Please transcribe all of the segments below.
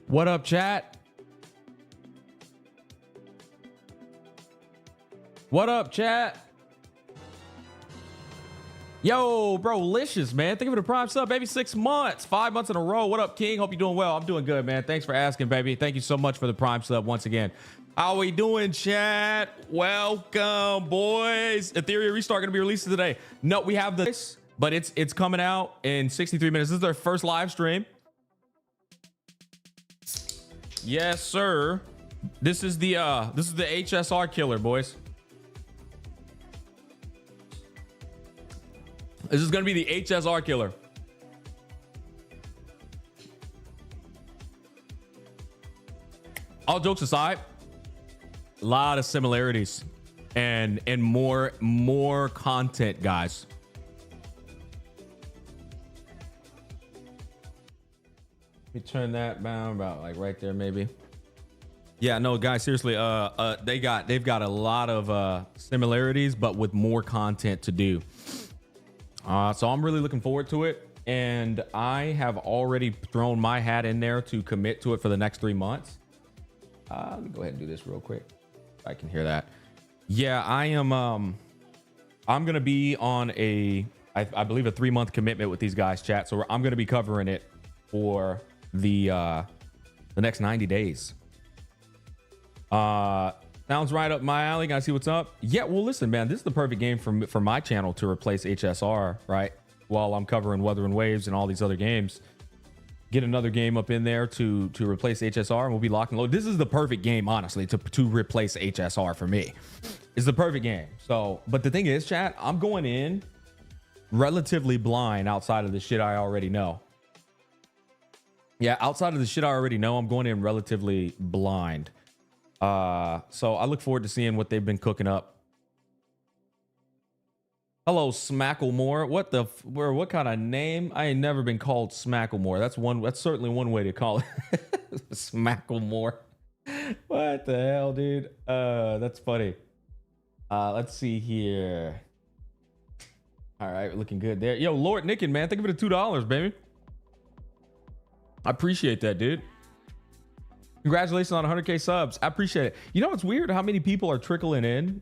What up, chat? What up, chat? Yo, bro, Licious, man. Thank you for the prime sub, baby. 6 months, 5 months in a row. What up, King? Hope you're doing well. I'm doing good, man. Thanks for asking, baby. Thank you so much for the prime sub once again. How we doing, chat? Welcome, boys. Etheria Restart gonna be released today. No, we have this, but it's coming out in 63 minutes. This is our first live stream. Yes, sir. This is the HSR killer, boys. This is gonna be the HSR killer. All jokes aside, a lot of similarities and more content, guys. Let me turn that down about like right there, maybe. Yeah, no, guys, seriously, they've got a lot of similarities, but with more content to do. So I'm really looking forward to it, and I have already thrown my hat in there to commit to it for the next 3 months. Let me go ahead and do this real quick. I can hear that. Yeah, I am. I'm gonna be on I believe a 3-month commitment with these guys, chat. So I'm gonna be covering it for the next 90 days. Sounds right up my alley. Guys, see what's up? Yeah, well, listen, man, this is the perfect game for my channel to replace HSR, right? While I'm covering Wuthering Waves and all these other games. Get another game up in there to replace HSR, and we'll be locked and loaded. This is the perfect game, honestly, to replace HSR for me. It's the perfect game. So, but the thing is, chat, I'm going in relatively blind outside of the shit I already know. Yeah, outside of the shit I already know, I'm going in relatively blind. So I look forward to seeing what they've been cooking up. Hello, Smacklemore. What kind of name? I ain't never been called Smacklemore. That's certainly one way to call it. Smacklemore. What the hell, dude? That's funny. Let's see here. All right, looking good there. Yo, Lord Nickin, man, thank you for the $2, baby. I appreciate that, dude. Congratulations on 100K subs. I appreciate it. You know, it's weird how many people are trickling in.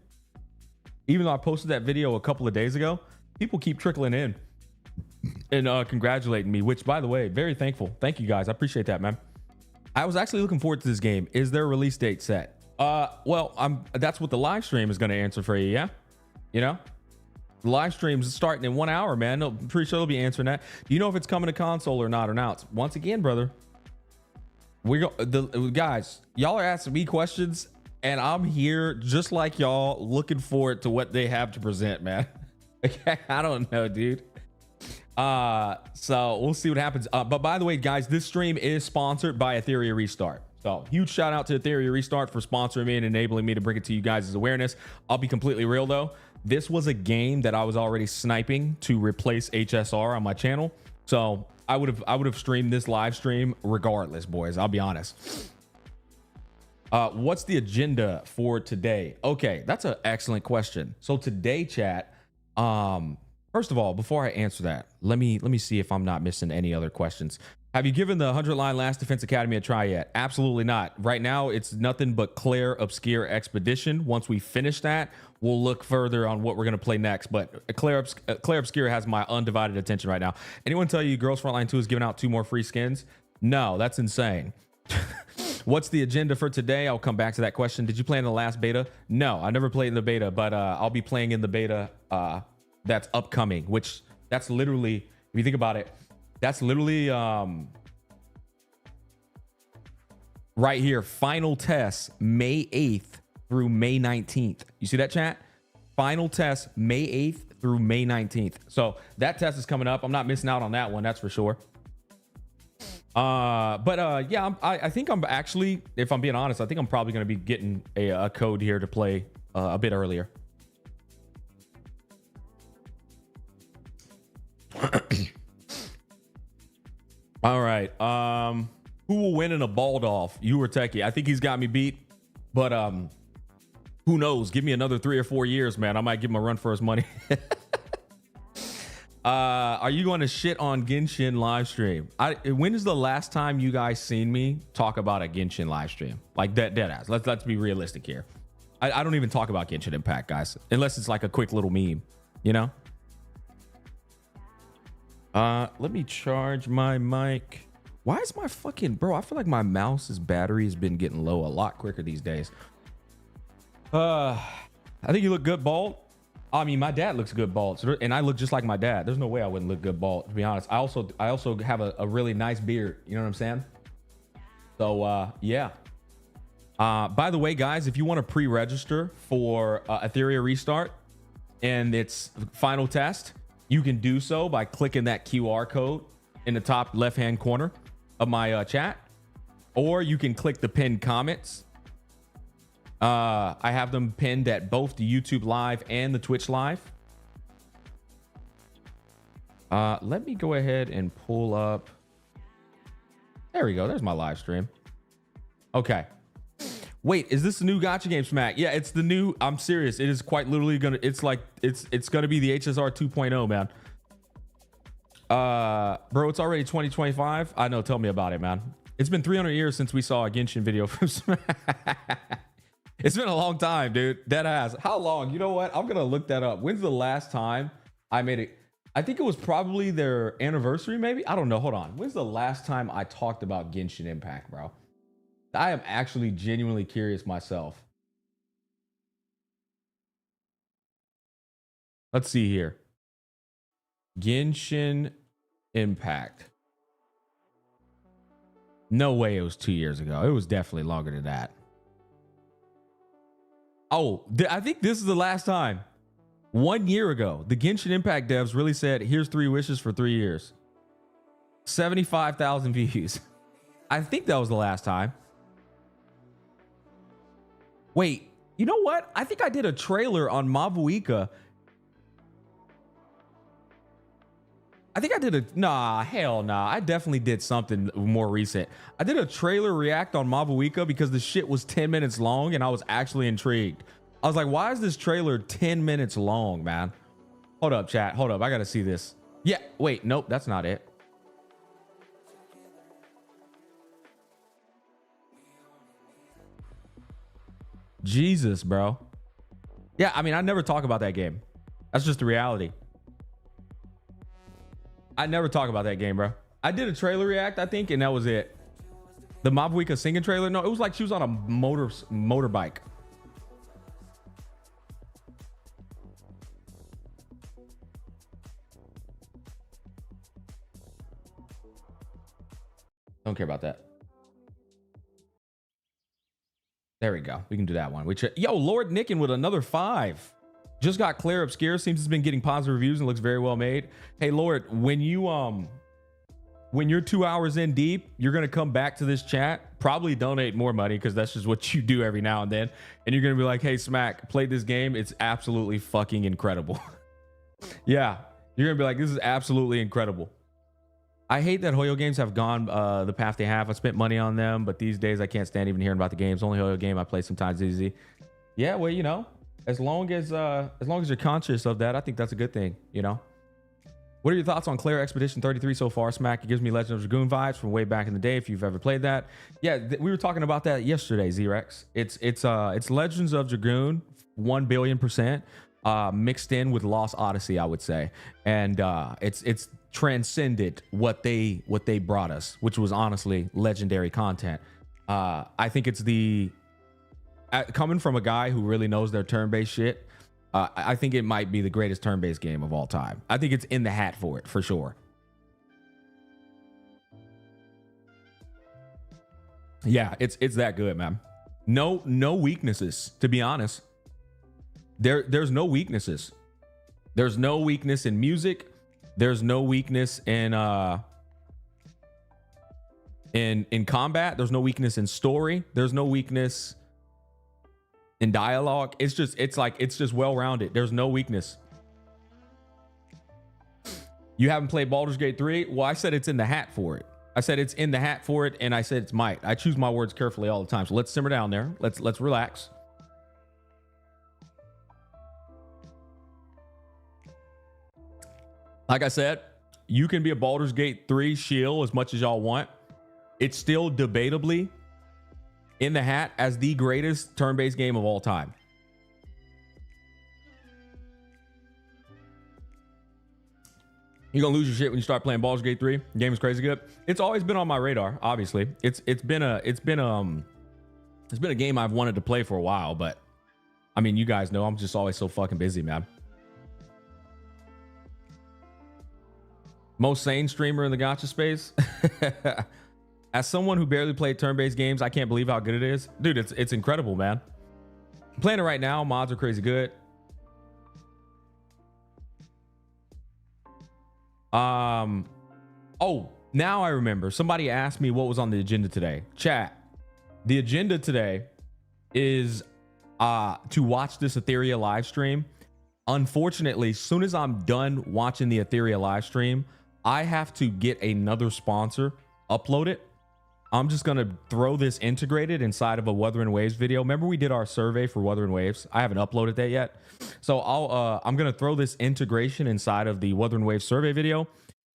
Even though I posted that video a couple of days ago, people keep trickling in and congratulating me, which, by the way, very thankful. Thank you, guys. I appreciate that, man. I was actually looking forward to this game. Is there a release date set? Well, that's what the live stream is going to answer for you, yeah? You know? The live stream's starting in 1 hour, man. I'm pretty sure they'll be answering that. Do you know if it's coming to console or not? Once again, brother, guys, y'all are asking me questions, and I'm here just like y'all, looking forward to what they have to present, man. Okay, I don't know, dude. So we'll see what happens. But by the way, guys, this stream is sponsored by Etheria Restart. So huge shout out to Etheria Restart for sponsoring me and enabling me to bring it to you guys' awareness. I'll be completely real though. This was a game that I was already sniping to replace HSR on my channel. So I would have streamed this live stream regardless, boys. I'll be honest. What's the agenda for today? Okay, that's an excellent question. So today, chat, first of all, before I answer that, let me see if I'm not missing any other questions. Have you given the 100-line Last Defense Academy a try yet? Absolutely not. Right now, it's nothing but Clare Obscure Expedition. Once we finish that, we'll look further on what we're going to play next. But Clare Obscure has my undivided attention right now. Anyone tell you Girls Frontline 2 is giving out 2 more free skins? No, that's insane. What's the agenda for today? I'll come back to that question. Did you play in the last beta? No, I never played in the beta, but I'll be playing in the beta that's upcoming, which that's literally, if you think about it, that's literally right here. Final test May 8th through May 19th. You see that, chat? Final test May 8th through May 19th. So that test is coming up. I'm not missing out on that one, that's for sure. Yeah, I think I'm actually, if I'm being honest, I think I'm probably going to be getting a code here to play a bit earlier. All right. Who will win in a ball off? You or Techie? I think he's got me beat, but who knows? Give me another 3 or 4 years, man. I might give him a run for his money. Are you going to shit on Genshin live stream? When is the last time you guys seen me talk about a Genshin live stream? Like dead ass. Let's be realistic here. I don't even talk about Genshin Impact, guys, unless it's like a quick little meme, you know? Let me charge my mic. Why is my fucking bro? I feel like my mouse's battery has been getting low a lot quicker these days. I think you look good bald. I mean, my dad looks good bald, and I look just like my dad. There's no way I wouldn't look good bald, to be honest. I also have a really nice beard. You know what I'm saying? So yeah. By the way, guys, if you want to pre-register for Etheria Restart and its final test, you can do so by clicking that QR code in the top left-hand corner of my chat, or you can click the pinned comments. I have them pinned at both the YouTube live and the Twitch live. Let me go ahead and pull up. There we go. There's my live stream. Okay. Wait, is this the new Gacha game, Smack? Yeah, it's the new. I'm serious. It is quite literally gonna. It's like it's gonna be the HSR 2.0, man. Bro, it's already 2025. I know. Tell me about it, man. It's been 300 years since we saw a Genshin video from Smack. It's been a long time, dude. Dead ass. How long? You know what? I'm gonna look that up. When's the last time I made it? I think it was probably their anniversary, maybe. I don't know. Hold on. When's the last time I talked about Genshin Impact, bro? I am actually genuinely curious myself. Let's see here. Genshin Impact. No way it was 2 years ago. It was definitely longer than that. Oh, I think this is the last time. 1 year ago, the Genshin Impact devs really said, here's 3 wishes for 3 years. 75,000 views. I think that was the last time. Wait, you know what? I think I did a trailer on Mavuika. I think I did a, nah, hell nah. I definitely did something more recent. I did a trailer react on Mavuika because the shit was 10 minutes long and I was actually intrigued. I was like, why is this trailer 10 minutes long, man? Hold up, chat. Hold up. I got to see this. Yeah, wait, nope, that's not it. Jesus, bro. Yeah, I mean, I never talk about that game. That's just the reality. I never talk about that game, bro. I did a trailer react, I think, and that was it. The Mabuika singing trailer. No, it was like she was on a motorbike. Don't care about that. There we go. We can do that one. Which, yo, Lord Nicken with another 5. Just got Clair Obscure. Seems it's been getting positive reviews and looks very well made. Hey, Lord, when you're 2 hours in deep, you're gonna come back to this chat, probably donate more money because that's just what you do every now and then, and you're gonna be like, "Hey, Smack, played this game. It's absolutely fucking incredible." Yeah, you're gonna be like, "This is absolutely incredible." I hate that Hoyo games have gone the path they have. I spent money on them, but these days I can't stand even hearing about the games. Only Hoyo game I play sometimes is easy. Yeah, well, you know, as long as you're conscious of that, I think that's a good thing, you know. What are your thoughts on Clair Expedition 33 so far, Smack? It gives me Legend of Dragoon vibes from way back in the day, if you've ever played that. Yeah, we were talking about that yesterday, Z-Rex. It's Legends of Dragoon, 1 billion%, mixed in with Lost Odyssey, I would say. And it's transcended what they brought us, which was honestly legendary content. I think it's coming from a guy who really knows their turn-based shit, I think it might be the greatest turn-based game of all time. I think it's in the hat for it, for sure. Yeah, it's that good, man. No weaknesses, to be honest. There's no weaknesses. There's no weakness in music. There's no weakness in combat. There's no weakness in story. There's no weakness in dialogue. It's just well-rounded. There's no weakness. You haven't played Baldur's Gate 3? Well, I said it's in the hat for it. I said it's in the hat for it, and I said it's might. I choose my words carefully all the time. So let's simmer down there. Let's relax. Like I said, you can be a Baldur's Gate 3 shield as much as y'all want. It's still debatably in the hat as the greatest turn-based game of all time. You're gonna lose your shit when you start playing Baldur's Gate 3. The game is crazy good. It's always been on my radar, obviously. It's been a game I've wanted to play for a while, but I mean, you guys know I'm just always so fucking busy, man. Most sane streamer in the gacha space. As someone who barely played turn-based games, I can't believe how good it is. Dude, it's incredible, man. I'm playing it right now. Mods are crazy good. Oh, now I remember. Somebody asked me what was on the agenda today. Chat. The agenda today is to watch this Etheria live stream. Unfortunately, as soon as I'm done watching the Etheria live stream, I have to get another sponsor, upload it. I'm just going to throw this integrated inside of a Wuthering Waves video. Remember we did our survey for Wuthering Waves? I haven't uploaded that yet. So I'm going to throw this integration inside of the Wuthering Waves survey video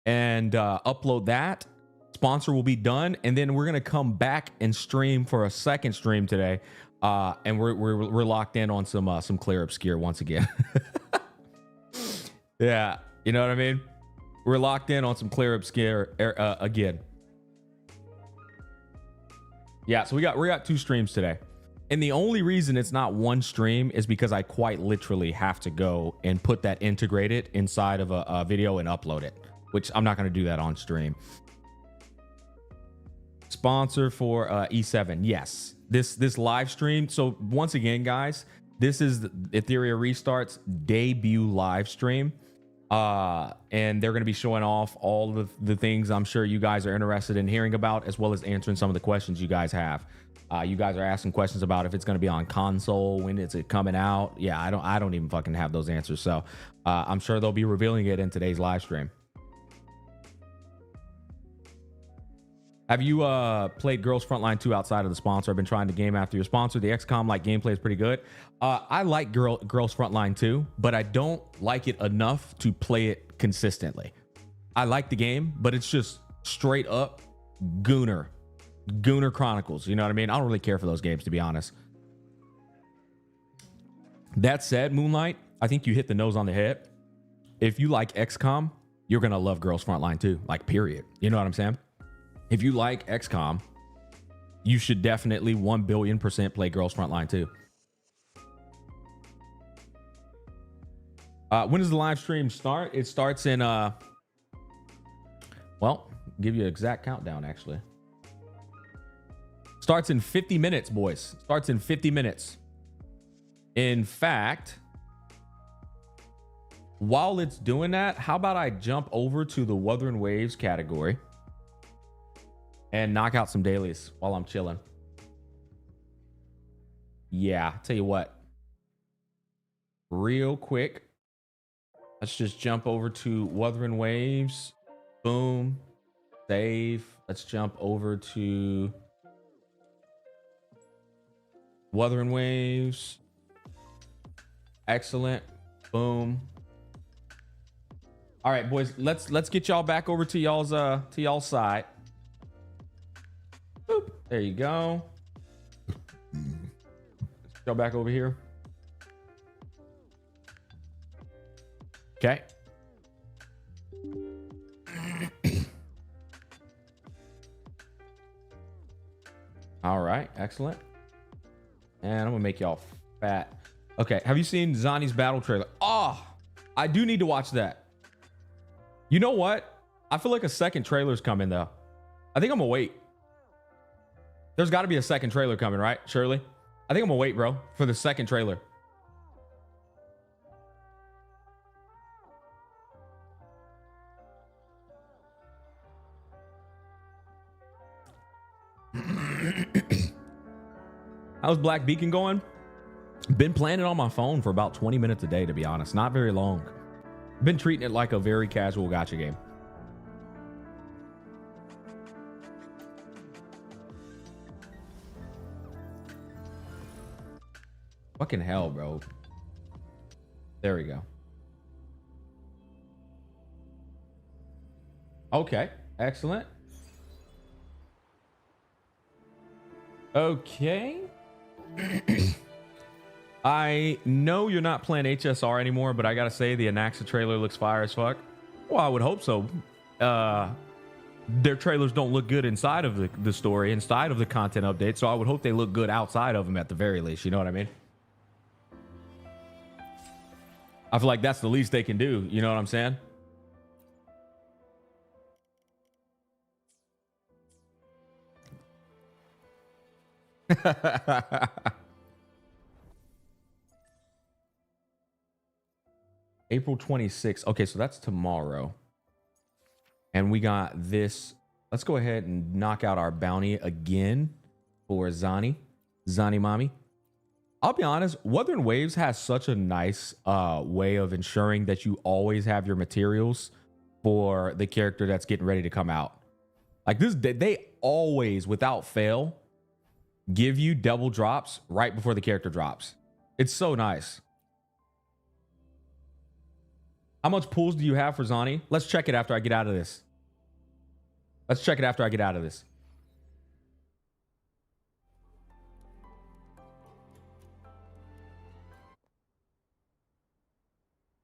and upload that. Sponsor will be done. And then we're going to come back and stream for a second stream today. And we're locked in on some Clare Obscure once again. Yeah. You know what I mean? We're locked in on some Clare Obscure again. Yeah, so we got 2 streams today. And the only reason it's not one stream is because I quite literally have to go and put that integrated inside of a video and upload it, which I'm not going to do that on stream. Sponsor for E7. Yes, this live stream. So once again, guys, this is Etheria Restart's debut live stream. And they're going to be showing off all of the things I'm sure you guys are interested in hearing about, as well as answering some of the questions you guys have. You guys are asking questions about if it's going to be on console, when is it coming out. Yeah, I don't even fucking have those answers. So I'm sure they'll be revealing it in today's live stream. Have you played Girls Frontline 2 outside of the sponsor? I've been trying to game after your sponsor. The XCOM like gameplay is pretty good. I like Girls Frontline 2, but I don't like it enough to play it consistently. I like the game, but it's just straight up Gooner Chronicles. You know what I mean? I don't really care for those games, to be honest. That said, Moonlight, I think you hit the nose on the head. If you like XCOM, you're going to love Girls Frontline 2, like period. You know what I'm saying? If you like XCOM, you should definitely 1,000,000,000% play Girls Frontline 2. When does the live stream start? It starts in, well, give you an exact countdown, actually. Starts in 50 minutes, boys. Starts in 50 minutes. In fact, while it's doing that, how about I jump over to the Wuthering Waves category and knock out some dailies while I'm chilling. Yeah, tell you what. Real quick. Let's just jump over to Wuthering Waves. Boom. Save. Let's jump over to Wuthering Waves. Excellent. Boom. All right, boys. Let's get y'all back over to y'all's side. Boop. There you go. Let's go back over here. Okay. All right, excellent. And I'm gonna make y'all fat. Okay, have you seen Zani's battle trailer? Oh, I do need to watch that. You know what? I feel like a second trailer's coming though. I think I'm gonna wait. There's got to be a second trailer coming, right? Surely. I think I'm gonna wait, bro, for the second trailer. How's Black Beacon going? Been playing it on my phone for about 20 minutes a day, to be honest. Not very long. Been treating it like a very casual gacha game. Fucking hell, bro. There we go. Okay, excellent. Okay. I know you're not playing HSR anymore, but I gotta say the Anaxa trailer looks fire as fuck. Well, I would hope so. Their trailers don't look good inside of the story, inside of the content update, so I would hope they look good outside of them at the very least. You know what I mean? I feel like that's the least they can do. You know what I'm saying? April 26th. Okay, so that's tomorrow. And we got this. Let's go ahead and knock out our bounty again for Zani Mami. I'll be honest, Wuthering Waves has such a nice way of ensuring that you always have your materials for the character that's getting ready to come out. Like this, they always, without fail, give you double drops right before the character drops. It's so nice. How much pools do you have for Zani? Let's check it after I get out of this. Let's check it after I get out of this.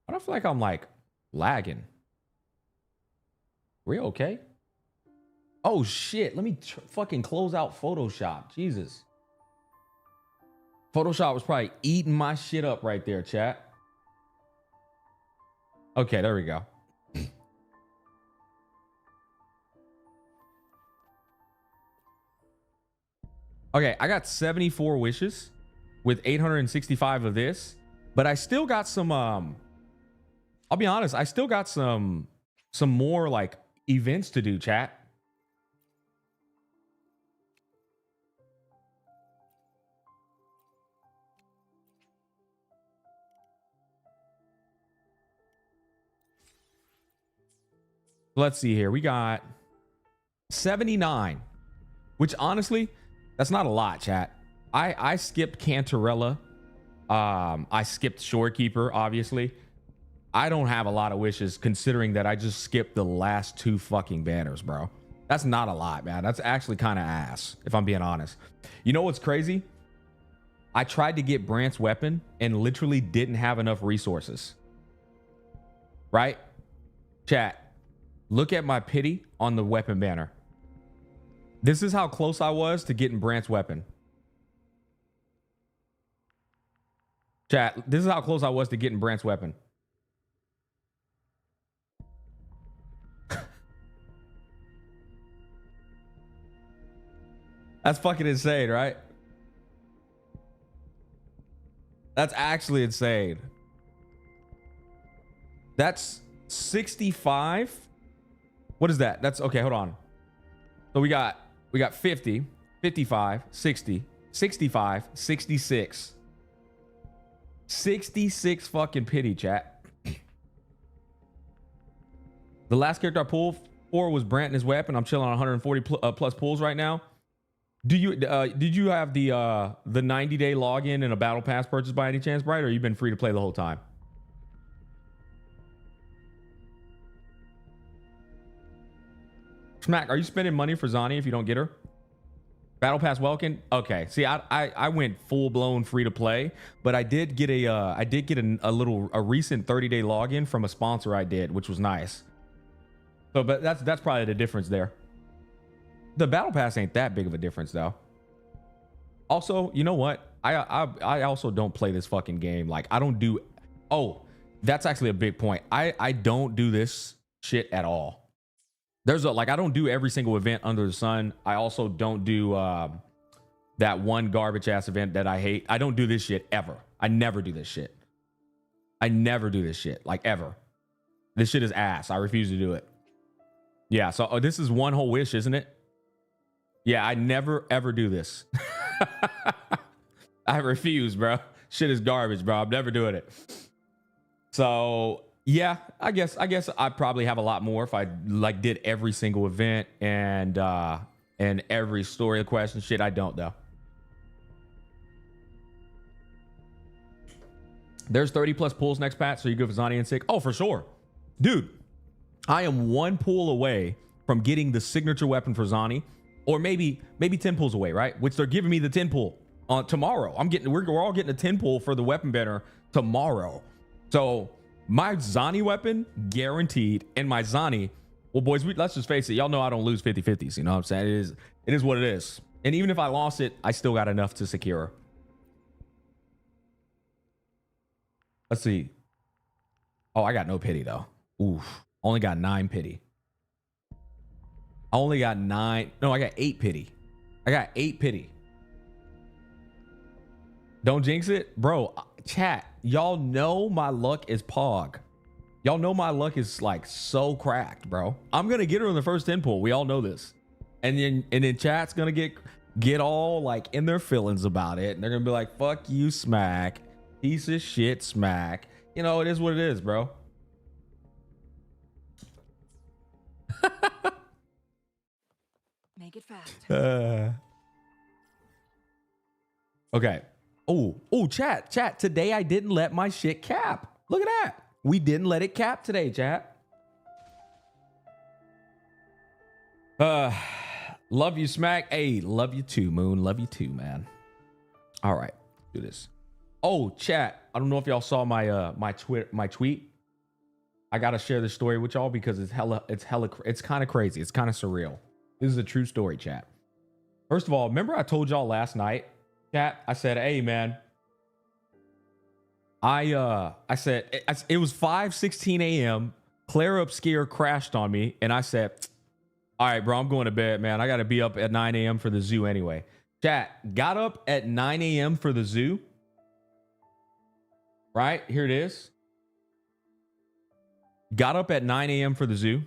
I don't feel like I'm like lagging. We okay? Oh shit, let me fucking close out Photoshop. Jesus. Photoshop was probably eating my shit up right there, chat. Okay, there we go. Okay, I got 74 wishes with 865 of this, but I still got some I'll be honest, I still got some more like events to do, chat. Let's see here. We got 79, which honestly, that's not a lot, chat. I skipped Cantarella. I skipped Shorekeeper, obviously. I don't have a lot of wishes considering that I just skipped the last 2 fucking banners, bro. That's not a lot, man. That's actually kind of ass, if I'm being honest. You know what's crazy? I tried to get Brant's weapon and literally didn't have enough resources. Right? Chat. Look at my pity on the weapon banner. This is how close I was to getting Brant's weapon. Chat, this is how close I was to getting Brant's weapon. That's fucking insane, right? That's actually insane. That's 65. What is that? That's okay, hold on. So we got 50, 55, 60, 65, 66. 66 fucking pity, chat. The last character I pulled for was Brant and his weapon. I'm chilling on 140 plus pulls right now. Do you did you have the 90-day login and a battle pass purchase by any chance, Bright, or you've been free to play the whole time? Smack, are you spending money for Zani if you don't get her? Battle pass welcome. Okay. See, I went full blown free to play, but I did get a recent 30-day login from a sponsor I did, which was nice. So, but that's probably the difference there. The battle pass ain't that big of a difference though. Also, you know what? I also don't play this fucking game. Like I don't do. Oh, that's actually a big point. I don't do this shit at all. There's I don't do every single event under the sun. I also don't do that one garbage ass event that I hate. I don't do this shit ever. I never do this shit. I never do this shit, like ever. This shit is ass. I refuse to do it. Yeah, so this is one whole wish, isn't it? Yeah, I never ever do this. I refuse, bro. Shit is garbage, bro. I'm never doing it. So yeah, I guess I probably have a lot more if I like did every single event and every story quest and shit. I don't though. There's 30 plus pulls next patch, so you go for Zani and Sick. Oh, for sure, dude. I am 1 pull away from getting the signature weapon for Zani, or maybe 10 pulls away, right? Which they're giving me the 10 pull on tomorrow. We're all getting a 10 pull for the weapon banner tomorrow. So my Zani weapon guaranteed, and my Zani, well, boys, let's just face it. Y'all know I don't lose 50-50s. You know what I'm saying? It is what it is. And even if I lost it, I still got enough to secure. Let's see. Oh, I got no pity though. Oof. Only got 9 pity. I only got 9. No, I got 8 pity. I got 8 pity. Don't jinx it, bro. Chat, y'all know my luck is pog. Y'all know my luck is like so cracked, bro. I'm gonna get her in the first 10 pull. We all know this. And then chat's gonna get all like in their feelings about it, and they're gonna be like, "Fuck you, Smack, piece of shit, Smack." You know, it is what it is, bro. Make it fast. Okay. Oh, chat. Today I didn't let my shit cap. Look at that. We didn't let it cap today, chat. Love you, Smack. Hey, love you too, Moon. Love you too, man. All right, do this. Oh, chat. I don't know if y'all saw my tweet. I gotta share this story with y'all because it's kind of crazy. It's kind of surreal. This is a true story, chat. First of all, remember I told y'all last night, chat? I said, hey man, I said it was 5:16 a.m. Clare Obscure crashed on me, and I said, all right, bro, I'm going to bed, man. I gotta be up at 9 a.m. for the zoo anyway. Chat, got up at 9 a.m. for the zoo. Right here it is. Got up at 9 a.m. for the zoo.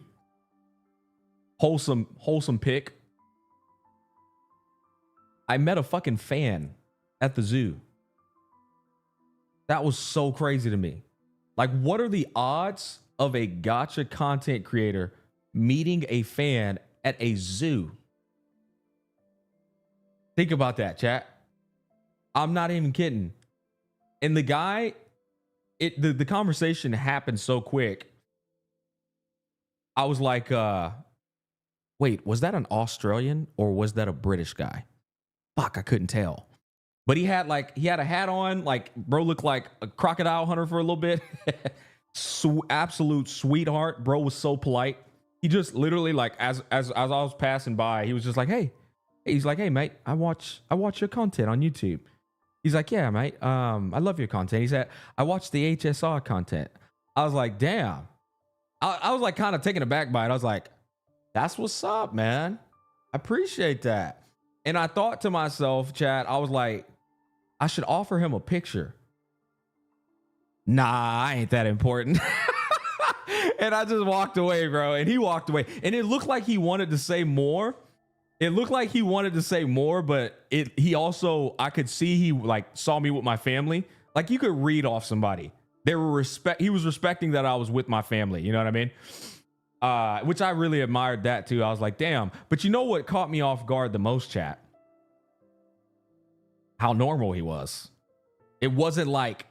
Wholesome pick. I met a fucking fan at the zoo. That was so crazy to me. Like, what are the odds of a gacha content creator meeting a fan at a zoo? Think about that, chat. I'm not even kidding. And the guy, the conversation happened so quick. I was like, wait, was that an Australian or was that a British guy? Fuck, I couldn't tell. But he had a hat on, like bro looked like a crocodile hunter for a little bit. Absolute sweetheart. Bro was so polite. He just literally, like, as I was passing by, he was just like, hey. He's like, hey mate, I watch your content on YouTube. He's like, yeah, mate. I love your content. He said, I watch the HSR content. I was like, damn. I was like kind of taken aback by it. I was like, that's what's up, man. I appreciate that. And I thought to myself, chat, I was like, I should offer him a picture. Nah, I ain't that important. And I just walked away, bro. And he walked away. And it looked like he wanted to say more. But he also, I could see he like saw me with my family. Like, you could read off somebody. He was respecting that I was with my family. You know what I mean? Which I really admired that too. I was like, damn. But you know what caught me off guard the most, chat? How normal he was. It wasn't like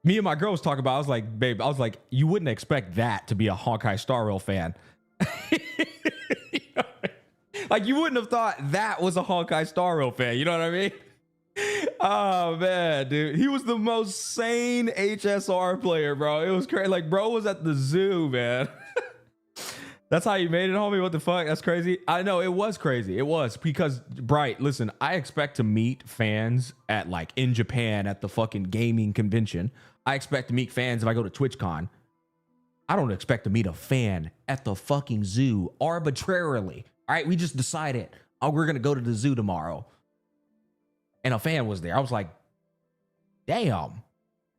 me and my girl was talking about. I was like, babe, you wouldn't expect that to be a Honkai Star Rail fan. You know, like, you wouldn't have thought that was a Honkai Star Rail fan. You know what I mean? Oh man, dude, he was the most sane HSR player, bro. It was crazy. Like, bro was at the zoo, man. That's how you made it, homie. What the fuck? That's crazy. I know, it was crazy. It was, because Bright, listen, I expect to meet fans at, like, in Japan at the fucking gaming convention. I expect to meet fans if I go to TwitchCon. I don't expect to meet a fan at the fucking zoo arbitrarily. All right, we just decided, oh, we're gonna go to the zoo tomorrow, and a fan was there. I was like, damn,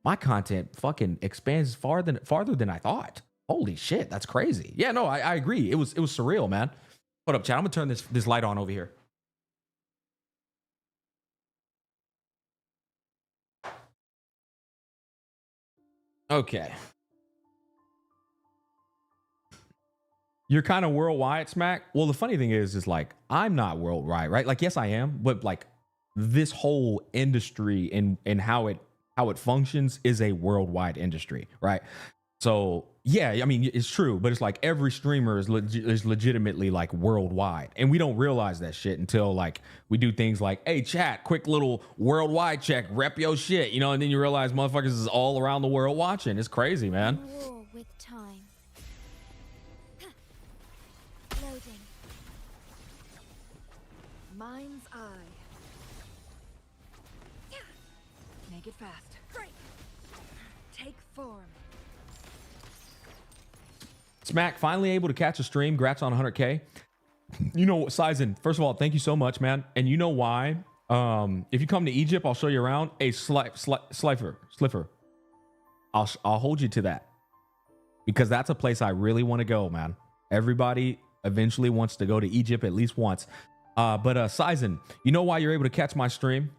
my content fucking expands farther than I thought. Holy shit, that's crazy. Yeah, no, I agree. It was surreal, man. Hold up, chat. I'm gonna turn this light on over here. Okay. You're kind of worldwide, Smack. Well, the funny thing is like, I'm not worldwide, right? Like, yes, I am, but like, this whole industry and how it functions is a worldwide industry, right? So yeah, I mean, it's true, but it's like every streamer is legitimately like worldwide, and we don't realize that shit until like we do things like, hey chat, quick little worldwide check, rep your shit, you know, and then you realize motherfuckers is all around the world watching. It's crazy, man. War with time. Loading. Mind's eye. Make it fast. Great. Take form. Smack finally able to catch a stream. Grats on 100K. You know what, Sizen, first of all, thank you so much, man. And you know why? If you come to Egypt, I'll show you around. A Slipher. I'll hold you to that, because that's a place I really want to go, man. Everybody eventually wants to go to Egypt at least once. But Sizen, you know why you're able to catch my stream?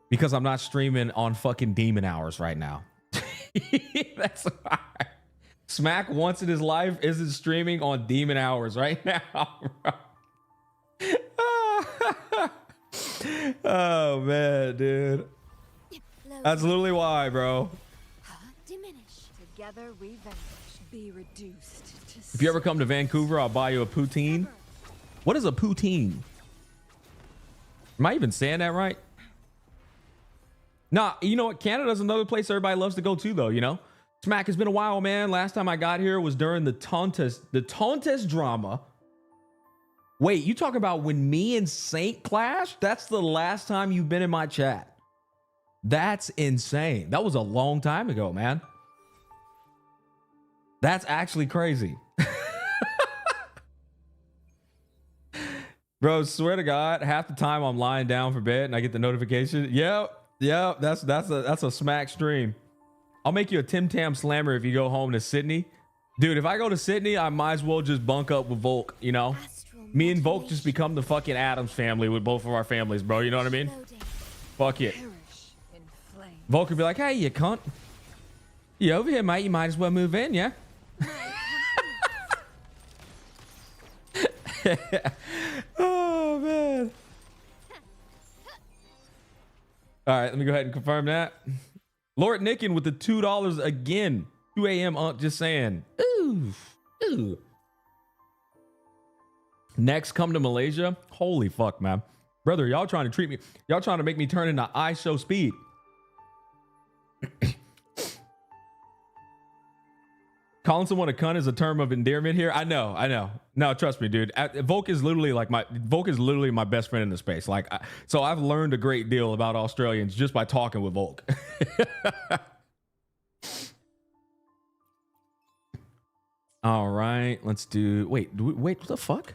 Because I'm not streaming on fucking demon hours right now. That's why. Smack once in his life isn't streaming on demon hours right now, bro. Oh man, dude. That's literally why, bro. Diminish. Together we vanish. Be reduced to If you ever come to Vancouver, I'll buy you a poutine. What is a poutine? Am I even saying that right? Nah, you know what? Canada's another place everybody loves to go to, though, you know? Smack, it's been a while, man. Last time I got here was during the Tontes drama. Wait, you talk about when me and Saint clashed? That's the last time you've been in my chat. That's insane. That was a long time ago, man. That's actually crazy. Bro, swear to God, half the time I'm lying down for bed and I get the notification. Yep, that's a Smack stream. I'll make you a Tim Tam Slammer if you go home to Sydney. Dude, if I go to Sydney, I might as well just bunk up with Volk, you know? Me and Volk just become the fucking Adams family with both of our families, bro. You know what I mean? Fuck it. Volk would be like, hey, you cunt. You over here, mate. You might as well move in, yeah? Oh, man. All right, let me go ahead and confirm that. Lord Nicken with the $2 again. 2 a.m. Just saying. Ooh. Ooh. Next, come to Malaysia. Holy fuck, man. Brother, y'all trying to treat me. Y'all trying to make me turn into ISO speed. Calling someone a cunt is a term of endearment here. I know. No, trust me, dude. Volk is literally my best friend in the space. Like, so I've learned a great deal about Australians just by talking with Volk. All right, let's do. Wait, what the fuck?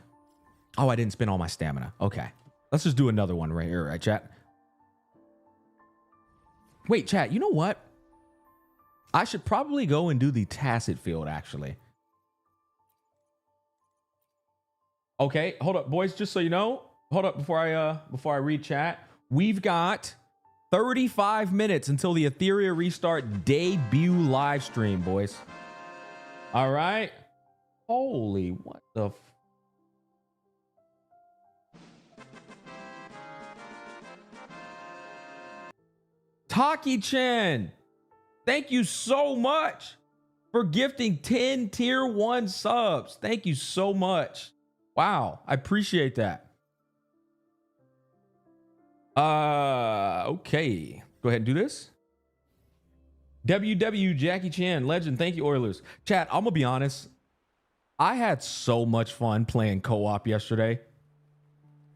Oh, I didn't spend all my stamina. Okay, let's just do another one right here, right, chat? Wait, chat. You know what? I should probably go and do the tacit field, actually. Okay, hold up, boys. Just so you know, hold up before I read chat. We've got 35 minutes until the Etheria restart debut live stream, boys. All right. Holy, what the? Taki-chan. Thank you so much for gifting 10 tier 1 subs. Thank you so much. Wow, I appreciate that. Okay. Go ahead and do this. WW Jackie Chan, legend. Thank you, Oilers. Chat, I'm gonna be honest. I had so much fun playing co-op yesterday.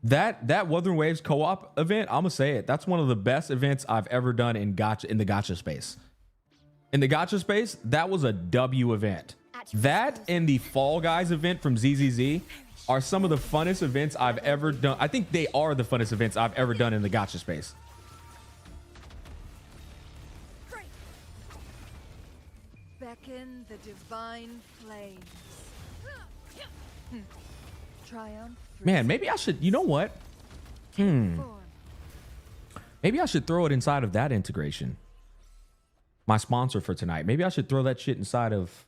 That Wuthering Waves co-op event, I'm gonna say it. That's one of the best events I've ever done in the gacha space. In the gacha space, that was a W event. That and the Fall Guys event from ZZZ are some of the funnest events I've ever done. I think they are the funnest events I've ever done in the gacha space. Beckon the divine flames. Triumph. Man, maybe I should, you know what? Maybe I should throw it inside of that integration. My sponsor for tonight. Maybe I should throw that shit inside of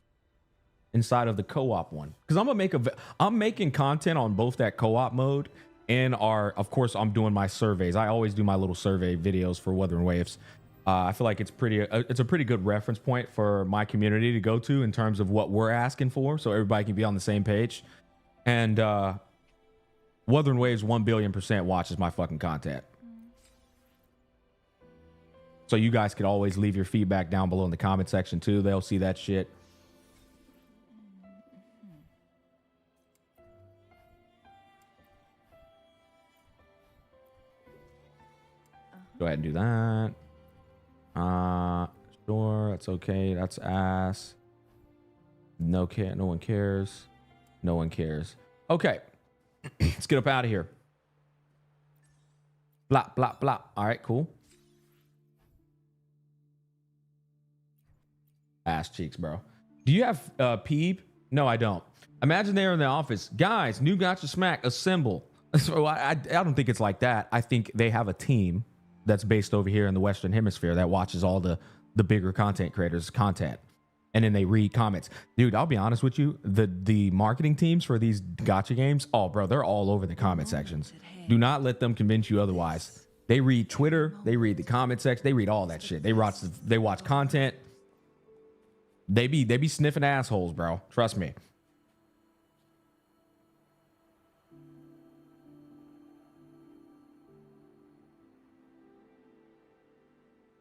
the co-op one, because I'm making content on both that co-op mode and of course I'm doing my surveys. I always do my little survey videos for Wuthering Waves. I feel like it's a pretty good reference point for my community to go to in terms of what we're asking for, so everybody can be on the same page. And Wuthering Waves 1,000,000,000% watches my fucking content. So you guys could always leave your feedback down below in the comment section too. They'll see that shit. Go ahead and do that. Sure, that's okay. That's ass. No care. No one cares. No one cares. Okay. Let's get up out of here. Blah, blah, blah. All right, cool. Ass cheeks, bro. Do you have Peeb? No, I don't. Imagine they're in the office. Guys, new Gacha Smack, assemble. So I don't think it's like that. I think they have a team that's based over here in the Western Hemisphere that watches all the bigger content creators' content. And then they read comments. Dude, I'll be honest with you. The marketing teams for these gacha games, oh, bro, they're all over the comment sections. Do not let them convince you otherwise. They read Twitter. They read the comment section. They read all that shit. They watch content. They be sniffing assholes, bro. Trust me.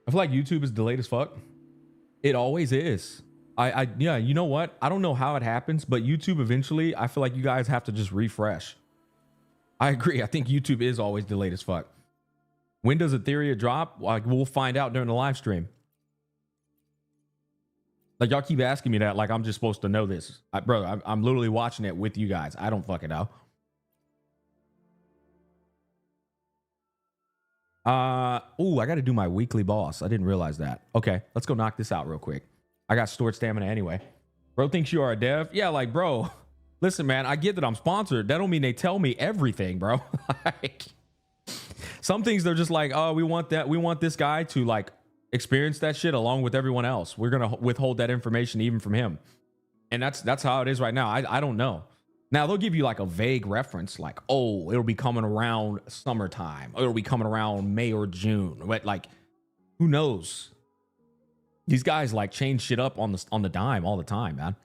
I feel like YouTube is delayed as fuck. It always is. Yeah, you know what? I don't know how it happens, but YouTube eventually, I feel like you guys have to just refresh. I agree. I think YouTube is always delayed as fuck. When does Etheria drop? Like, we'll find out during the live stream. Like, y'all keep asking me that like I'm just supposed to know this. Bro, I'm literally watching it with you guys. I don't fucking know. Oh, I got to do my weekly boss. I didn't realize that. Okay, let's go knock this out real quick. I got stored stamina anyway. Bro thinks you are a dev. Yeah, like, bro, listen, man, I get that I'm sponsored. That don't mean they tell me everything, bro. Like, some things they're just like, oh, we want this guy to like experience that shit along with everyone else. We're gonna withhold that information even from him. And that's how it is right now. I don't know. Now they'll give you like a vague reference, like, oh, it'll be coming around summertime, or it'll be coming around May or June. But like, who knows? These guys like change shit up on the dime all the time, man.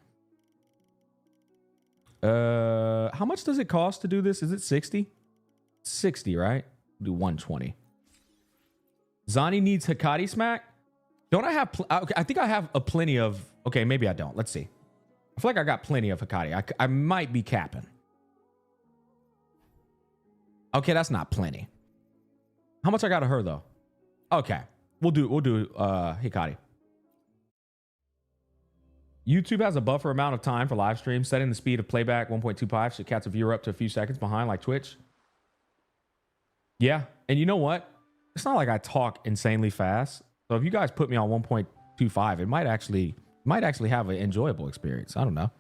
How much does it cost to do this? Is it 60? 60, right? Do 120. Zani needs Hikari Smack. Don't I have? Okay, I think I have a plenty of. Okay, maybe I don't. Let's see. I feel like I got plenty of Hikari. I might be capping. Okay, that's not plenty. How much I got of her though? Okay, we'll do Hikari. YouTube has a buffer amount of time for live streams. Setting the speed of playback 1.25 should catch a viewer up to a few seconds behind, like Twitch. Yeah, and you know what? It's not like I talk insanely fast. So if you guys put me on 1.25, it might actually have an enjoyable experience. I don't know.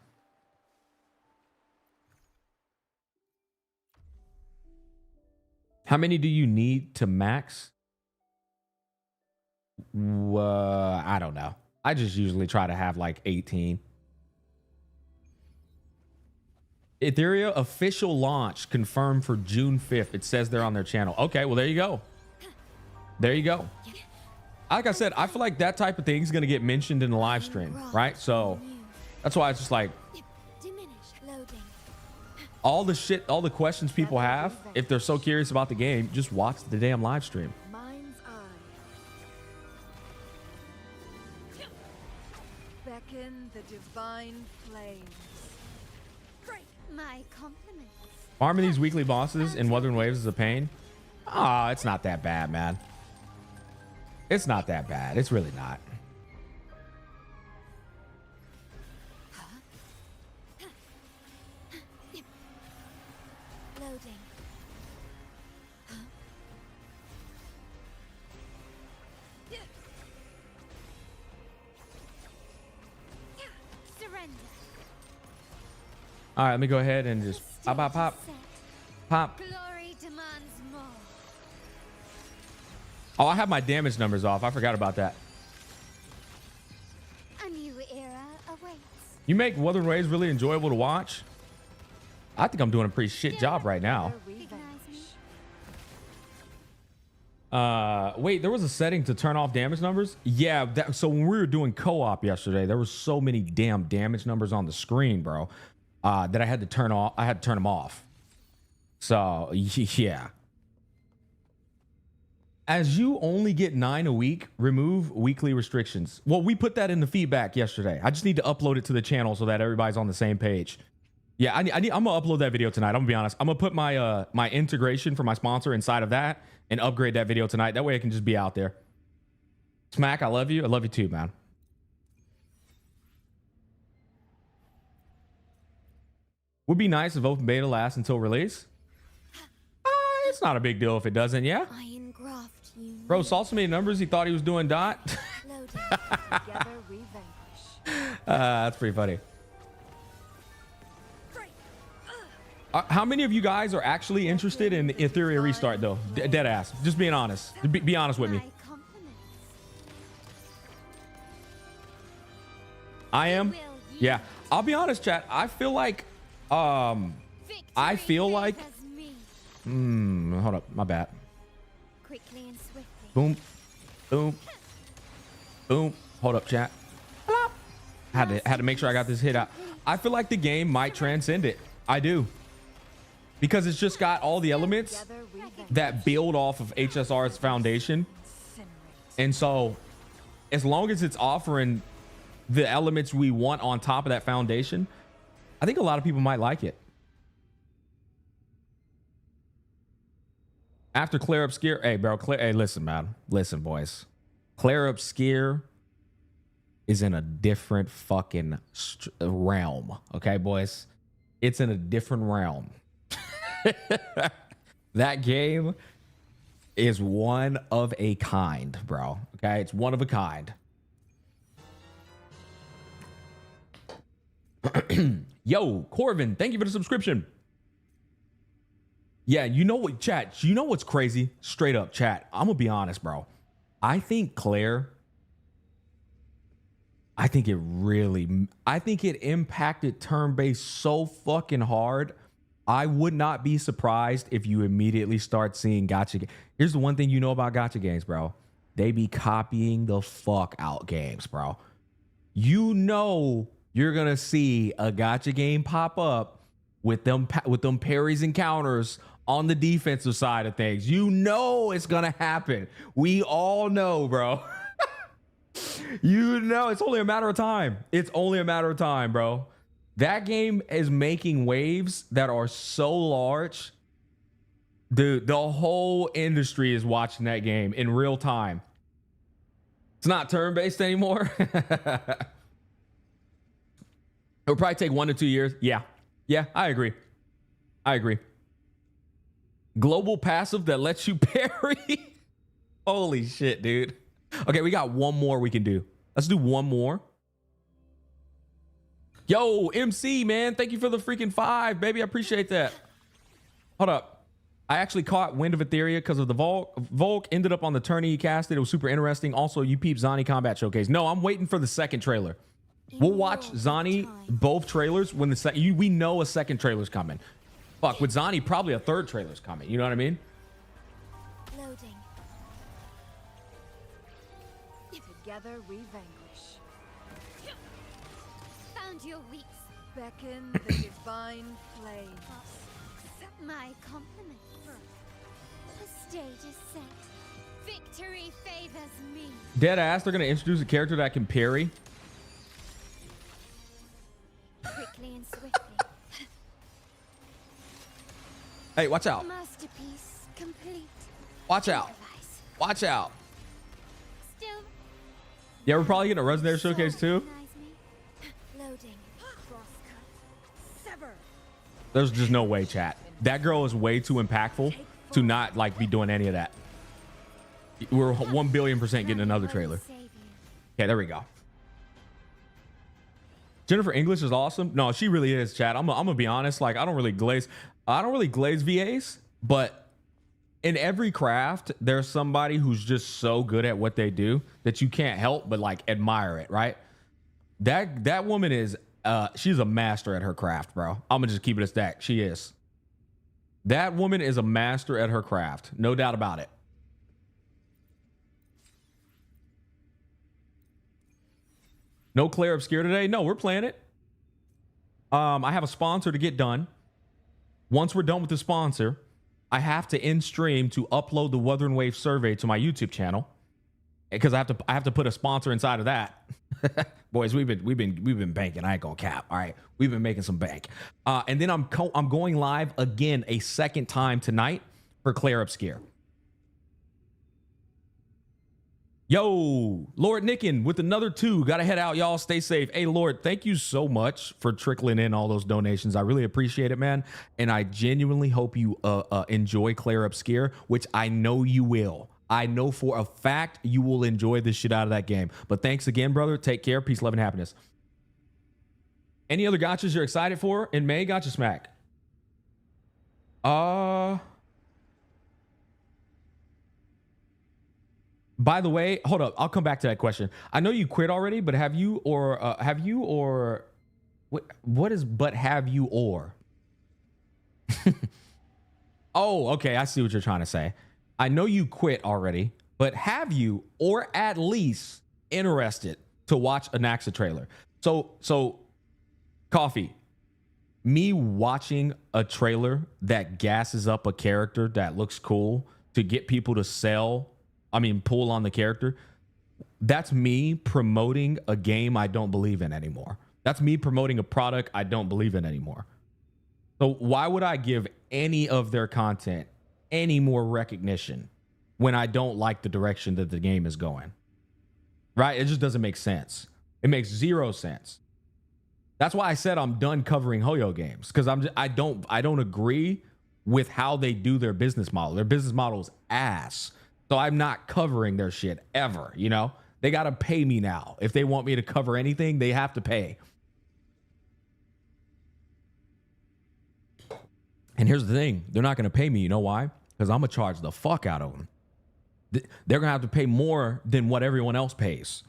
How many do you need to max? I don't know. I just usually try to have like 18. Etheria official launch confirmed for June 5th. It says they're on their channel. Okay, well, there you go. There you go. Like I said, I feel like that type of thing is going to get mentioned in the live stream, right? So that's why it's just like all the shit, all the questions people have, if they're so curious about the game, just watch the damn live stream. Mind's eye. Beckon the divine flames. Great. My compliments. Farming these weekly bosses in Wuthering Waves is a pain. Ah, it's not that bad, man. It's not that bad. It's really not. Loading. Surrender. All right, let me go ahead and just pop, pop, pop, pop. Glory demands more. Oh, I have my damage numbers off. I forgot about that. A new era awaits. You make Wuthering Waves really enjoyable to watch. I think I'm doing a pretty shit job right now. Wait, there was a setting to turn off damage numbers. Yeah, so when we were doing co-op yesterday, there was so many damn damage numbers on the screen, bro, that I had to turn off. I had to turn them off. So yeah. As you only get 9 a week, remove weekly restrictions. Well, we put that in the feedback yesterday. I just need to upload it to the channel so that everybody's on the same page. Yeah, I'm gonna upload that video tonight. I'm gonna be honest. I'm gonna put my my integration for my sponsor inside of that and upgrade that video tonight. That way it can just be out there. Smack, I love you. I love you too, man. Would be nice if open beta lasts until release. It's not a big deal if it doesn't, yeah? Iron graft, you Bro, Salsa made numbers. He thought he was doing dot. loading. Together we vanquish. That's pretty funny. How many of you guys are actually interested in the Etheria restart, though? Dead ass. Just being honest. Be honest with me. My compliments. I am. Will you Yeah. I'll be honest, chat. I feel like, I feel like, favors me. hold up. My bad. Quickly and swiftly. Boom. Boom. Boom. Hold up, chat. Had to make sure I got this hit out. I feel like the game might transcend it. I do. Because it's just got all the elements Together we vanquish. that build off of HSR's foundation. Incinerate. And so as long as it's offering the elements we want on top of that foundation, I think a lot of people might like it. After Clare Obscure, hey bro, hey, listen, man. Listen, boys. Clare Obscure is in a different fucking realm. Okay, boys? It's in a different realm. That game is one of a kind, bro. Okay, it's one of a kind. Yo, Corvin, thank you for the subscription. Yeah, you know what, chat? You know what's crazy? Straight up, chat. I'm gonna be honest, bro. I think Claire, I think it impacted turn-based so fucking hard. I would not be surprised if you immediately start seeing gacha. Here's the one thing you know about gacha games, bro. They be copying the fuck out games, bro. You know you're gonna see a gacha game pop up with them parries and counters on the defensive side of things. You know it's gonna happen. We all know, bro. You know it's only a matter of time. It's only a matter of time, bro. That game is making waves that are so large. Dude, the whole industry is watching that game in real time. It's not turn-based anymore. It'll probably take 1 to 2 years. Yeah. Yeah, I agree. I agree. Global passive that lets you parry. Holy shit, dude. Okay, we got one more we can do. Let's do one more. Yo, MC, man, thank you for the freaking 5, baby. I appreciate that. Hold up. I actually caught wind of Etheria because of the Volk ended up on the tourney he casted. It was super interesting. Also, you peep Zani Combat Showcase. No, I'm waiting for the second trailer. We'll watch Zani, both trailers, when we know a second trailer's coming. Fuck, with Zani, probably a third trailer's coming. You know what I mean? Loading. Together we vanquish. Found your weak Beckon the divine flame. Accept my compliment. The stage is set. Victory favors me. Dead ass, they're going to introduce a character that can parry. Quickly and swiftly. Hey, watch out. Masterpiece complete. Watch out. Improvise. Watch out. Still. Yeah, we're probably getting a Resonator Showcase too. Recognize me? Loading. Crosscut. Sever. There's just no way, chat. That girl is way too impactful to not like be doing any of that. We're 1 billion% getting another trailer. Save you. Okay, there we go. Jennifer English is awesome. No, she really is, chat. I'm gonna be honest. Like, I don't really glaze VAs, but in every craft, there's somebody who's just so good at what they do that you can't help but like admire it, right? That woman is she's a master at her craft, bro. I'm gonna just keep it a stack. She is. That woman is a master at her craft, no doubt about it. No Clare Obscure today? No, we're playing it. I have a sponsor to get done. Once we're done with the sponsor, I have to end stream to upload the Wuthering Wave survey to my YouTube channel because I have to put a sponsor inside of that. Boys, we've been banking. I ain't gonna cap. All right, we've been making some bank. And then I'm going live again a second time tonight for Clare Obscure. Yo, Lord Nickin with another 2. Gotta head out, y'all. Stay safe. Hey, Lord, thank you so much for trickling in all those donations. I really appreciate it, man. And I genuinely hope you enjoy Clare Obscure, which I know you will. I know for a fact you will enjoy the shit out of that game. But thanks again, brother. Take care. Peace, love, and happiness. Any other gotchas you're excited for in May? Gotcha Smack. By the way, hold up. I'll come back to that question. I know you quit already, but have you or what is but have you or? Oh, okay. I see what you're trying to say. I know you quit already, but have you or at least interested to watch a Naxa trailer? So Coffee, me watching a trailer that gasses up a character that looks cool to get people to pull on the character. That's me promoting a game I don't believe in anymore. That's me promoting a product I don't believe in anymore. So why would I give any of their content any more recognition when I don't like the direction that the game is going? Right? It just doesn't make sense. It makes zero sense. That's why I said I'm done covering Hoyo games, because I don't agree with how they do their business model. Their business model is ass. So I'm not covering their shit ever, you know? They got to pay me now. If they want me to cover anything, they have to pay. And here's the thing. They're not going to pay me. You know why? Because I'm going to charge the fuck out of them. They're going to have to pay more than what everyone else pays.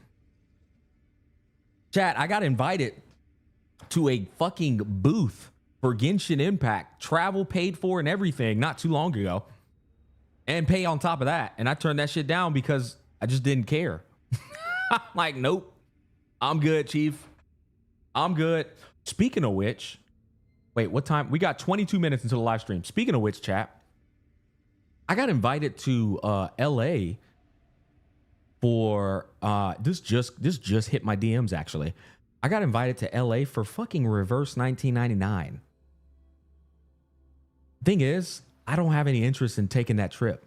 Chat, I got invited to a fucking booth for Genshin Impact. Travel paid for and everything not too long ago. And pay on top of that. And I turned that shit down because I just didn't care. I'm like, nope. I'm good, Chief. I'm good. Speaking of which, wait, what time? We got 22 minutes into the live stream. Speaking of which, chat, I got invited to LA for this just hit my DMs actually. I got invited to LA for fucking Reverse 1999. Thing is, I don't have any interest in taking that trip.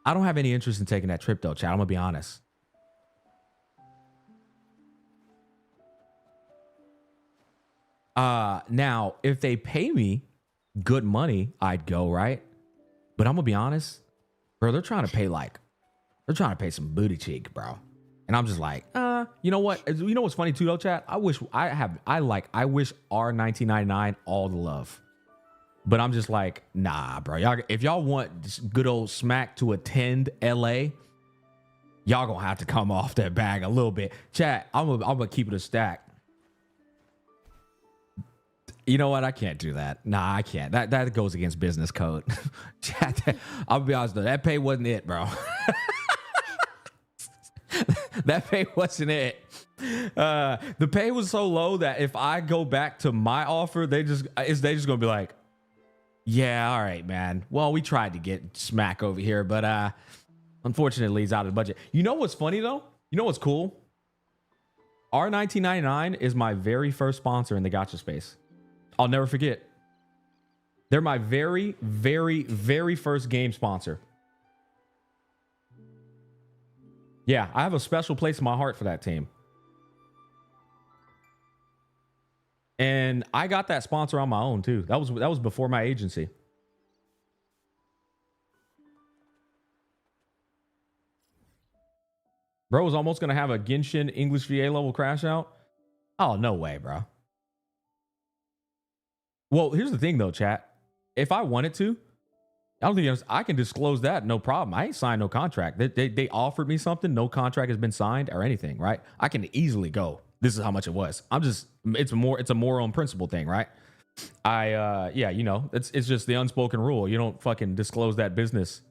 I don't have any interest in taking that trip though, chat. I'm gonna be honest. Now, if they pay me good money, I'd go, right? But I'm gonna be honest, bro, they're trying to pay some booty cheek, bro. And I'm just like, you know what? You know what's funny too though, chat? I wish R1999 all the love. But I'm just like, nah, bro. Y'all, if y'all want good old Smack to attend LA, y'all gonna have to come off that bag a little bit. Chat, I'm gonna keep it a stack. You know what? I can't do that. Nah, I can't. That goes against business code. Chat, I'll be honest though, that pay wasn't it, bro. That pay wasn't it. The pay was so low that if I go back to my offer, they just gonna be like, yeah, all right, man. Well, we tried to get Smack over here, but unfortunately, he's out of the budget. You know what's funny though? You know what's cool? R1999 is my very first sponsor in the gacha space. I'll never forget. They're my very, very, very first game sponsor. Yeah, I have a special place in my heart for that team. And I got that sponsor on my own too. That was before my agency. Bro was almost gonna have a Genshin English VA level crash out. Oh, no way, bro. Well, here's the thing though, chat. If I wanted to, I don't think I can disclose that, no problem. I ain't signed no contract. They offered me something, no contract has been signed or anything, right? I can easily go. This is how much it was. It's a moral and principle thing, right? Yeah, you know, it's just the unspoken rule. You don't fucking disclose that business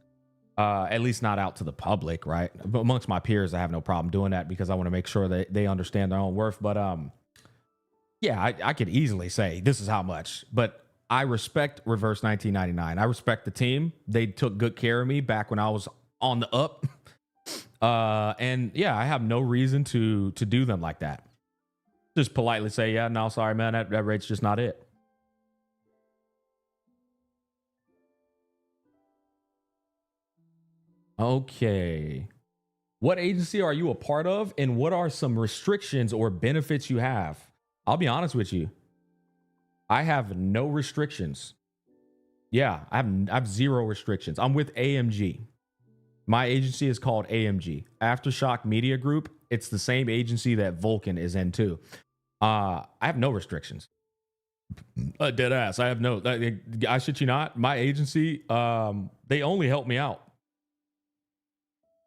At least not out to the public, right? But amongst my peers, I have no problem doing that because I want to make sure that they understand their own worth. But yeah, I could easily say this is how much. But I respect Reverse 1999. I respect the team. They took good care of me back when I was on the up. And yeah, I have no reason to do them like that. Just politely say, yeah, no, sorry, man, that rate's just not it. Okay. What agency are you a part of, and what are some restrictions or benefits you have? I'll be honest with you. I have no restrictions. Yeah, I have zero restrictions. I'm with AMG. My agency is called AMG, Aftershock Media Group. It's the same agency that Vulcan is in too. I have no restrictions. Dead ass. I have no. I shit you not. My agency, they only help me out.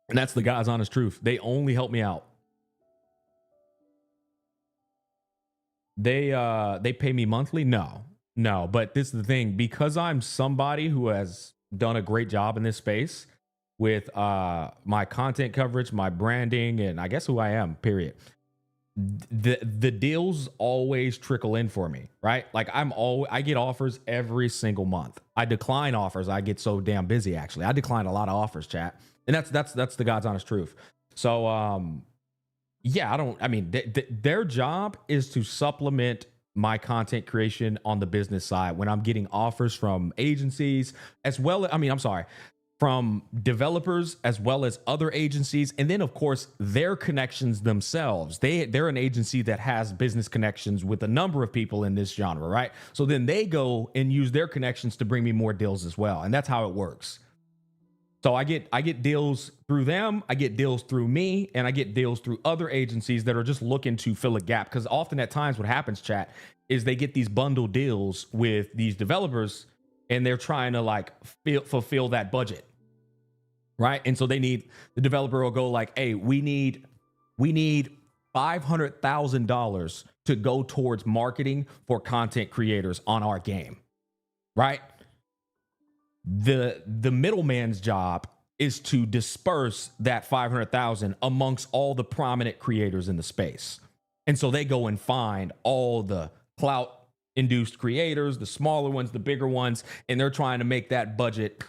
And that's the God's honest truth. They only help me out. They pay me monthly? No. But this is the thing. Because I'm somebody who has done a great job in this space with my content coverage, my branding, and I guess who I am, period. The deals always trickle in for me, right? Like I get offers every single month. I decline offers. I get so damn busy, actually. I decline a lot of offers, chat. And that's the God's honest truth. So yeah, their job is to supplement my content creation on the business side when I'm getting offers from agencies as well. From developers as well as other agencies. And then of course their connections themselves. They're an agency that has business connections with a number of people in this genre, right? So then they go and use their connections to bring me more deals as well. And that's how it works. So I get deals through them, I get deals through me, and I get deals through other agencies that are just looking to fill a gap. Because often at times what happens, chat, is they get these bundle deals with these developers and they're trying to like fulfill that budget, right? And so the developer will go like, hey, we need $500,000 to go towards marketing for content creators on our game, right? The middleman's job is to disperse that 500,000 amongst all the prominent creators in the space. And so they go and find all the clout induced creators, the smaller ones, the bigger ones, and they're trying to make that budget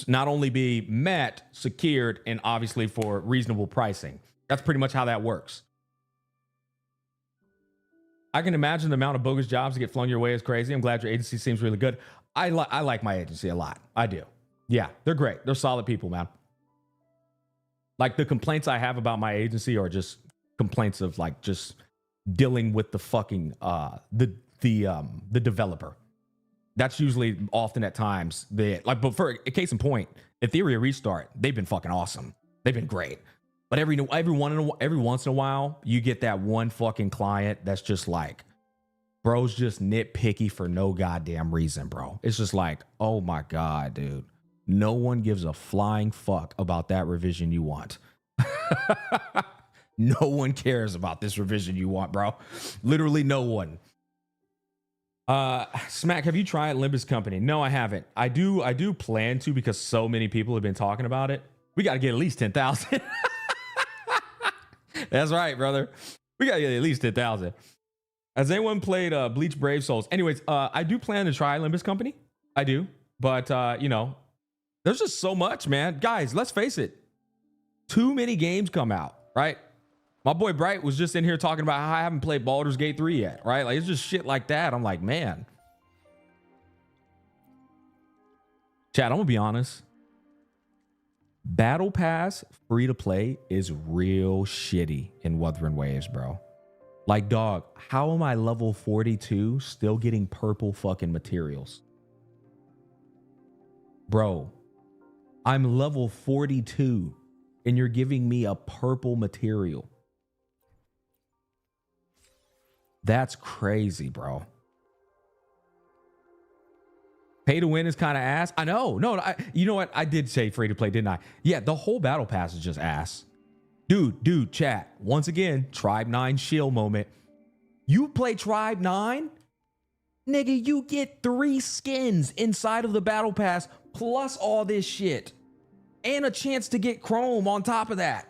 not only be met, secured, and obviously for reasonable pricing. That's pretty much how that works. I can imagine the amount of bogus jobs that get flung your way is crazy. I'm glad your agency seems really good. I like my agency a lot. I do. Yeah, they're great. They're solid people, man. Like the complaints I have about my agency are just complaints of like just dealing with the fucking the developer. That's usually often at times but for a case in point, Etheria Restart, they've been fucking awesome. They've been great. But every once in a while, you get that one fucking client that's just like, bro's just nitpicky for no goddamn reason, bro. It's just like, oh my God, dude. No one gives a flying fuck about that revision you want. No one cares about this revision you want, bro. Literally no one. Smack, have you tried Limbus Company? No, I haven't. I do plan to because so many people have been talking about it. We got to get at least 10,000. That's right, brother. We got to get at least 10,000. Has anyone played Bleach Brave Souls? Anyways, I do plan to try Limbus Company. I do. But, there's just so much, man. Guys, let's face it. Too many games come out, right? My boy Bright was just in here talking about how I haven't played Baldur's Gate 3 yet, right? Like, it's just shit like that. I'm like, man. Chat, I'm going to be honest. Battle Pass free-to-play is real shitty in Wuthering Waves, bro. Like, dog, how am I level 42 still getting purple fucking materials? Bro, I'm level 42 and you're giving me a purple material. That's crazy, bro. Pay to win is kind of ass. I know. No, you know what? I did say free to play, didn't I? Yeah, the whole battle pass is just ass. Dude, chat. Once again, Tribe 9 shield moment. You play Tribe 9? Nigga, you get 3 skins inside of the battle pass plus all this shit. and a chance to get Chrome on top of that.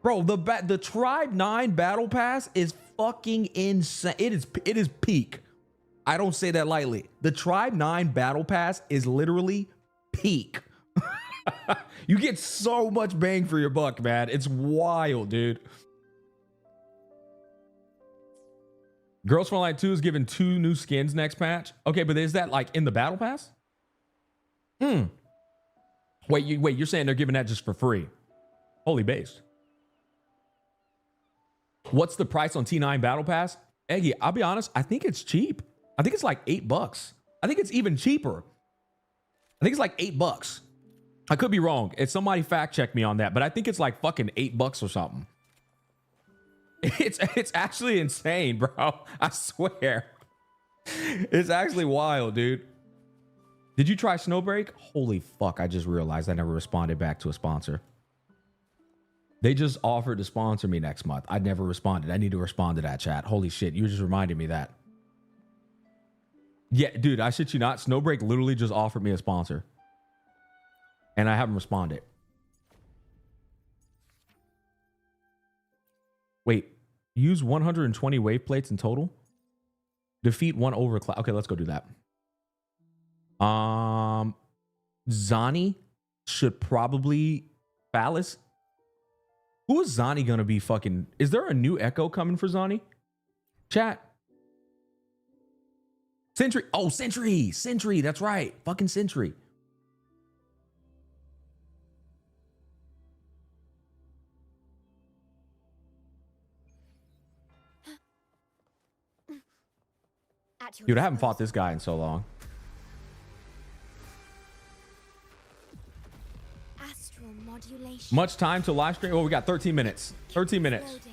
Bro, the Tribe 9 Battle Pass is fucking insane. It is peak. I don't say that lightly. The Tribe 9 Battle Pass is literally peak. You get so much bang for your buck, man. It's wild, dude. Girls from Light 2 is given 2 new skins next patch. Okay, but is that like in the Battle Pass? Wait, you're saying they're giving that just for free? Holy based. What's the price on T9 Battle Pass? Eggy, I'll be honest, I think it's cheap. I think it's like $8. I think it's even cheaper. I think it's like $8. I could be wrong. If somebody fact check me on that, but I think it's like fucking $8 or something. It's actually insane, bro. I swear. It's actually wild, dude. Did you try Snowbreak? Holy fuck, I just realized I never responded back to a sponsor. They just offered to sponsor me next month. I never responded. I need to respond to that, chat. Holy shit, you just reminded me that. Yeah, dude, I shit you not. Snowbreak literally just offered me a sponsor. And I haven't responded. Wait, use 120 wave plates in total? Defeat 1 overclock. Okay, let's go do that. Zani should probably Phallus. Who is Zani gonna be fucking? Is there a new Echo coming for Zani? Chat. Sentry. Oh, Sentry. Sentry. That's right. Fucking Sentry. Dude, I haven't fought this guy in so long. Astral modulation. Much time to live stream. Oh, we got 13 minutes. 13 minutes. Loading.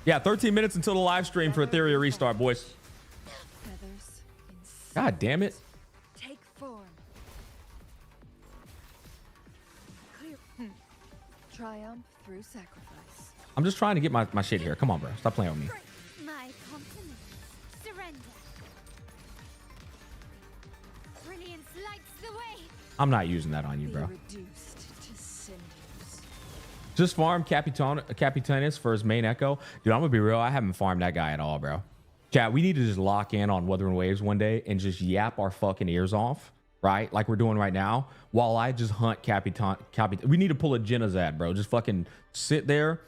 Yeah, 13 minutes until the live stream for Etheria restart, boys. Feathers God damn it. take form. Clear. Triumph through sacrifice. I'm just trying to get my shit here. Come on, bro. Stop playing with me. My compliments. Surrender. Brilliance lights the way. I'm not using that on you, bro. Be reduced to cinders. Just farm Capitanus for his main Echo. Dude, I'm gonna be real. I haven't farmed that guy at all, bro. Chat, we need to just lock in on Wuthering Waves one day and just yap our fucking ears off, right? Like we're doing right now, while I just hunt Capitan. We need to pull a Genazad, bro. Just fucking sit there,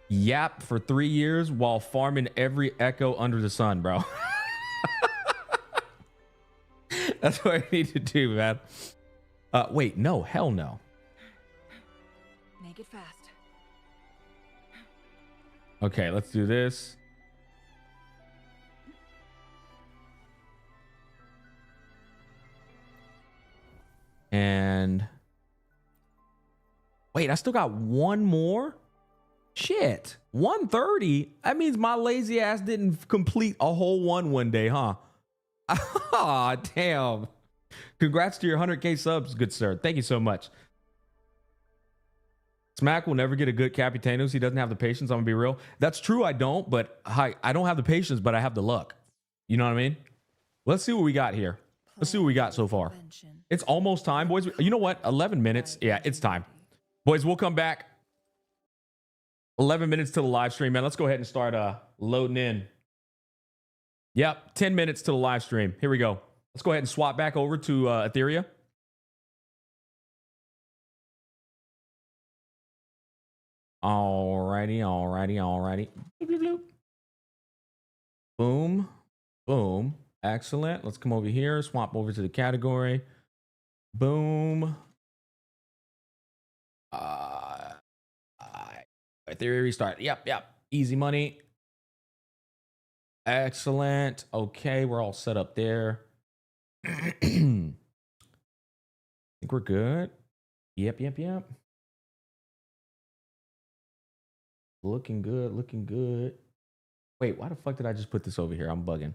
yap for 3 years while farming every Echo under the sun, bro. That's what I need to do, man. Wait, no, hell no. Make it fast. Okay, let's do this. And wait, I still got one more? Shit, 130? That means my lazy ass didn't complete a whole one day, huh? Ah, damn. Congrats to your 100K subs, good sir. Thank you so much. Smack will never get a good Capitanos. He doesn't have the patience. I'm gonna be real. That's true. I don't, but I don't have the patience, but I have the luck. You know what I mean? Let's see what we got here. Let's see what we got so far. It's almost time, boys. You know what? 11 minutes. Yeah, it's time. Boys, we'll come back. 11 minutes to the live stream, man. Let's go ahead and start loading in. Yep, 10 minutes to the live stream. Here we go. Let's go ahead and swap back over to Etheria. Alrighty. Bloop, bloop, bloop. Boom. Boom. Excellent. Let's come over here. Swap over to the category. Boom. Etheria restart. Yep. Easy money. Excellent. Okay, we're all set up there. I think we're good. Yep. Looking good. Wait, why the fuck did I just put this over here? I'm bugging.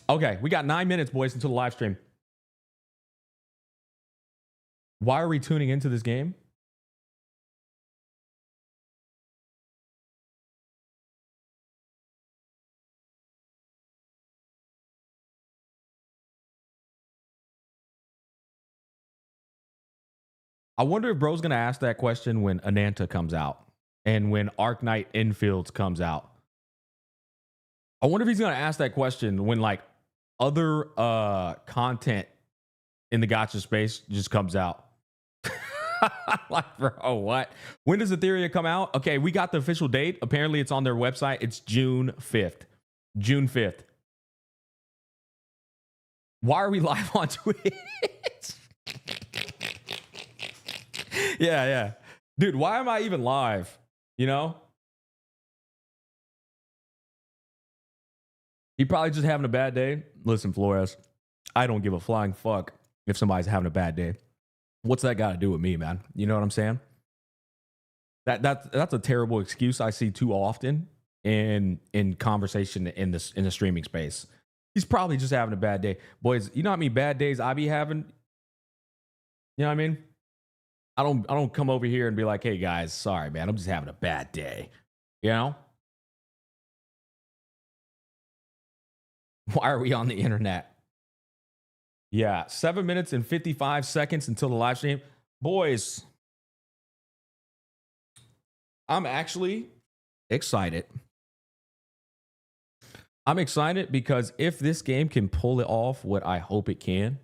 Okay, we got 9 minutes, boys, until the live stream. Why are we tuning into this game? I wonder if bro's gonna ask that question when Ananta comes out and when Arc Knight Infields comes out. I wonder if he's gonna ask that question when like other content in the gacha space just comes out. Like, bro, what? When does Etheria come out? Okay, we got the official date. Apparently, it's on their website. It's June 5th. June 5th. Why are we live on Twitch? Yeah. Dude, why am I even live? You know? He probably just having a bad day. Listen, Flores, I don't give a flying fuck if somebody's having a bad day. What's that got to do with me, man? You know what I'm saying? That's a terrible excuse I see too often in conversation in the streaming space. He's probably just having a bad day. Boys, you know how many bad days I be having? You know what I mean? I don't come over here and be like, hey guys, sorry, man, I'm just having a bad day. You know? Why are we on the internet? Yeah, 7 minutes and 55 seconds until the live stream. Boys, I'm actually excited. I'm excited because if this game can pull it off what I hope it can,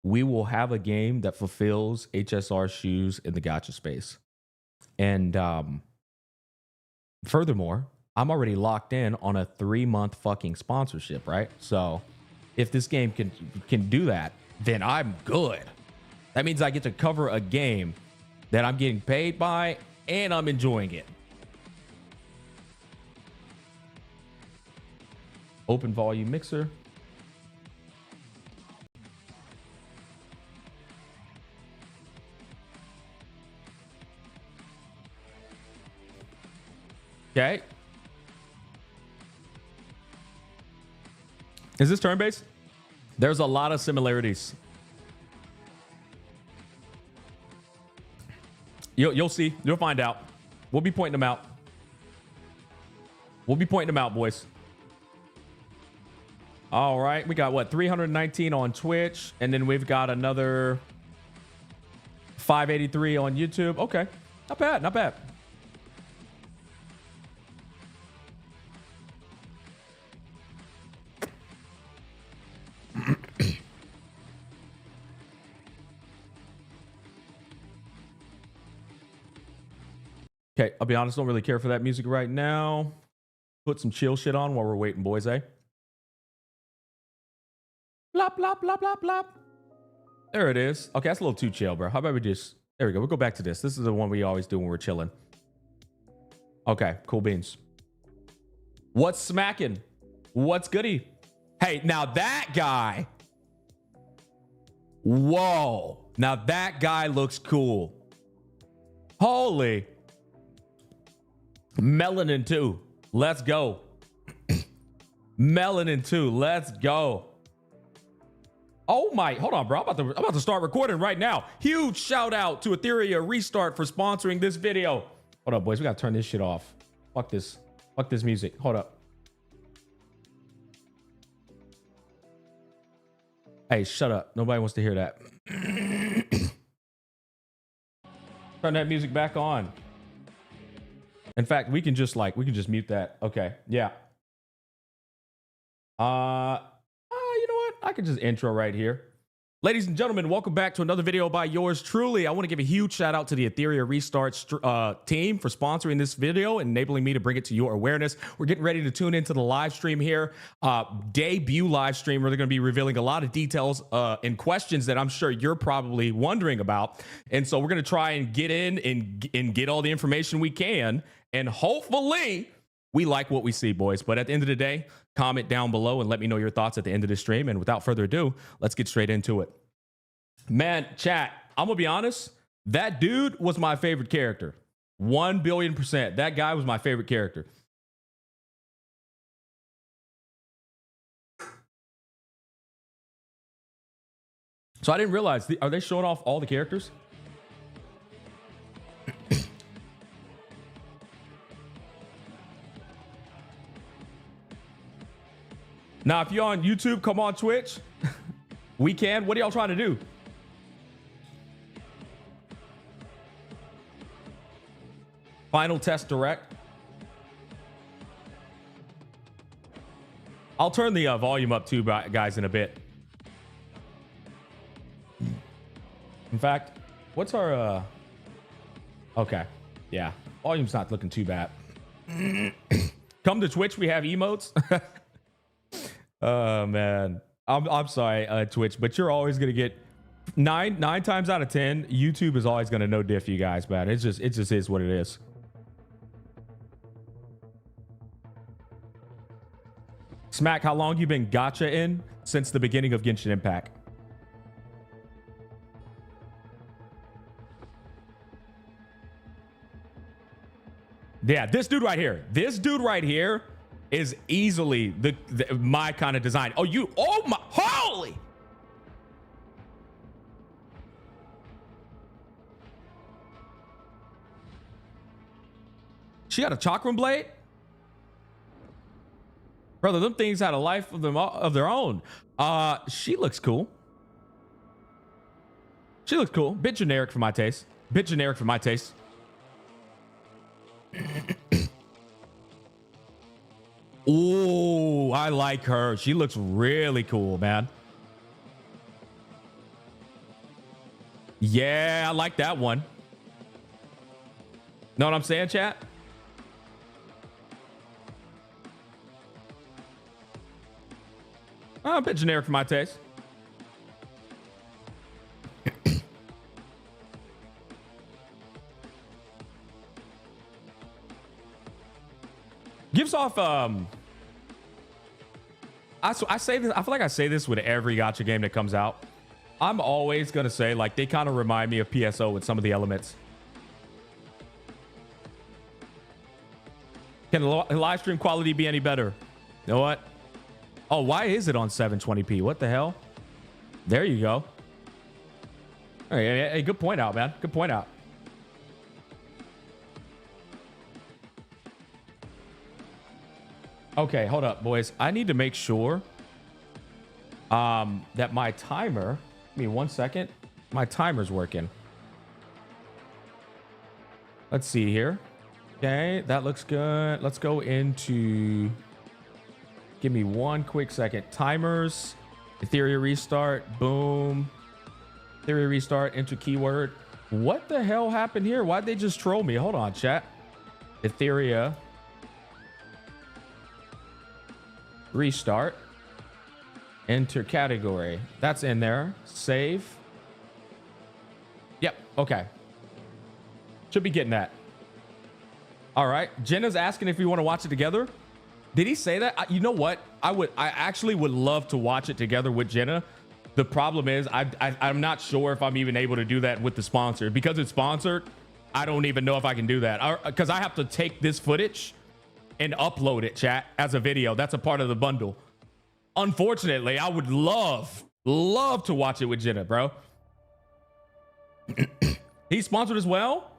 we will have a game that fulfills HSR shoes in the gacha space. And furthermore, I'm already locked in on a 3-month fucking sponsorship, right? So if this game can do that, then I'm good. That means I get to cover a game that I'm getting paid by and I'm enjoying it. Open volume mixer. Okay. Is this turn-based? There's a lot of similarities. You'll see. You'll find out. We'll be pointing them out. We'll be pointing them out, boys. All right. We got, what, 319 on Twitch. And then we've got another 583 on YouTube. Okay. Not bad. Not bad. Okay, I'll be honest, don't really care for that music right now. Put some chill shit on while we're waiting, boys, eh? Blop, blop, blop, blop, blop. There it is. Okay, that's a little too chill, bro. How about we just... There we go. We'll go back to this. This is the one we always do when we're chilling. Okay, cool beans. What's smacking? What's goody? Hey, now that guy... Whoa. Now that guy looks cool. Holy... Melanin 2. Let's go. Melanin 2. Let's go. Oh my, hold on, bro. I'm about to start recording right now. Huge shout out to Etheria Restart for sponsoring this video. Hold up, boys. We gotta turn this shit off. Fuck this. Fuck this music. Hold up. Hey, shut up. Nobody wants to hear that. Turn that music back on. In fact, we can just mute that. Okay. Yeah. You know what? I can just intro right here. Ladies and gentlemen, welcome back to another video by yours truly. I want to give a huge shout out to the Etheria Restart team for sponsoring this video and enabling me to bring it to your awareness. We're getting ready to tune into the live stream here. Debut live stream where they're going to be revealing a lot of details and questions that I'm sure you're probably wondering about. And so we're going to try and get in and get all the information we can. And hopefully we like what we see, boys. But at the end of the day, comment down below and let me know your thoughts at the end of the stream. And without further ado, let's get straight into it. Man, chat, I'm going to be honest. That dude was my favorite character. 1,000,000,000%. That guy was my favorite character. So I didn't realize, are they showing off all the characters? Now, if you're on YouTube, come on Twitch. We can. What are y'all trying to do? Final test direct. I'll turn the volume up too, guys, in a bit. In fact, what's our okay, yeah, volume's not looking too bad. Come to Twitch, we have emotes. Oh man, I'm sorry, Twitch, but you're always gonna get nine times out of 10. YouTube is always gonna no diff you guys, man. It just is what it is. Smack, how long you been gacha in? Since the beginning of Genshin Impact. Yeah, this dude right here. This dude right here is easily my kind of design. Oh my, holy! She got a chakram blade? Brother, them things had a life of their own. She looks cool. She looks cool. Bit generic for my taste. Bit generic for my taste. Ooh, I like her. She looks really cool, man. Yeah, I like that one. Know what I'm saying, chat? A bit generic for my taste. Gives off I say this, I feel like I say this with every gacha game that comes out. I'm always gonna say, like, they kind of remind me of PSO with some of the elements. Can live stream quality be any better? You know what? Oh, why is it on 720p? What the hell? There you go. Hey, good point out, man. Good point out. Okay, hold up, boys. I need to make sure that my timer, give me 1 second. My timer's working. Let's see here. Okay, that looks good. Let's go into, give me 1 quick second. Timers, Etheria restart, boom. Etheria restart, enter keyword. What the hell happened here? Why'd they just troll me? Hold on, chat. Etheria restart, enter category. That's in there. Save. Yep. Okay. Should be getting that. All right. Jenna's asking if we want to watch it together. Did he say that? You know what? I actually would love to watch it together with Jenna. The problem is I'm not sure if I'm even able to do that with the sponsor. Because it's sponsored, I don't even know if I can do that. Because I have to take this footage and upload it, chat, as a video. That's a part of the bundle. Unfortunately, I would love to watch it with Jenna, bro. He's sponsored as well.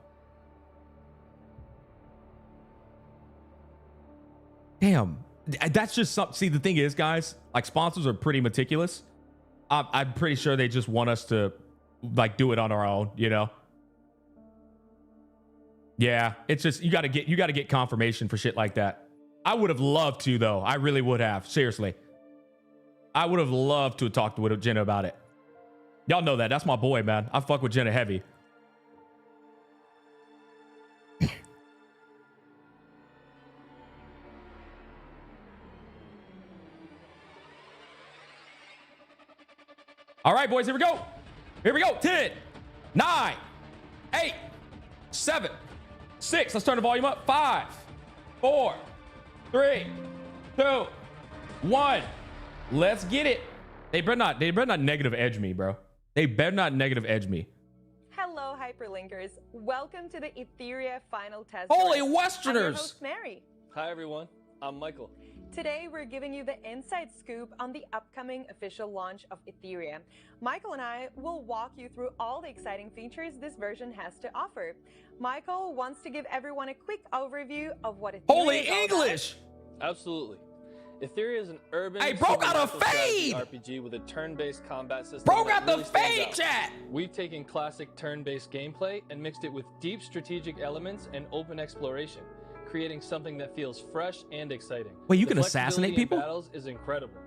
Damn, that's just something. See, the thing is, guys, like, sponsors are pretty meticulous. I'm pretty sure they just want us to, like, do it on our own, you know? Yeah, it's just, you gotta get confirmation for shit like that. I would have loved to, though. I really would have. Seriously. I would have loved to talk with Jenna about it. Y'all know that. That's my boy, man. I fuck with Jenna heavy. All right, boys, here we go. Here we go. 10, 9, 8, 7, 6. Let's turn the volume up. 5, 4, 3, 2, 1. Let's get it. They better not negative edge me, bro. They better not negative edge me. Hello, hyperlinkers. Welcome to the Etheria final test. Holy drive. Westerners. I'm your host, Mary. Hi, everyone. I'm Michael. Today, we're giving you the inside scoop on the upcoming official launch of Etheria. Michael and I will walk you through all the exciting features this version has to offer. Michael wants to give everyone a quick overview of what Etheria Holy is all English! Absolutely. Etheria is an urban. Hey, bro got a fade! RPG with a turn-based combat system. Bro got really the fade, out. chat! We've taken classic turn-based gameplay and mixed it with deep strategic elements and open exploration, creating something that feels fresh and exciting. Wait, you The can assassinate flexibility in people? Battles is incredible.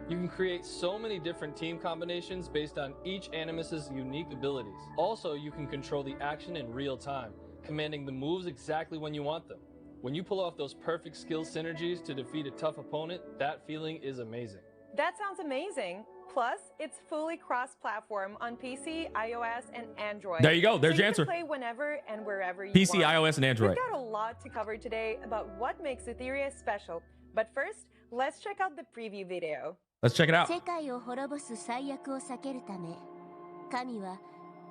You can create so many different team combinations based on each Animus's unique abilities. Also, you can control the action in real time, commanding the moves exactly when you want them. When you pull off those perfect skill synergies to defeat a tough opponent, that feeling is amazing. That sounds amazing. Plus, it's fully cross-platform on PC, iOS, and Android. There you go. There's so your answer. You can play whenever and wherever you PC, want. iOS, and Android. We've got a lot to cover today about what makes Etheria special. But first, let's check out the preview video. Let's check it out. 世界を滅ぼす最悪を避けるため、神は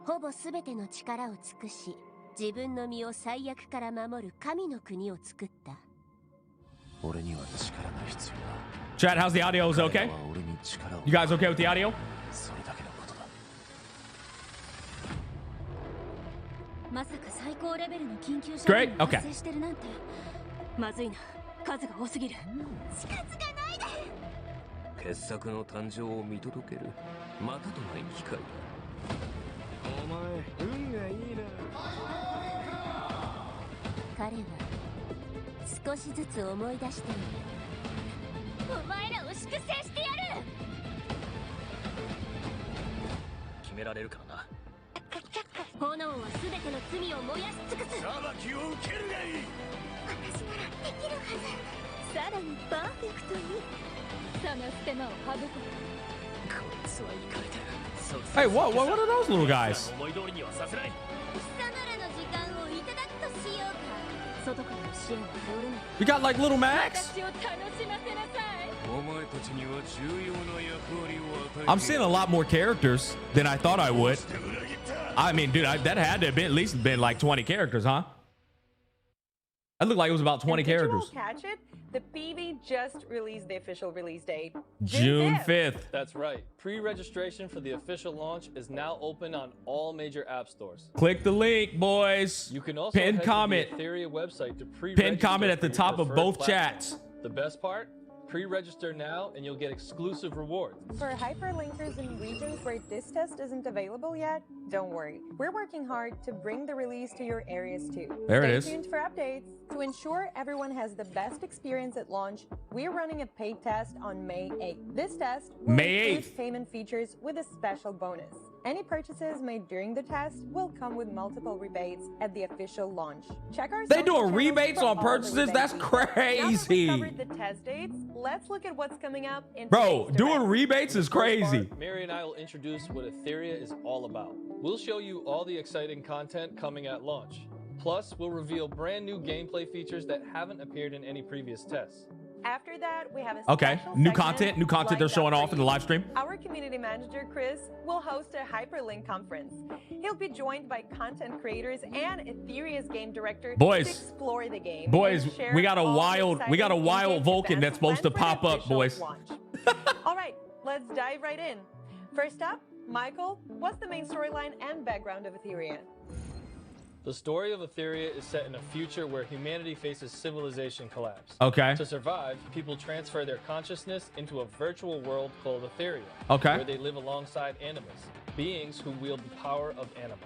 ほぼすべての力を尽くし、自分の身を最悪から守る神の国を作った。俺には力が必要だ。Chat, how's the audio? Is it okay? You guys okay with the audio? それだけのことだ。まさか最高レベルの緊急車両が発生してるなんて。まずいな。数が多すぎる。近づかないで。傑作の誕生を見届ける。またとない機会だ。お前、運がいいな。彼は少しずつ思い出している。お前らを粛清してやる。決められるからな。炎は全ての罪を燃やし尽くす。裁きを受けるがいい。私ならできるはず。さらにパーフェクトに。そのステマを省く。こいつはイカれてる。Hey, what are those little guys? 思い通りにはさせない。貴様らの時間をいただくとしようか。外からの支援は頼れない。We got like little Max. 私を楽しませなさい。お前たちには重要な役割を与える。 I'm seeing a lot more characters than I thought I would. I mean, dude, that had to have been at least been like 20 characters, huh? That looked like it was about 20 characters. Catch it? The PV just released the official release date. June 5th. That's right. Pre-registration for the official launch is now open on all major app stores. Click the link, boys. You can also pin head comment. to the Etheria website to pre-register. Pin comment at the top of both chats. The best part? Pre-register now and you'll get exclusive rewards. For hyperlinkers in regions where this test isn't available yet, don't worry. We're working hard to bring the release to your areas too. There it is. Stay tuned for updates. To ensure everyone has the best experience at launch, we're running a paid test on May 8th. This test will May include 8th. payment features with a special bonus. Any purchases made during the test will come with multiple rebates at the official launch. Check our They social doing channels rebates for on all the purchases? rebate That's details. Now that we crazy. covered the test dates, let's look at what's coming up in Bro, today's doing direct. rebates is crazy. Mary and I will introduce what Etheria is all about. We'll show you all the exciting content coming at launch. Plus, we'll reveal brand new gameplay features that haven't appeared in any previous tests. After that, we have a Okay, special new segment content they're lined showing up off for in the you. live stream. Our community manager, Chris, will host a hyperlink conference. He'll be joined by content creators and Etheria's game director Boys. to explore the game. Boys, and share we got a all the wild exciting Vulcan events that's supposed to planned pop for the up, official boys. launch. All right, let's dive right in. First up, Michael, what's the main storyline and background of Etheria? The story of Etheria is set in a future where humanity faces civilization collapse. Okay. To survive, people transfer their consciousness into a virtual world called Etheria, Okay. where they live alongside Animus, beings who wield the power of Anima.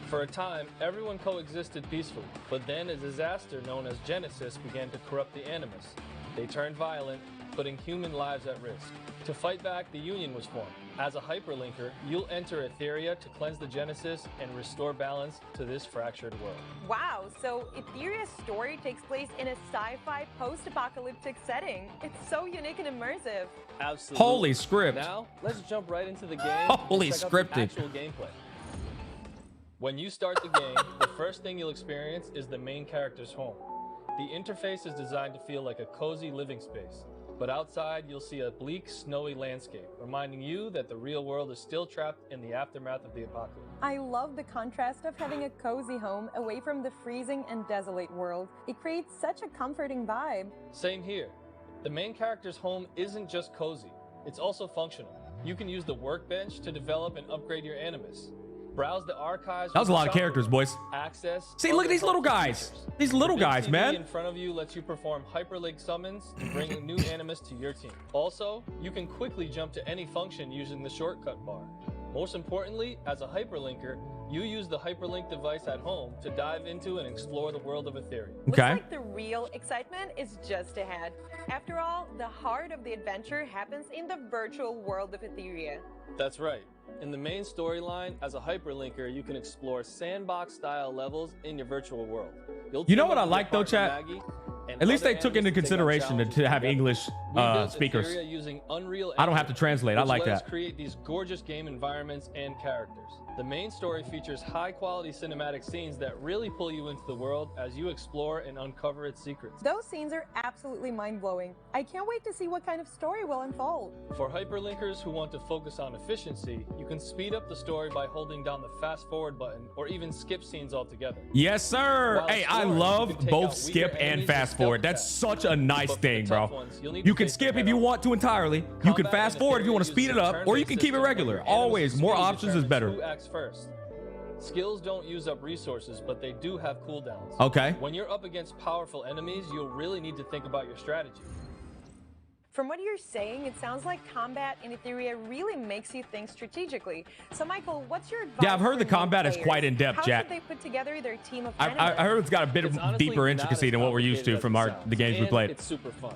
For a time, everyone coexisted peacefully, but then a disaster known as Genesis began to corrupt the Animus. They turned violent, putting human lives at risk. To fight back, the Union was formed. As a hyperlinker, you'll enter Etheria to cleanse the Genesis and restore balance to this fractured world. Wow, so Etheria's story takes place in a sci-fi post-apocalyptic setting. It's so unique and immersive. Absolutely. Holy script. Now, let's jump right into the game. Holy and check out scripted. the actual gameplay. When you start the game, the first thing you'll experience is the main character's home. The interface is designed to feel like a cozy living space. But outside, you'll see a bleak, snowy landscape, reminding you that the real world is still trapped in the aftermath of the apocalypse. I love the contrast of having a cozy home away from the freezing and desolate world. It creates such a comforting vibe. Same here. The main character's home isn't just cozy, it's also functional. You can use the workbench to develop and upgrade your Animus. Browse the archives. That was a lot of with characters, boys. Access. See, look at these little guys. These little guys, TV man. in front of you lets you perform hyperlink summons to bring new animus to your team. Also, you can quickly jump to any function using the shortcut bar. Most importantly, as a hyperlinker, you use the hyperlink device at home to dive into and explore the world of Etheria. Looks Okay. like the real excitement is just ahead. After all, the heart of the adventure happens in the virtual world of Etheria. That's right. In the main storyline, as a hyperlinker, you can explore sandbox-style levels in your virtual world. You know what I like though, chat? At least they took into consideration to have English speakers. I don't have to translate. I like that. Create these gorgeous game environments and characters. The main story features high-quality cinematic scenes that really pull you into the world as you explore and uncover its secrets. Those scenes are absolutely mind-blowing. I can't wait to see what kind of story will unfold. For hyperlinkers who want to focus on efficiency, you can speed up the story by holding down the fast-forward button or even skip scenes altogether. Yes, sir. While Hey, I exploring, love you can take both out skip weaker and enemies fast forward. stealth That's fast. such a nice But for thing, the bro. tough ones, you'll need You to can face skip them if you head-on. want to entirely. You can Combat fast in forward if you want to Etheria speed it uses a up, or you can turn-based keep it system regular. where Always, animus' more speed options is determines better. Who acts first? Skills don't use up resources, but they do have cooldowns. Okay. When you're up against powerful enemies, you'll really need to think about your strategy. From what you're saying, it sounds like combat in Etheria really makes you think strategically. So, Michael, what's your advice? Yeah, I've heard for the new combat is players? quite in-depth, How Jack. should they put together their team of I animus? heard it's got a bit It's of honestly deeper not intricacy as than what we're used to complicated from as it the games we sounds, played. and it's super fun.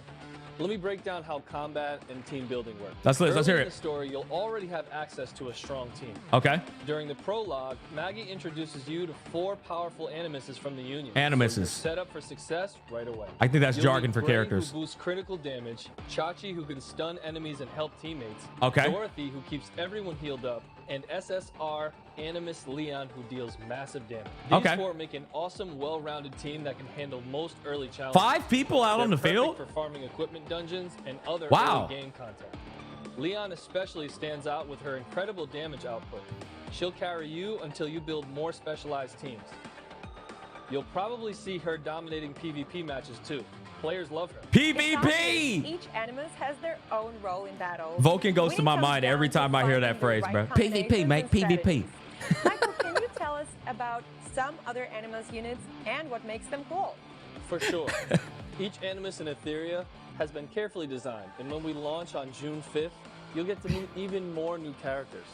Let me break down how combat and team building work. Let's hear Early in it. the story, you'll already have access to a strong team. Okay. During the prologue, Maggie introduces you to 4 powerful animuses from the Union. Animuses. So you're set up for success right away. I think that's You'll jargon need for Bray, characters. Who boosts critical damage, Chachi, who can stun enemies and help teammates, Okay. Dorothy, who keeps everyone healed up, and SSR Animus Leon, who deals massive damage. These Okay. 4 make an awesome, well-rounded team that can handle most early challenges. 5 people out on the They're field? perfect for farming equipment dungeons and other Wow. early game content. Leon especially stands out with her incredible damage output. She'll carry you until you build more specialized teams. You'll probably see her dominating PvP matches too. Players love her. It sounds like PvP! Each animus has their own role in battle. Vulcan goes When to it my comes mind every down to time I hear finding that the phrase, right bro. combinations PvP, mate, and PvP. strategies. Michael, can you tell us about some other animus units and what makes them cool? For sure. Each animus in Etheria has been carefully designed, and when we launch on June 5th, you'll get to meet even more new characters.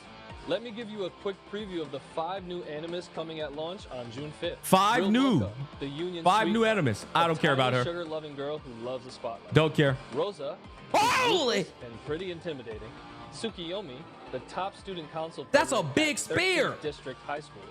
Let me give you a quick preview of the 5 new animus coming at launch on June 5th. 5 Real new. Mocha, the Union 5 sweet new one, animus. a I don't care about tiny her. sugar-loving girl who loves the spotlight. Don't care. Rosa, Holy! ruthless and pretty intimidating. Tsukiyomi, the top student council. That's a president big at spear. 13th District High School.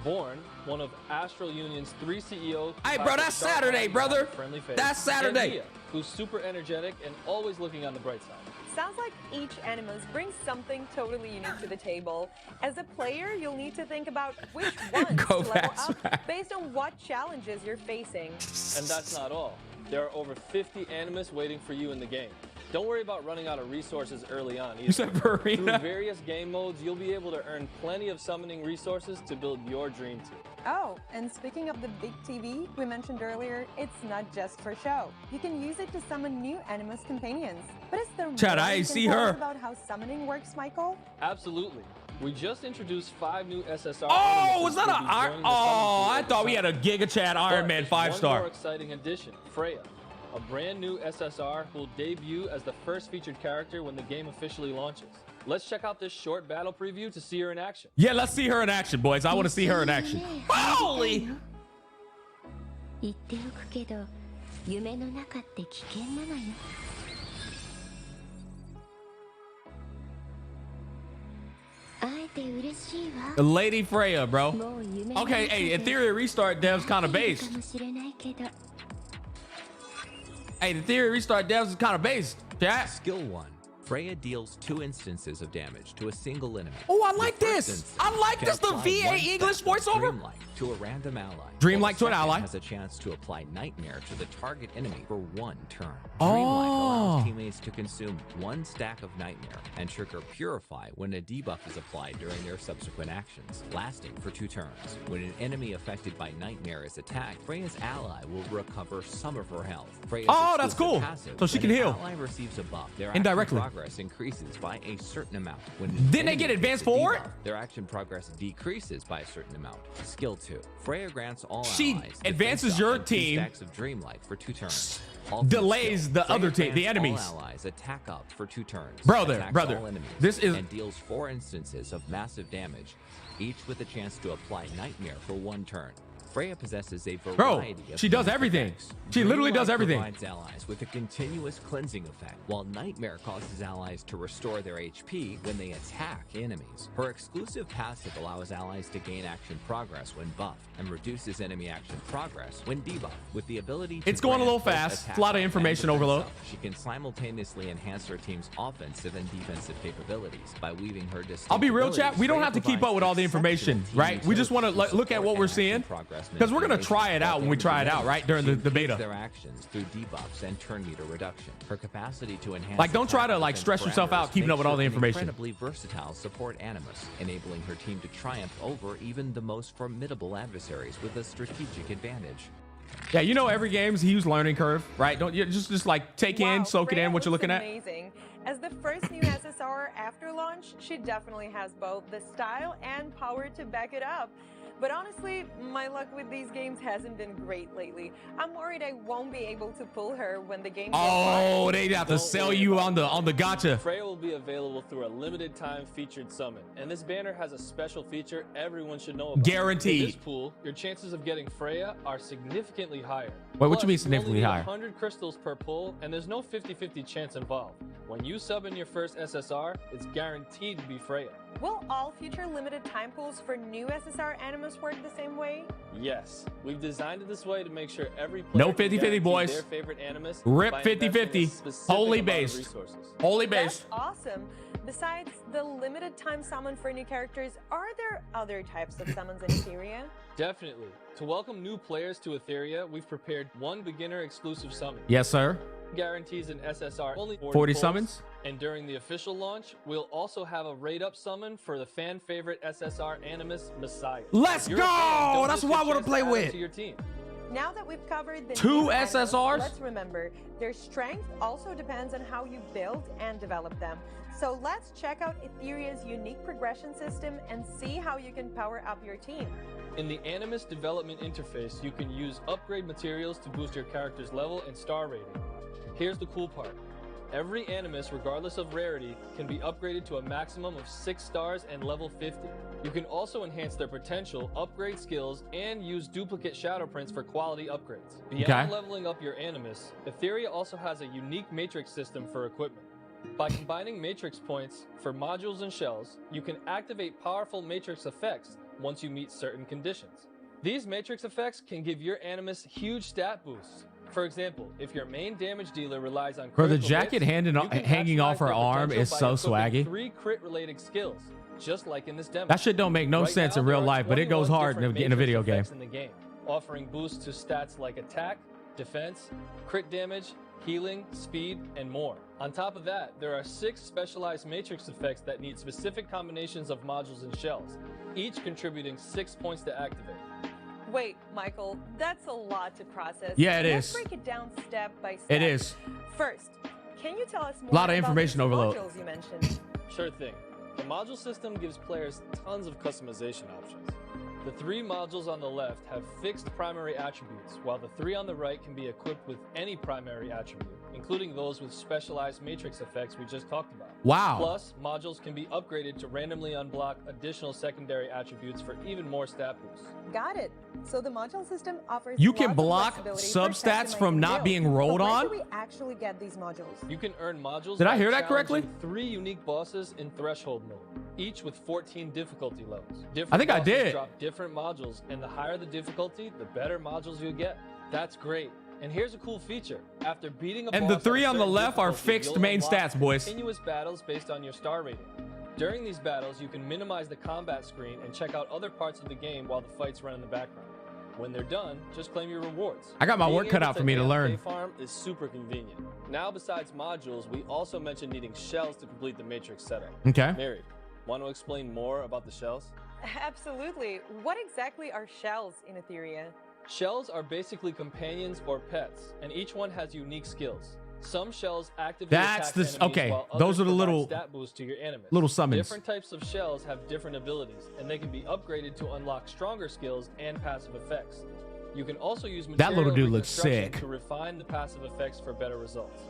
Born, one of Astral Union's 3 CEOs. Hey, bro, that's Saturday, brother. That's Saturday. And Mia, who's super energetic and always looking on the bright side. Sounds like each animus brings something totally unique to the table. As a player, you'll need to think about which ones Go to level fast, up man. based on what challenges you're facing. And that's not all. There are over 50 animus waiting for you in the game. Don't worry about running out of resources early on either. You said Through Verena? various game modes, you'll be able to earn plenty of summoning resources to build your dream team. Oh, and speaking of the big TV we mentioned earlier, it's not just for show. You can use it to summon new animus companions. But is there Chad, more I you ain't can see tell her. us about how summoning works, Michael? Absolutely. We just introduced 5 new SSR. Oh, was animuses that who'll a be Iron? joining the Oh, summoning I pool thought we this had a Giga Chad Iron But Man there's one 5-star. more exciting addition, Freya, a brand new SSR who will debut as the first featured character when the game officially launches. Let's check out this short battle preview to see her in action. Yeah, let's see her in action, boys. I want to see her in action. Holy! 言っておくけど夢の中って危険なのよ会えて嬉しいわ Lady Freya, bro. もう夢の中 Okay, hey, で Etheria Restart devs kind of 会える based. かもしれないけど Hey, the Etheria Restart devs is kind of based. Chat. Skill 1. Freya deals 2 instances of damage to a single enemy. Oh, I The like first this. instance I like can this. The apply VA 1 English step of voiceover. Dreamlight to a random ally. Dreamlike while to an the second ally. has a chance to apply Nightmare to the target enemy for 1 turn. Oh. Dreamlike allows teammates to consume 1 stack of Nightmare and trigger Purify when a debuff is applied during their subsequent actions, lasting for 2 turns. When an enemy affected by Nightmare is attacked, Freya's ally will recover some of her health. Freya's that's exclusive cool. passive, So she when can an heal. ally receives a buff, their Indirectly. action progress increases by a certain amount. When Didn't they get advanced for it? Their action progress decreases by a certain amount. Skill 2. Freya grants all She allies advances defense your up and 2 team, stacks of Dreamlight for 2 turns. All delays skill. the Freya other team, the grants enemies. All allies attack up for 2 turns. Brother, attacks all enemies, this is- and deals 4 instances of massive damage, each with a chance to apply Nightmare for 1 turn. Freya possesses a variety of she does unique everything. effects. She literally does Dreamlight everything. provides allies with a continuous cleansing effect, while Nightmare causes allies to restore their HP when they attack enemies. Her exclusive passive allows allies to gain action progress when buffed and reduces enemy action progress when debuffed. With the ability to It's going a little grant both fast. attack It's a lot of and information defense overload. up, she can simultaneously enhance her team's offensive and defensive capabilities by weaving her distinct I'll be real, chat. abilities. We don't Freya have to keep up provides with all the information, exceptional team right? We just want to utility look at what we're support and seeing, action progress because we're gonna manipulation try it out when we try it out, right? During She the beta. improves their actions through debuffs and turn meter reduction. Her capacity to enhance Like, don't try to, attack like, and stress yourself out parameters keeping up makes with all her the an information. Incredibly versatile support animus, enabling her team to triumph over even the most formidable adversaries with a strategic advantage. Yeah, you know, every game's a huge learning curve, right? Don't you just like take in, Wow, soak it Freya in what you're looks looking at. amazing. As the first new SSR after launch, she definitely has both the style and power to back it up. But honestly, my luck with these games hasn't been great lately. I'm worried I won't be able to pull her when the game goes Oh, live. they have to Don't sell worry you about on the gacha. Freya will be available through a limited time featured summon, and this banner has a special feature everyone should know about. Guaranteed. In this pool, your chances of getting Freya are significantly higher. Wait, what Plus, you mean significantly only higher? need 100 crystals per pull, and there's no 50-50 chance involved. When you sub in your first SSR, it's guaranteed to be Freya. Will all future limited time pools for new SSR animus work the same way? Yes, we've designed it this way to make sure every player No can 50-50 guarantee boys. their favorite animus Rip by investing a 50-50. specific Holy amount of base. resources. Holy That's base. awesome. Besides the limited time summon for new characters, are there other types of summons in Etheria? Definitely. To welcome new players to Etheria, we've prepared one beginner exclusive summon. Yes, sir. Guarantees an SSR only 40 pulls. summons. And during the official launch, we'll also have a rate up summon for the fan favorite SSR Animus Messiah. Let's If you're a fan, go! don't That's miss what I your wanna chance to play add him with. to your team. Now that we've covered the 2 new animus, SSRs? let's remember their strength also depends on how you build and develop them. So let's check out Etheria's unique progression system and see how you can power up your team. In the Animus development interface, you can use upgrade materials to boost your character's level and star rating. Here's the cool part. Every Animus, regardless of rarity, can be upgraded to a maximum of 6 stars and level 50. You can also enhance their potential, upgrade skills, and use duplicate shadow prints for quality upgrades. Beyond Okay. leveling up your Animus, Etheria also has a unique matrix system for equipment. By combining matrix points for modules and shells, you can activate powerful matrix effects once you meet certain conditions. These matrix effects can give your Animus huge stat boosts. For example, if your main damage dealer relies on Bro, the critical jacket hits, hanging you can off her maximize their arm potential is by so equipping swaggy. 3 crit-related skills, just like in this demo. That shit don't make no Right sense now, in there real are life, but it goes 21 hard different in a video matrix game. effects in the game, offering boosts to stats like attack, defense, crit damage, healing, speed, and more. On top of that, there are 6 specialized matrix effects that need specific combinations of modules and shells, each contributing 6 points to activate. Wait, Michael, that's a lot to process. Yeah, it Let's is. break it down step by step. It is. First, can you tell us more Lot of about information these overload. modules you mentioned? Sure thing. The module system gives players tons of customization options. The 3 modules on the left have fixed primary attributes, while the 3 on the right can be equipped with any primary attribute, including those with specialized matrix effects we just talked about. Wow. Plus, modules can be upgraded to randomly unblock additional secondary attributes for even more stat boosts. Got it. So the module system offers You can lots of block flexibility substats for from customizing not builds. being rolled But where on? do we actually get these modules? You can earn modules. Did I by hear that correctly? challenging 3 unique bosses in Threshold mode, each with 14 difficulty levels. I think I bosses did. Drop different modules, and the higher the difficulty, the better modules you get. That's great. And here's a cool feature. After beating a And boss the 3 at a on the certain left are difficulty, fixed you'll main unlock stats, boys. Continuous battles based on your star rating. During these battles, you can minimize the combat screen and check out other parts of the game while the fights run in the background. When they're done, just claim your rewards. I got my work cut out for me to learn. Farm is super convenient. Now, besides modules, we also mentioned needing shells to complete the matrix setup. Okay. Mary, want to explain more about the shells? Absolutely. What exactly are shells in Etheria? Shells are basically companions or pets, and each one has unique skills. Some shells actively That's attack this. enemies, Okay, while those others are the provide little stat boost to your animus. little summons. Different types of shells have different abilities, and they can be upgraded to unlock stronger skills and passive effects. You can also use That little material dude looks reconstruction sick. to refine the passive effects for better results.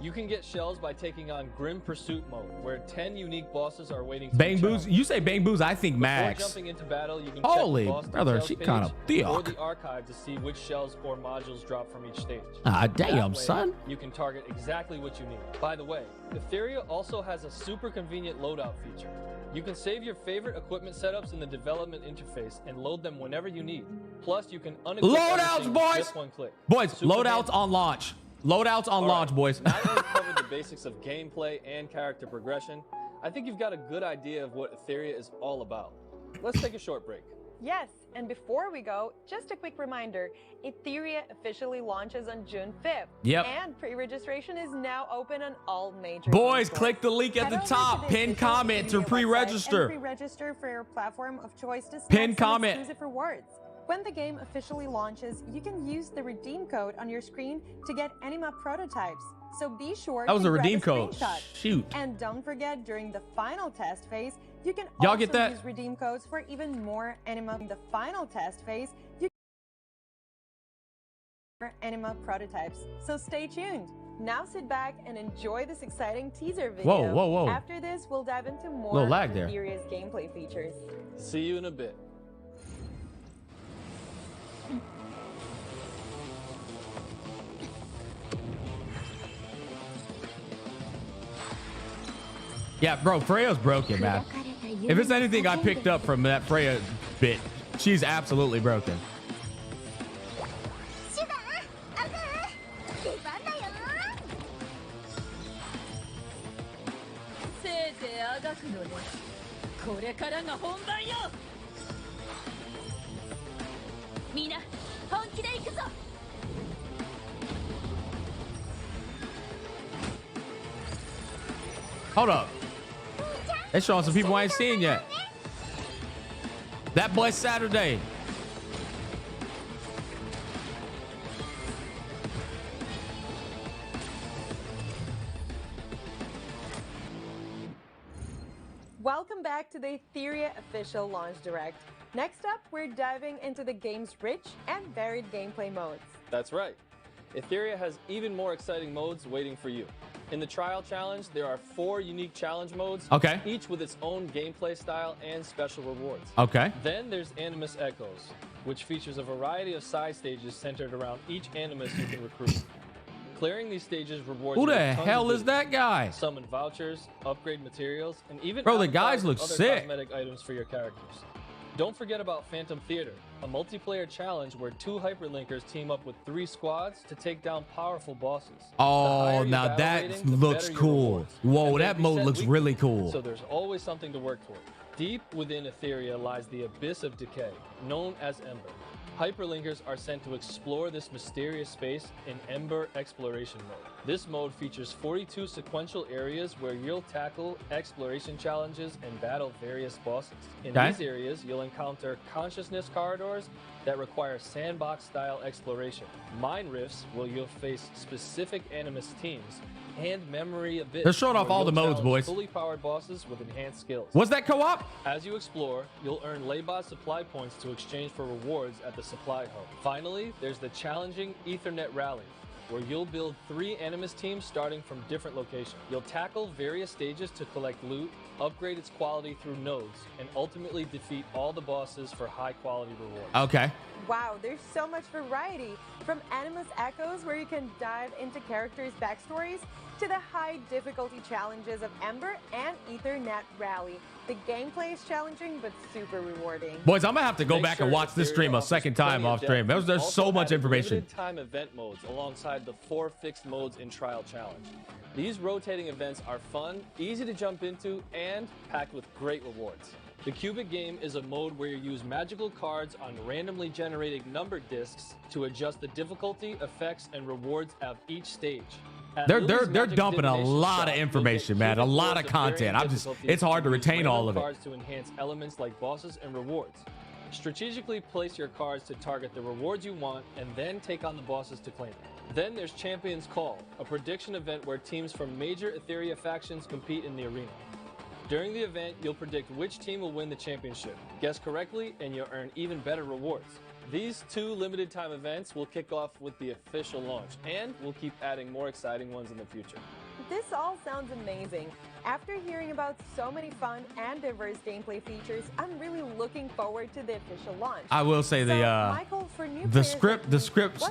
You can get shells by taking on Grim Pursuit mode, where 10 unique bosses are waiting to Bang be Boos. challenged. You say Bang Boos, I think Before Max. jumping into battle, you can Holy check the boss brother, details she page kind of thick. or the archive to see which shells or modules drop from each stage. Ah, That damn, way, son. You can target exactly what you need. By the way, Etheria also has a super convenient loadout feature. You can save your favorite equipment setups in the development interface and load them whenever you need. Plus, you can unequip Loadouts, everything with boys! just one click. Boys, Super loadouts handy. on launch. Loadouts on All launch, right, boys. Now that we've covered the basics of gameplay and character progression, I think you've got a good idea of what Etheria is all about. Let's take a short break. Yes, and before we go, just a quick reminder, Etheria officially launches on June 5th. Yep. And pre-registration is now open on all major Boys, game click the link at Head the over top. to the Pin official comment to Etheria website pre-register. and pre-register for your platform of choice to snag Pin some comment. exclusive rewards. When the game officially launches, you can use the redeem code on your screen to get anima prototypes. So be sure That was to a grab redeem code. screenshot. Shoot. And don't forget, during the final test phase, you can Y'all also get that? use redeem codes for even more anima. In the final test phase, you can anima prototypes. So stay tuned. Now sit back and enjoy this exciting teaser video. Whoa, whoa, whoa. After this, we'll dive into more Little lag there. Etheria's gameplay features. See you in a bit. Yeah, bro, Freya's broken, man. If it's anything I picked up from that Freya bit, she's absolutely broken. Hold up. They're showing some people I ain't seen yet. That boy Saturday. Welcome back to the Etheria official launch direct. Next up, we're diving into the game's rich and varied gameplay modes. That's right. Etheria has even more exciting modes waiting for you. In the trial challenge, there are 4 unique challenge modes, Okay. each with its own gameplay style and special rewards. Okay. Then there's Animus Echoes, which features a variety of side stages centered around each Animus you can recruit. Clearing these stages rewards Who you the with tons hell of is that guy? summon vouchers, upgrade materials, and even Bro, the avatars guys and look other sick. cosmetic items for your characters. Don't forget about Phantom Theater, a multiplayer challenge where 2 hyperlinkers team up with 3 squads to take down powerful bosses. The Oh, higher your now battle that rating, the looks better your cool. rewards. Whoa, And they that mode reset looks weekly, really cool. So there's always something to work toward. Deep within Etheria lies the abyss of decay, known as Ember. Hyperlinkers are sent to explore this mysterious space in Ember Exploration mode. This mode features 42 sequential areas where you'll tackle exploration challenges and battle various bosses. In Okay. these areas, you'll encounter consciousness corridors that require sandbox-style exploration, mind rifts where you'll face specific Animus teams, and Memory Abyss. They're showing off where all the you'll modes, challenge boys. Fully powered bosses with enhanced skills. Was that co-op? As you explore, you'll earn Laybot supply points to exchange for rewards at the supply hub. Finally, there's the challenging Ethernet Rally, where you'll build 3 Animus teams starting from different locations. You'll tackle various stages to collect loot, upgrade its quality through nodes, and ultimately defeat all the bosses for high-quality rewards. Okay. Wow, there's so much variety. From Animus Echoes, where you can dive into characters' backstories, to the high difficulty challenges of Ember and Ethernet Rally. The gameplay is challenging, but super rewarding. Boys, I'm gonna have to go back and watch this stream a second time off stream. There's so much information. Limited time event modes alongside the 4 fixed modes in Trial Challenge. These rotating events are fun, easy to jump into, and packed with great rewards. The Cubic game is a mode where you use magical cards on randomly generated numbered discs to adjust the difficulty, effects, and rewards of each stage. They're dumping a lot of information, man. A lot of content. It's hard to retain all of it. Cards to enhance elements like bosses and rewards. Strategically place your cards to target the rewards you want, and then take on the bosses to claim them. Then there's Champion's Call, a prediction event where teams from major Etheria factions compete in the arena. During the event, you'll predict which team will win the championship. Guess correctly, and you'll earn even better rewards. These 2 limited time events will kick off with the official launch, and we'll keep adding more exciting ones in the future. This all sounds amazing. After hearing about so many fun and diverse gameplay features, I'm really looking forward to the official launch. I will say Michael, for new the script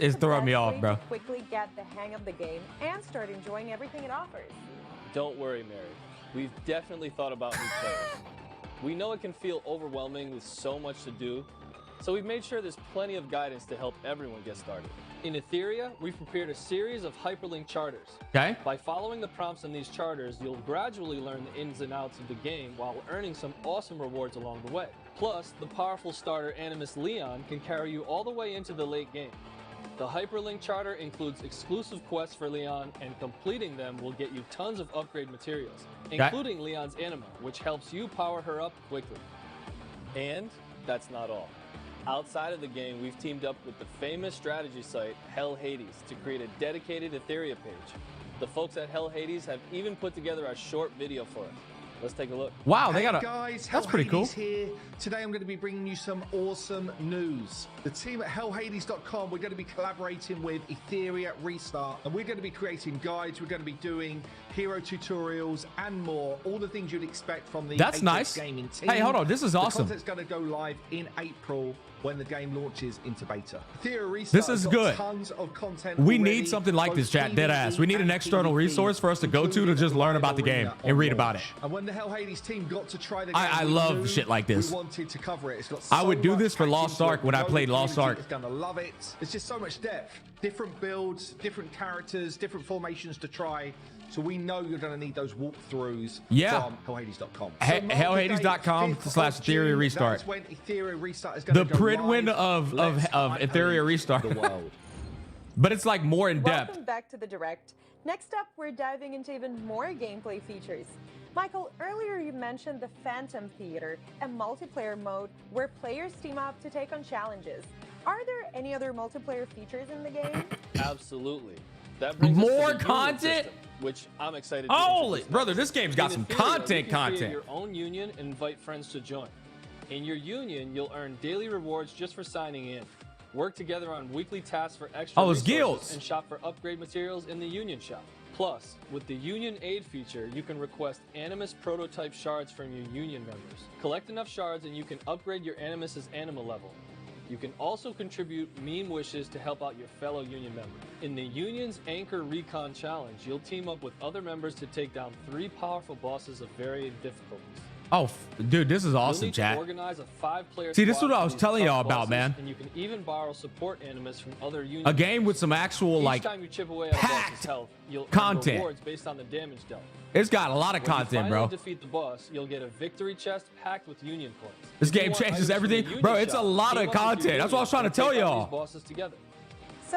is throwing me off, bro. To quickly get the hang of the game and start enjoying everything it offers. Don't worry, Mary. We've definitely thought about new players. We know it can feel overwhelming with so much to do, so we've made sure there's plenty of guidance to help everyone get started. In Etheria, we've prepared a series of hyperlink charters. Okay. By following the prompts in these charters, you'll gradually learn the ins and outs of the game while earning some awesome rewards along the way. Plus, the powerful starter Animus Leon can carry you all the way into the late game. The hyperlink charter includes exclusive quests for Leon, and completing them will get you tons of upgrade materials, including Leon's anima, which helps you power her up quickly. And that's not all. Outside of the game, we've teamed up with the famous strategy site Hell Hades to create a dedicated Etheria page. The folks at Hell Hades have even put together a short video for us. Let's take a look. Wow, they got guys, that's pretty cool. Here. Today I'm going to be bringing you some awesome news. The team at hellhades.com, we're going to be collaborating with Etheria Restart, and we're going to be creating guides, we're going to be doing hero tutorials and more, all the things you'd expect from the nice gaming team. Hey, hold on, this is awesome. The content's going to go live in April when the game launches into beta. Etheria Restart, this is good. Tons of content we already, need something like this, chat. Dead ass. We need an external resource for us to go to just learn about the game and read about it. And when the Hell Hades team got to try the game, I love shit like this. We wanted to cover it. It's got I would do this for much Lost action, Ark when I played Lost Ark. It's gonna love it. It's just so much depth, different builds, different characters, different formations to try. So we know you're going to need those walkthroughs from hellhades.com. Hellhades.com/Etheria Restart. That's when Etheria Restart is going to go Pridwin of Etheria Restart. The world. But it's like more in depth. Welcome back to the Direct. Next up, we're diving into even more gameplay features. Michael, earlier you mentioned the Phantom Theater, a multiplayer mode where players team up to take on challenges. Are there any other multiplayer features in the game? Absolutely. That brings more us to the content, system, which I'm excited. Holy brother, this game's got some content. Create your own union and invite friends to join. In your union, you'll earn daily rewards just for signing in. Work together on weekly tasks for extra resources guilds, and shop for upgrade materials in the union shop. Plus, with the Union Aid feature, you can request Animus prototype shards from your union members. Collect enough shards and you can upgrade your Animus's anima level. You can also contribute meme wishes to help out your fellow union members. In the Union's Anchor Recon Challenge, you'll team up with other members to take down 3 powerful bosses of varying difficulties. Oh, dude, this is awesome, chat. Organize a 5-player See, this is what I was telling y'all about, man. And you can even borrow support animus from other unions. A game with some actual, Each like, time you chip away at a boss's health, you'll content. earn rewards based on the damage dealt. It's got a lot of content, bro. When you finally defeat the boss, you'll get a victory chest packed with union coins. This game changes everything. Bro, it's a lot of content. That's what I was trying to tell y'all.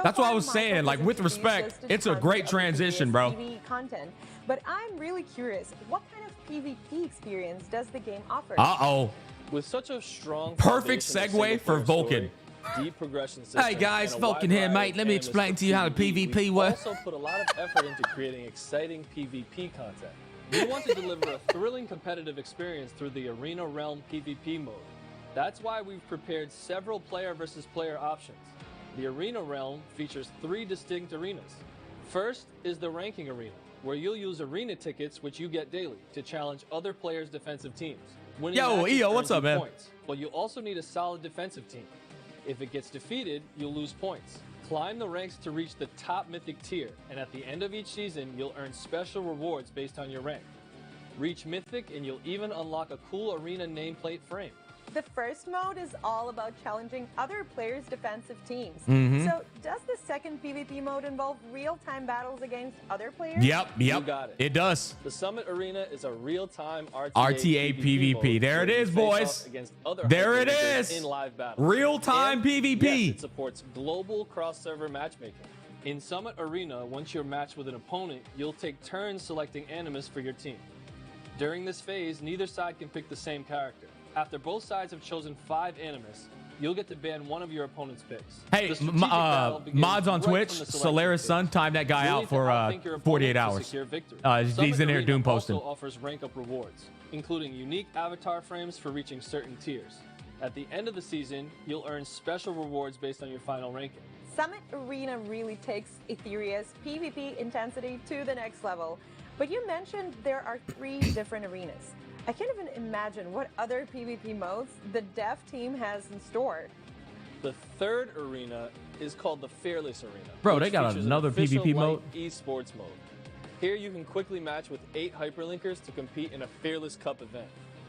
That's what I was saying. Like, with respect, it's a great transition, bro. Content, but I'm really curious, what kind of PvP experience does the game offer? With such a strong perfect segue for Vulcan. Deep progression system. Hey guys, Vulcan here, mate. Let me explain to you how the PvP works. We also put a lot of effort into creating exciting PvP content. We want to deliver a thrilling competitive experience through the Arena Realm PvP mode. That's why we've prepared several player versus player options. The Arena Realm features 3 distinct arenas. First is the Ranking Arena, where you'll use arena tickets, which you get daily, to challenge other players' defensive teams. Yo, EO, what's up, man? But you also need a solid defensive team. If it gets defeated, you'll lose points. Climb the ranks to reach the top mythic tier, and at the end of each season, you'll earn special rewards based on your rank. Reach Mythic and you'll even unlock a cool arena nameplate frame. The first mode is all about challenging other players' defensive teams. So, does the second PvP mode involve real-time battles against other players? Yep. You got it. It does. The Summit Arena is a real-time RTA PvP. mode There it where you is, face boys. off against other There it hyperlinkers is. in live battle. Real-time And, PvP. Yes, it supports global cross-server matchmaking. In Summit Arena, once you're matched with an opponent, you'll take turns selecting Animus for your team. During this phase, neither side can pick the same character. After both sides have chosen 5 Animus, you'll get to ban one of your opponent's picks. Hey, The strategic battle begins mods on right Twitch, from the selection Solaris phase. Sun, time that guy You'll out need to for outthink your opponent 48 to hours. secure victory. He's Summit in here Arena doom posting. also offers rank up rewards, including unique avatar frames for reaching certain tiers. At the end of the season, you'll earn special rewards based on your final ranking. Summit Arena really takes Etheria's PvP intensity to the next level. But you mentioned there are 3 different arenas. I can't even imagine what other PvP modes the dev team has in store. The third arena is called the Fearless Arena. Bro, which they got features an another official PvP light mode? Esports mode. Here you can quickly match with 8 hyperlinkers to compete in a Fearless Cup event.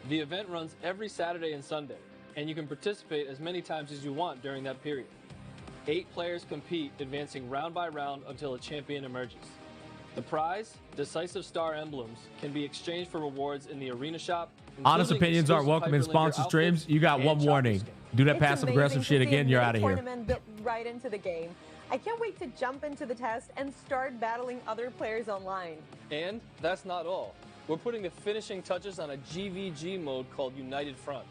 The event runs every Saturday and Sunday, and you can participate as many times as you want during that period. 8 players compete, advancing round by round until a champion emerges. The prize, decisive star emblems, can be exchanged for rewards in the arena shop. Honest including opinions aren't exclusive welcome in hyperlinker sponsored streams. outfits You got and one chopper warning. skins. Do that It's passive aggressive amazing shit to see a again, you're mini out of here. tournament built right into the game. I can't wait to jump into the test and start battling other players online. And that's not all. We're putting the finishing touches on a GVG mode called United Front.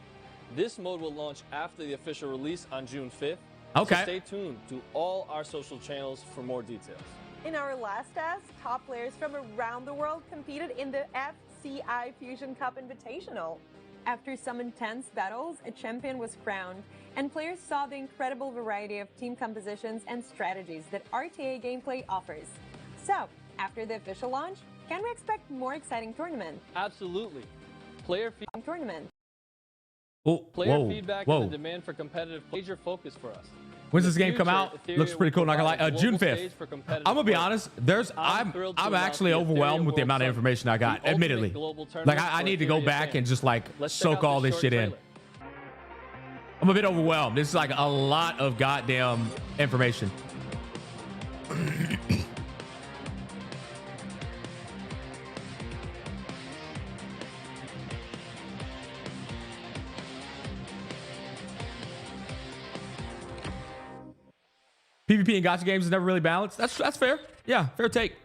This mode will launch after the official release on June 5th. Okay. So stay tuned to all our social channels for more details. In our last test, top players from around the world competed in the FCI Fusion Cup Invitational. After some intense battles, a champion was crowned, and players saw the incredible variety of team compositions and strategies that RTA gameplay offers. So, after the official launch, can we expect more exciting tournament? Absolutely. Player Tournament. feedback and the demand for competitive major focus for us. When's this In the game come future, out? Etheria Looks pretty cool. will Not gonna lie. provide a June global 5th. stage for competitive I'm gonna be play. honest. I'm thrilled to I'm announce actually the overwhelmed Etheria with the amount of World information I got. Summit, the ultimate Admittedly, global like tournament I for need to go Etheria back fans. and just like Let's check soak out all this this short shit in. trailer. I'm a bit overwhelmed. This is like a lot of goddamn information. PvP and gacha games is never really balanced. That's fair. Yeah, fair take.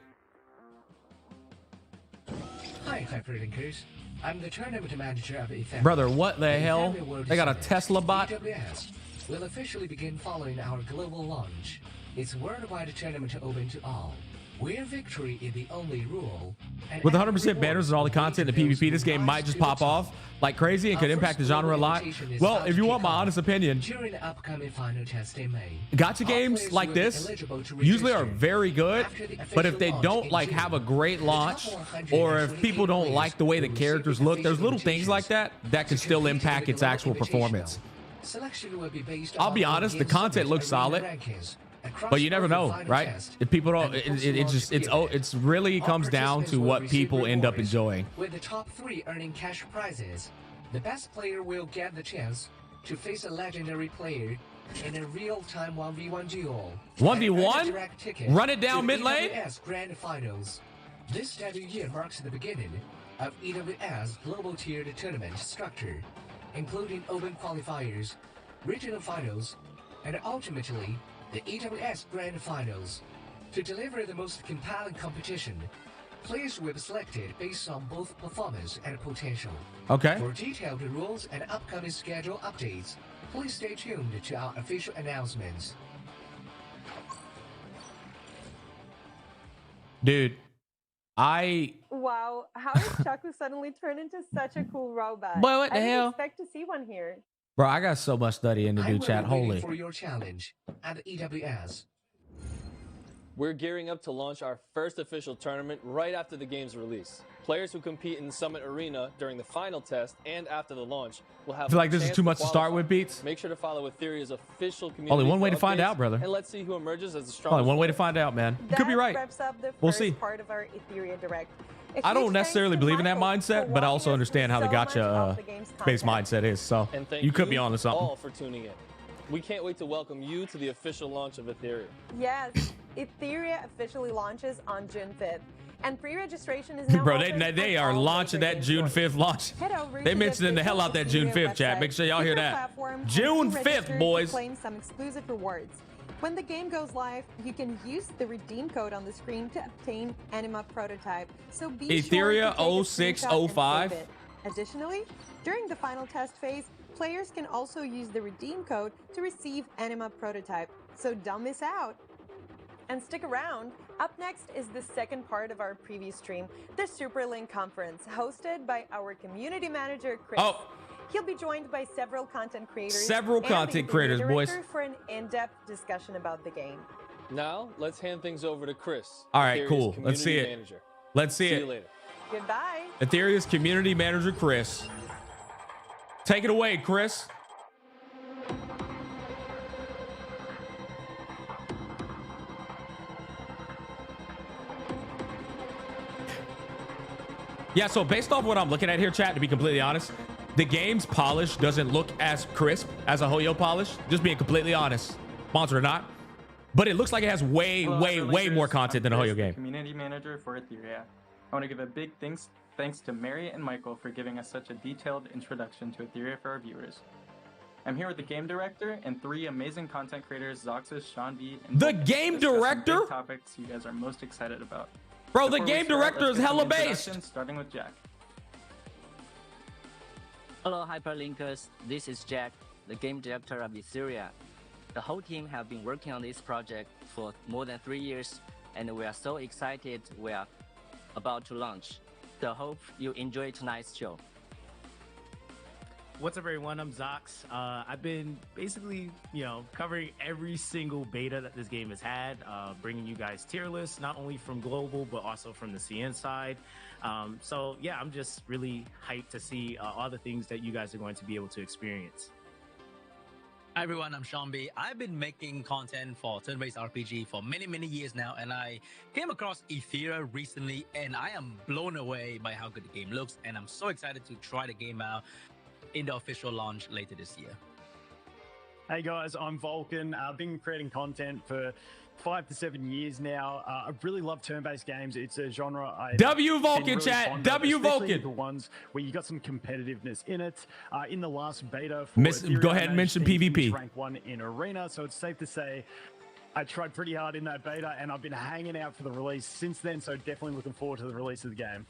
Hi, Hyperlinkers. I'm the tournament manager of Etheria. Brother, what the hell? Etheria World They got a Summit, Tesla bot? EWS, will officially begin following our global launch. It's worldwide tournament open to all, where victory is the only rule. and With every 100% reward banners and all the content in goes PvP, this to game rise might just to the pop top. off like crazy and Our could impact the first genre a global lot. invitation is Well, about if to you want kick my off honest opinion, during the upcoming final test in May. gacha All games players like will be this eligible to usually are register very good, after the but if official they launch don't in like June. have a great The launch, top 128 or if people don't players like the way the will characters receive look, there's little official things like that that can to still compete in impact the its global actual invitational. performance. Selection will be based I'll on be honest, the in-game content looks summit solid, rankings, across but you never both the know, final right? test If people don't, and the it just post-launch it's really All comes down participants to will what receive people end up rewards, enjoying. with the top 3 earning cash prizes. The best player will get the chance to face a legendary player in a real-time 1v1 duel. 1v1? And earn a direct ticket Run it down to mid lane? EWS Grand Finals. This debut year marks the beginning of EWS global tiered tournament structure, including open qualifiers, regional finals, and ultimately the EWS Grand Finals. To deliver the most compelling competition, players will be selected based on both performance and potential. Okay. For detailed rules and upcoming schedule updates, please stay tuned to our official announcements. Dude, Wow, how did Chaku suddenly turn into such a cool robot? Boy, what the I didn't hell? expect to see one here. bro, I got so much studying to do, I'm chat. really waiting Holy. for your challenge at EWS. We're gearing up to launch our first official tournament right after the game's release. Players who compete in Summit Arena during the final test and after the launch will have I feel like a this is chance too much to start qualify. with, Beats. Make sure to follow Etheria's official community. Only one way for to find updates, out, brother. And let's see who emerges as the strongest. Only one way to player. find out, man. You could be That right. wraps up the We'll first see. part of our Etheria Direct. I don't necessarily believe in that mindset, but I also understand how the gacha based mindset is. So And thank you could be on to something. all for tuning in. We can't wait to welcome you to the official launch of Etheria. Yes, Etheria officially launches on June 5th. And pre-registration is now Bro, open they on are all launching major that game June stores. 5th launch. Head over They to mentioning the hell out that June Etheria 5th, chat. website, Make sure y'all hear pick your that. platform, and June to 5th, register boys. to claim some exclusive rewards. When the game goes live, you can use the redeem code on the screen to obtain Anima Prototype. So be Etheria sure to take a screenshot and 0605. save it. Additionally, during the final test phase, players can also use the redeem code to receive Anima Prototype. So don't miss out. And stick around. Up next is the second part of our preview stream, the Superlink Conference, hosted by our community manager, Chris. Oh. He'll be joined by several content creators. Several and content the creators, director boys. for an in-depth discussion about the game. Now, let's hand things over to Chris. All right, Etherea's cool. Let's see community it. manager. Let's see See it. you later. Goodbye. Etheria's community manager, Chris. Take it away, Chris. Yeah, so based off what I'm looking at here, chat, to be completely honest, the game's polish doesn't look as crisp as a Hoyo polish. Just being completely honest, sponsor or not. But it looks like it has way more content than a Hoyo game. Community manager for Etheria. I want to give a big thanks to Mary and Michael for giving us such a detailed introduction to Etheria for our viewers. I'm here with the game director and three amazing content creators, Zoxus, Sean B, and The Volkan, game to discuss some director? big topics you guys are most excited about. Bro, the Before we game start, director let's is get some hella based. introductions, starting with Jack. Hello Hyperlinkers, this is Jack, the game director of Etheria. The whole team have been working on this project for more than 3 years, and we are so excited we are about to launch. So hope you enjoy tonight's show. What's up, everyone? I'm Zox. I've been basically, covering every single beta that this game has had, bringing you guys tier lists, not only from global, but also from the CN side. So yeah, I'm just really hyped to see all the things that you guys are going to be able to experience. Hi everyone, I'm Sean B. I've been making content for turn-based RPG for many years now, and I came across Etheria recently, and I am blown away by how good the game looks, and I'm so excited to try the game out in the official launch later this year. Hey guys, I'm Vulcan. I've been creating content for 5 to 7 years now. I really love turn-based games. It's a genre I W been Vulcan, really chat. fond of, W especially Vulcan. the ones where you got some competitiveness in it. In the last beta, for Go Etheria, ahead I and mention managed to PvP. finish rank 1 in arena, so it's safe to say I tried pretty hard in that beta, and I've been hanging out for the release since then. So definitely looking forward to the release of the game.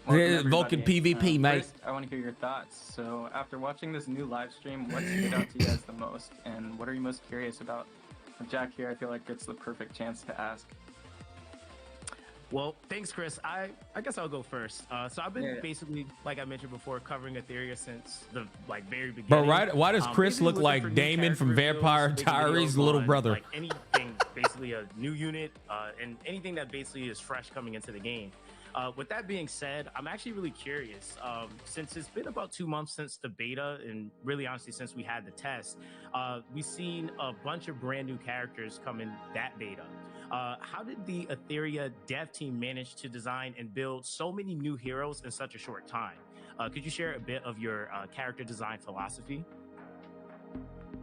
Welcome, Vulcan everybody. PvP, mate. First, I want to hear your thoughts. So after watching this new live stream, what stood out to you guys the most, and what are you most curious about? With Jack here, I feel like it's the perfect chance to ask. Well, thanks, Chris. I guess I'll go first. So I've been basically, like I mentioned before, covering Etheria since the very beginning. Bro, why does Chris basically look looking like for new Damon character from reveals, Vampire making Diaries' videos little on, brother? Like anything, basically a new unit, and anything that basically is fresh coming into the game. With that being said, I'm actually really curious. Since it's been about 2 months since the beta, and really honestly since we had the test, we've seen a bunch of brand new characters come in that beta. How did the Etheria dev team manage to design and build so many new heroes in such a short time? Could you share a bit of your character design philosophy?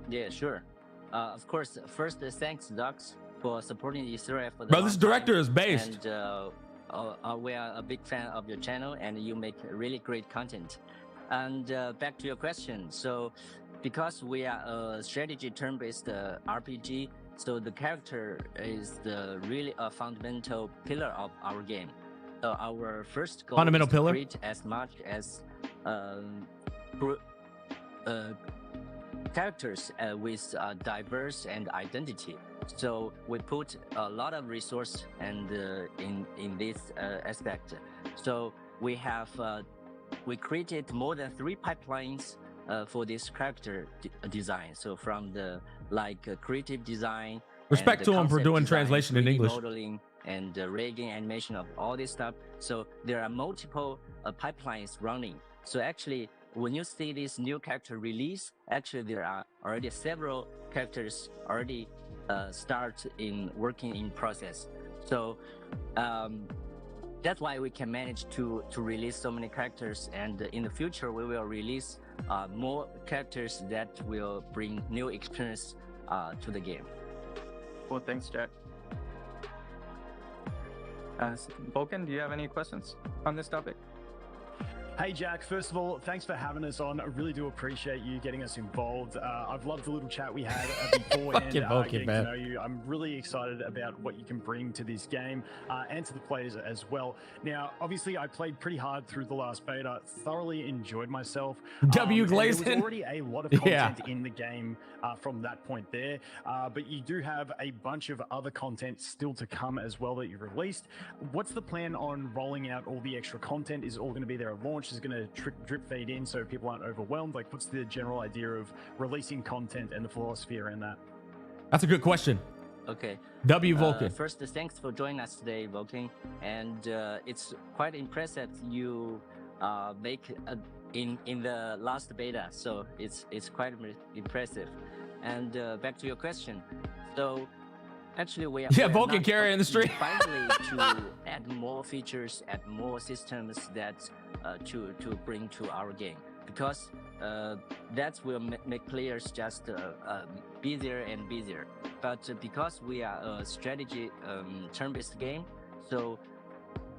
Yeah, sure. Of course, first thanks Dux for supporting Etheria for the Bro, long this director time. is based. And we are a big fan of your channel, and you make really great content. And back to your question. So because we are a strategy turn-based RPG, so the character is really a fundamental pillar of our game. So our first goal Fundamental is to pillar? create as much as characters with diverse and identity. So we put a lot of resource and in this aspect. So we have we created more than 3 pipelines for this character design. So from the creative design, Respect and to the him for concept doing design, translation in 3D English. modeling, and rigging animation of all this stuff. So there are multiple pipelines running. So actually, when you see this new character release, actually there are already several characters already start in working in process. So that's why we can manage to release so many characters, and in the future we will release more characters that will bring new experience to the game. Well, thanks, Jack. Vulcan, do you have any questions on this topic? Hey Jack, first of all, thanks for having us on. I really do appreciate you getting us involved. I've loved the little chat we had beforehand, getting to know you. I'm really excited about what you can bring to this game and to the players as well. Now, obviously, I played pretty hard through the last beta, thoroughly enjoyed myself. W Glazing. There was already a lot of content in the game from that point there, but you do have a bunch of other content still to come as well that you've released. What's the plan on rolling out all the extra content? Is it all going to be there at launch? Is going to drip feed in so people aren't overwhelmed? Like, what's the general idea of releasing content and the philosophy around that? That's a good question. Okay. W Vulcan. First, thanks for joining us today, Vulcan. And it's quite impressive you make in the last beta, so it's quite impressive. And back to your question. So actually, we are Vulcan carrier in the street. Finally, to add more features, add more systems that to bring to our game, because that will make players just busier and busier. But because we are a strategy turn-based game, so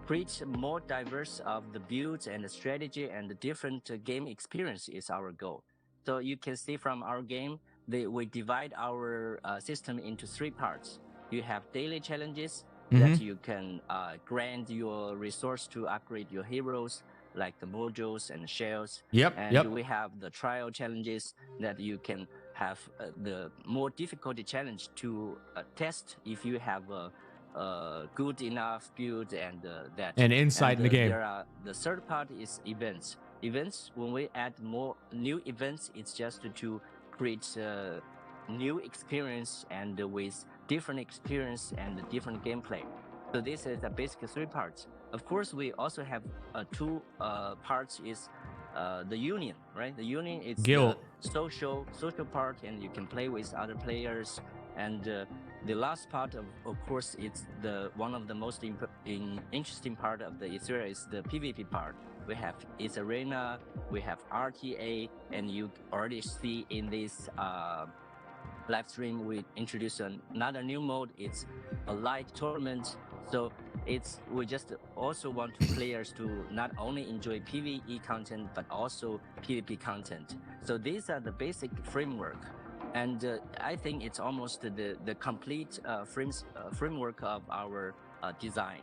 create more diverse of the builds and the strategy and the different game experience is our goal. So you can see from our game, we divide our system into 3 parts. You have daily challenges that you can grant your resource to upgrade your heroes, like the modules and shells. And we have the trial challenges that you can have the more difficult challenge to test if you have a good enough build and that. And insight in the game. The third part is events. Events, when we add more new events, it's just to create new experience and with different experience and different gameplay. So this is the basic 3 parts. Of course, we also have 2 parts is the union, right? The union is Guild. The social part, and you can play with other players. And the last part, of course, it's one of the most interesting part of the Etheria is the PvP part. We have its arena, we have RTA, and you already see in this live stream we introduced another new mode. It's a light tournament. So we just also want players to not only enjoy PvE content but also PvP content. So these are the basic framework, and I think it's almost the complete framework of our design.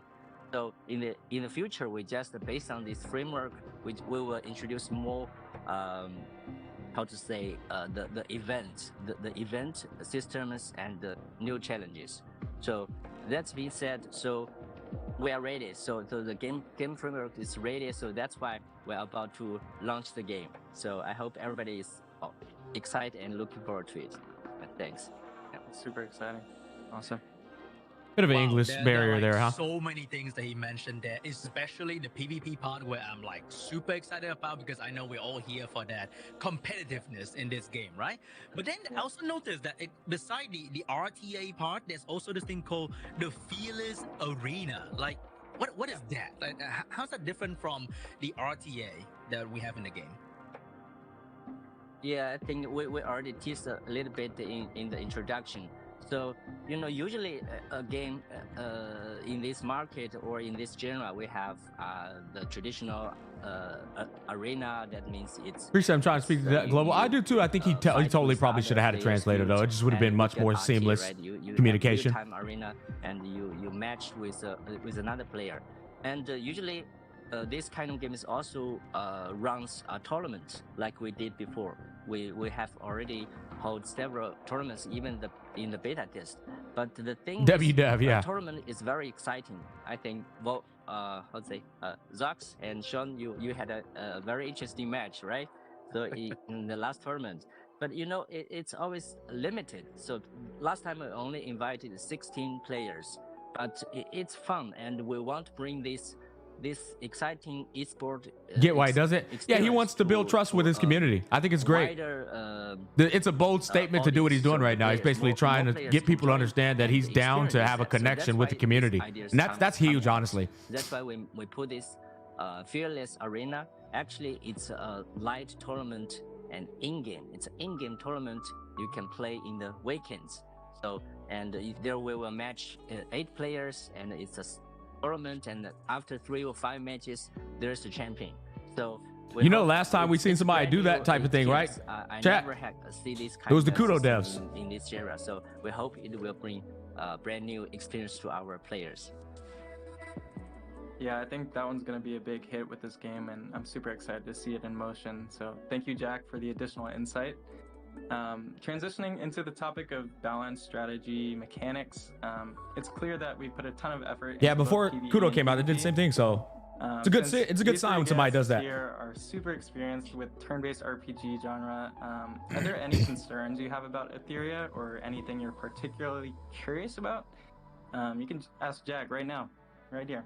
So in the future, we just based on this framework, we will introduce more how to say the event systems and the new challenges. So that's being said, so we are ready. So the game framework is ready. So that's why we're about to launch the game. So I hope everybody is excited and looking forward to it. Thanks. Yeah, super exciting. Awesome. Bit of an English barrier there, huh? So many things that he mentioned there, especially the PvP part, where I'm like super excited about, because I know we're all here for that competitiveness in this game, right? But then I also noticed that beside the RTA part, there's also this thing called the Fearless Arena. Like, what is that? Like, how's that different from the RTA that we have in the game? Yeah, I think we already teased a little bit in the introduction. So, usually a game in this market or in this genre, we have the traditional arena. That means it's... Appreciate I'm trying to speak to that global. I do too. I think he totally probably should have had a translator though. It just would have been much more seamless communication. You time arena and you match with another player. And usually this kind of game is also runs a tournament like we did before. We have already held several tournaments, even in the beta test. But the thing the tournament is very exciting. I think Zox and Sean, you had a very interesting match, right? So in the last tournament. But it's always limited. So last time I only invited 16 players. But it's fun, and we want to bring this this exciting esport. Get why he does it? Yeah, he wants to build trust with his community. I think it's great. It's a bold statement to do what he's doing right now. He's basically trying to get people to understand that he's down to have a connection with the community, and that's huge, honestly. That's why we put this Fearless Arena. Actually, it's a light tournament and in-game. It's an in-game tournament you can play in the weekends. So, and there we will match 8 players, and it's a tournament. And after 3 or 5 matches, there's the champion. So, you know, last time we seen somebody do that type of thing, right? I Chat. never had see this kind It was the of Kudo system devs. in this era. So we hope it will bring a brand new experience to our players. Yeah, I think that one's going to be a big hit with this game, and I'm super excited to see it in motion. So thank you, Jack, for the additional insight. Transitioning into the topic of balance, strategy, mechanics, it's clear that we put a ton of effort. Yeah, into before both PvE Kudo and came out, they did the same thing. So it's a good sign when somebody does that. Here are super experienced with turn-based RPG genre. Are there any concerns you have about Etheria, or anything you're particularly curious about? You can ask Jack right now, right here.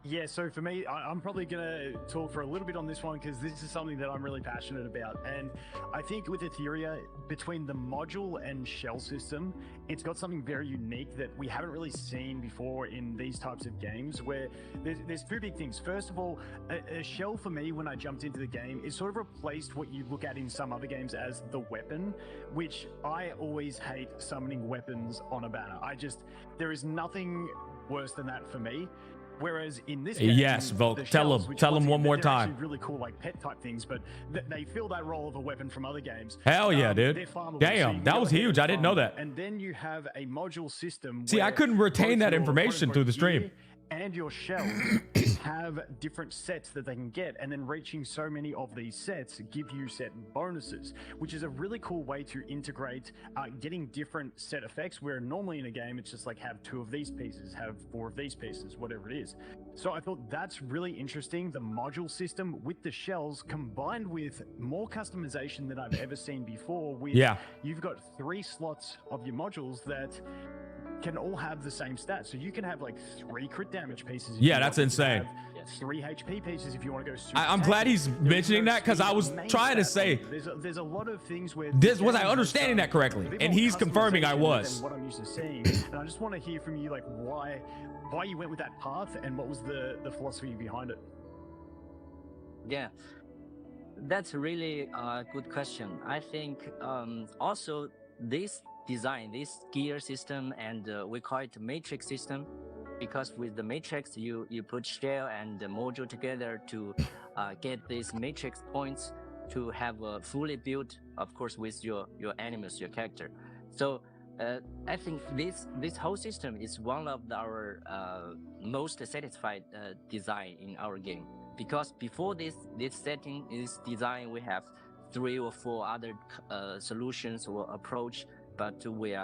Yeah, so for me, I'm probably going to talk for a little bit on this one because this is something that I'm really passionate about. And I think with Etheria, between the module and shell system, it's got something very unique that we haven't really seen before in these types of games, where there's 2 big things. First of all, a shell for me, when I jumped into the game, is sort of replaced what you look at in some other games as the weapon, which I always hate summoning weapons on a banner. There is nothing worse than that for me. Whereas in this game, yes, Volk, tell him one more time. Really cool, like pet type things, but they fill that role of a weapon from other games. Hell yeah, dude! Damn, that was huge. I didn't know that. And then you have a module system. See, I couldn't retain that information through the stream. And your shells have different sets that they can get, and then reaching so many of these sets give you set bonuses, which is a really cool way to integrate getting different set effects, where normally in a game it's just like have 2 of these pieces, have 4 of these pieces, whatever it is. So I thought that's really interesting, the module system with the shells combined with more customization than I've ever seen before. You've got 3 slots of your modules that can all have the same stats. So you can have like 3 crit damage pieces. Yeah, that's insane. 3 HP pieces if you want to go super I'm glad he's mentioning that, because I was trying to say there's a lot of things where was I understanding that correctly, and he's confirming I was. What I'm used to seeing, and I just want to hear from you, like why you went with that path and what was the philosophy behind it. Yeah, that's really a good question. I think also this design, this gear system, and we call it matrix system, because with the matrix you put shell and the module together to get these matrix points to have a fully built, of course, with your animals, your character. So I think this whole system is one of our most satisfied design in our game, because before this setting, this design, we have 3 or 4 other solutions or approach, but we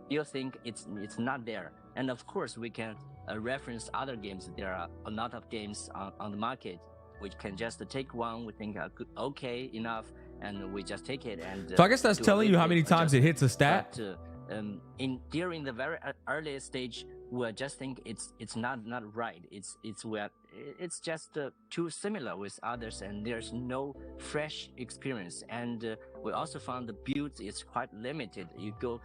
still think it's not there. And of course, we can reference other games. There are a lot of games on the market which can just take one we think are good, okay enough, and we just take it. And so I guess that's telling you how many times it hits a stat. But, during the very early stage, we just think it's not right. It's just too similar with others, and there's no fresh experience. And we also found the build is quite limited. You go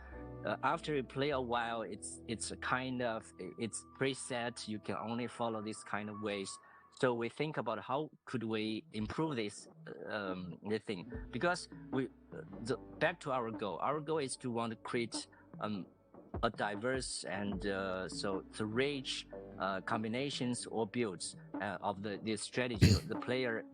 after you play a while, it's a kind of it's preset. You can only follow this kind of ways. So we think about how could we improve this thing, because back to our goal. Our goal is to want to create a diverse and so the rich combinations or builds of this strategy. The player,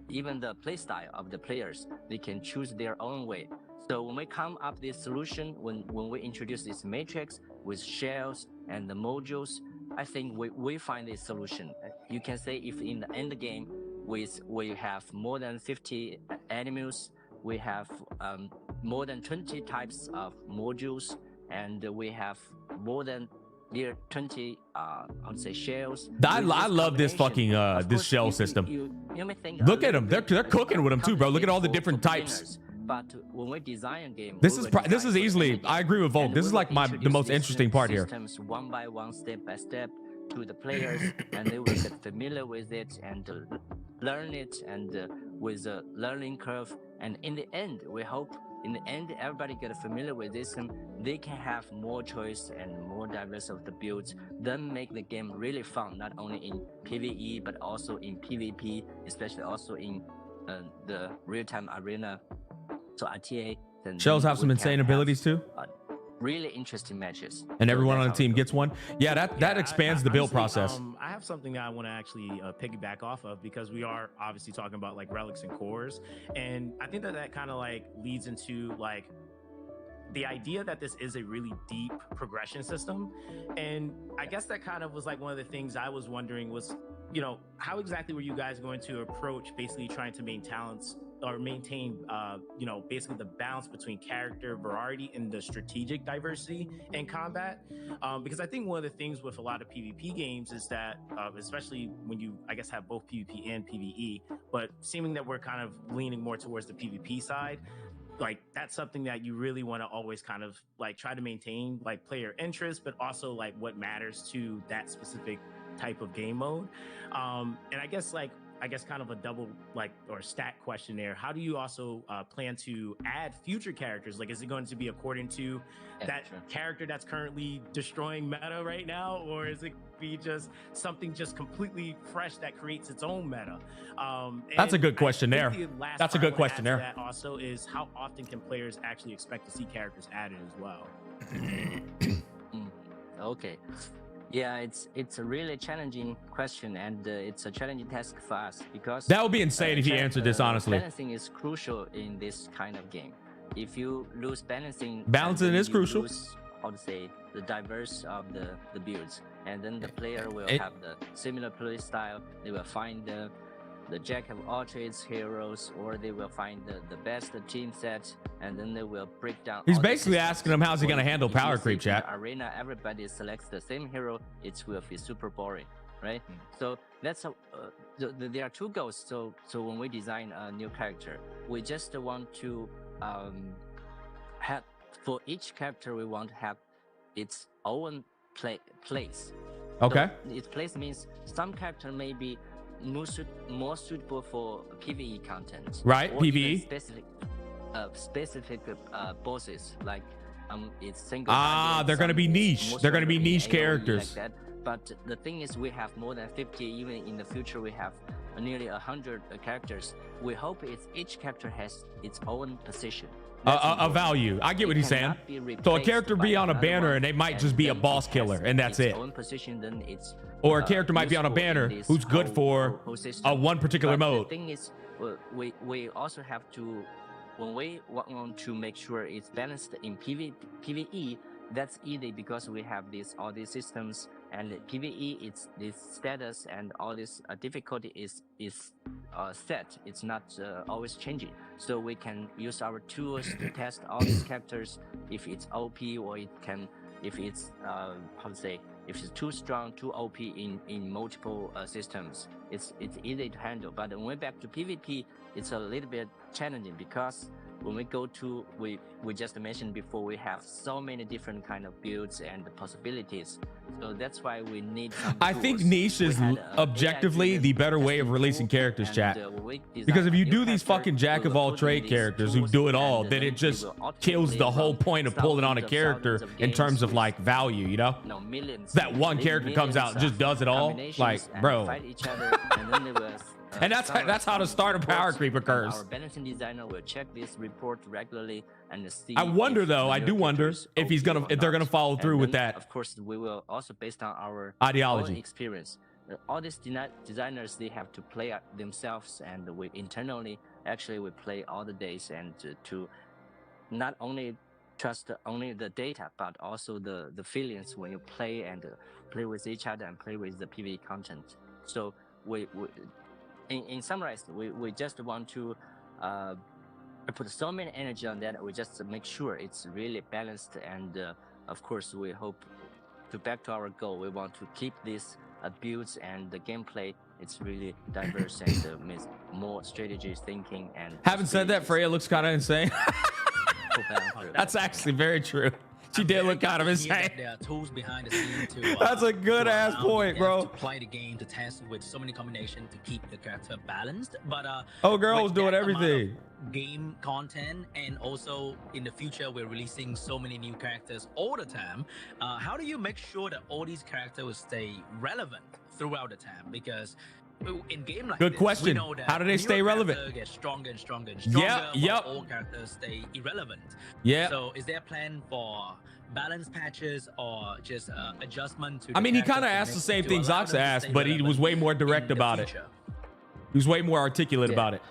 even the play style of the players, they can choose their own way. So when we come up this solution, when we introduce this matrix with shells and the modules, I think we find this solution. You can say if in the end game we have more than 50 animals, we have more than 20 types of modules, and we have more than 20 I would say shells. I love this fucking this shell system. You may think, look at them, they're cooking with them too, bro. Look at all the different types. But when we design a game, this is easily, I agree with Volk, this is like the most interesting part here. Systems one by one, step by step, to the players, and they will get familiar with it and learn it, and with a learning curve. And in the end, we hope in the end everybody get familiar with this, and they can have more choice and more diverse of the builds, then make the game really fun, not only in PvE but also in PvP, especially also in the real-time arena. So RTA Shells have some insane abilities too. Really interesting matches, and everyone on the team gets one. Yeah, that expands the build process. I have something that I want to actually piggyback off of, because we are obviously talking about like relics and cores, and I think that kind of like leads into like the idea that this is a really deep progression system. And I guess that kind of was like one of the things I was wondering was, you know, how exactly were you guys going to approach basically trying to maintain you know, basically the balance between character variety and the strategic diversity in combat? Because I think one of the things with a lot of PvP games is that, especially when you, I guess, have both PvP and PvE, but seeming that we're kind of leaning more towards the PvP side, like that's something that you really want to always kind of like try to maintain, like player interest, but also like what matters to that specific type of game mode. And I guess kind of a double like or stack question there. How do you also plan to add future characters? Like, is it going to be according to that character that's currently destroying meta right now, or is it be just something just completely fresh that creates its own meta? That's a good question there. That's a good question there. That also is, how often can players actually expect to see characters added as well? Okay. Yeah, it's a really challenging question, and it's a challenging task for us, because that would be insane if you answered this honestly. Balancing is crucial in this kind of game. If you lose balancing is crucial. Lose, how to say, the diverse of the builds, and then the player will have the similar play style. They will find the jack of all trades heroes, or they will find the best team set, and then they will break down. He's basically asking him how's he going to handle power creep, chat. Arena, everybody selects the same hero. It will be super boring, right? So that's there are two goals. So when we design a new character, we just want to have, for each character, we want to have its own place. Okay. So its place means some character may be more suitable for PvE content, right? Or PvE specific bosses, like it's single. They're going to be niche. They're going to be niche characters. Like that. But the thing is, we have more than 50. Even in the future, we have nearly 100 characters. We hope each character has its own position. A value. I get what he's saying. So a character be on a banner and they might just be a boss killer, and that's it. Or a character might be on a banner who's good for a one particular mode. The thing is, we also have to, when we want to make sure it's balanced in PvE, that's easy because we have all these systems, and PvE, it's this status and all this difficulty is set. It's not always changing. So we can use our tools to test all these characters, if it's OP, or if it's how to say, if it's too strong, too OP in multiple systems. It's easy to handle. But when we're back to PvP, it's a little bit challenging, because when we go to, we just mentioned before, we have so many different kind of builds and possibilities. So that's why we need some I think niche is objectively the better way of releasing characters, chat. Because if you do these fucking jack of all trade characters who do it all, then it just kills the whole point of pulling on a character in terms of like value, you know? That one character comes out and just does it all, like, bro. And that's how the start of power creep occurs. Our balancing designer will check this report regularly and see. I wonder though. I do wonder if they're gonna follow through with that. Of course, we will also, based on our ideology, own experience. All these designers, they have to play themselves, and we internally actually we play all the days, and to not only trust only the data, but also the feelings when you play and play with each other and play with the PvE content. So we in summarize, we just want to put so many energy on that. We just make sure it's really balanced, and of course we hope to back to our goal. We want to keep this builds and the gameplay. It's really diverse and means more strategy thinking. And having said that, Freya looks kind of insane. That's actually very true. She did look kind of insane. There are tools behind the scene to. That's a good ass point, bro. To play the game, to test with so many combinations to keep the character balanced. But oh, girl was doing everything. Game content, and also in the future we're releasing so many new characters all the time. How do you make sure that all these characters will stay relevant throughout the time? Because in game like good this, question. we know that How do they stay relevant? Get stronger and stronger and stronger. Yep. All characters stay irrelevant. Yeah. So is there a plan for balance patches or just adjustment to? I mean, he kind of asked the same thing Zoxa asked, but he was way more direct about it. He was way more articulate about it.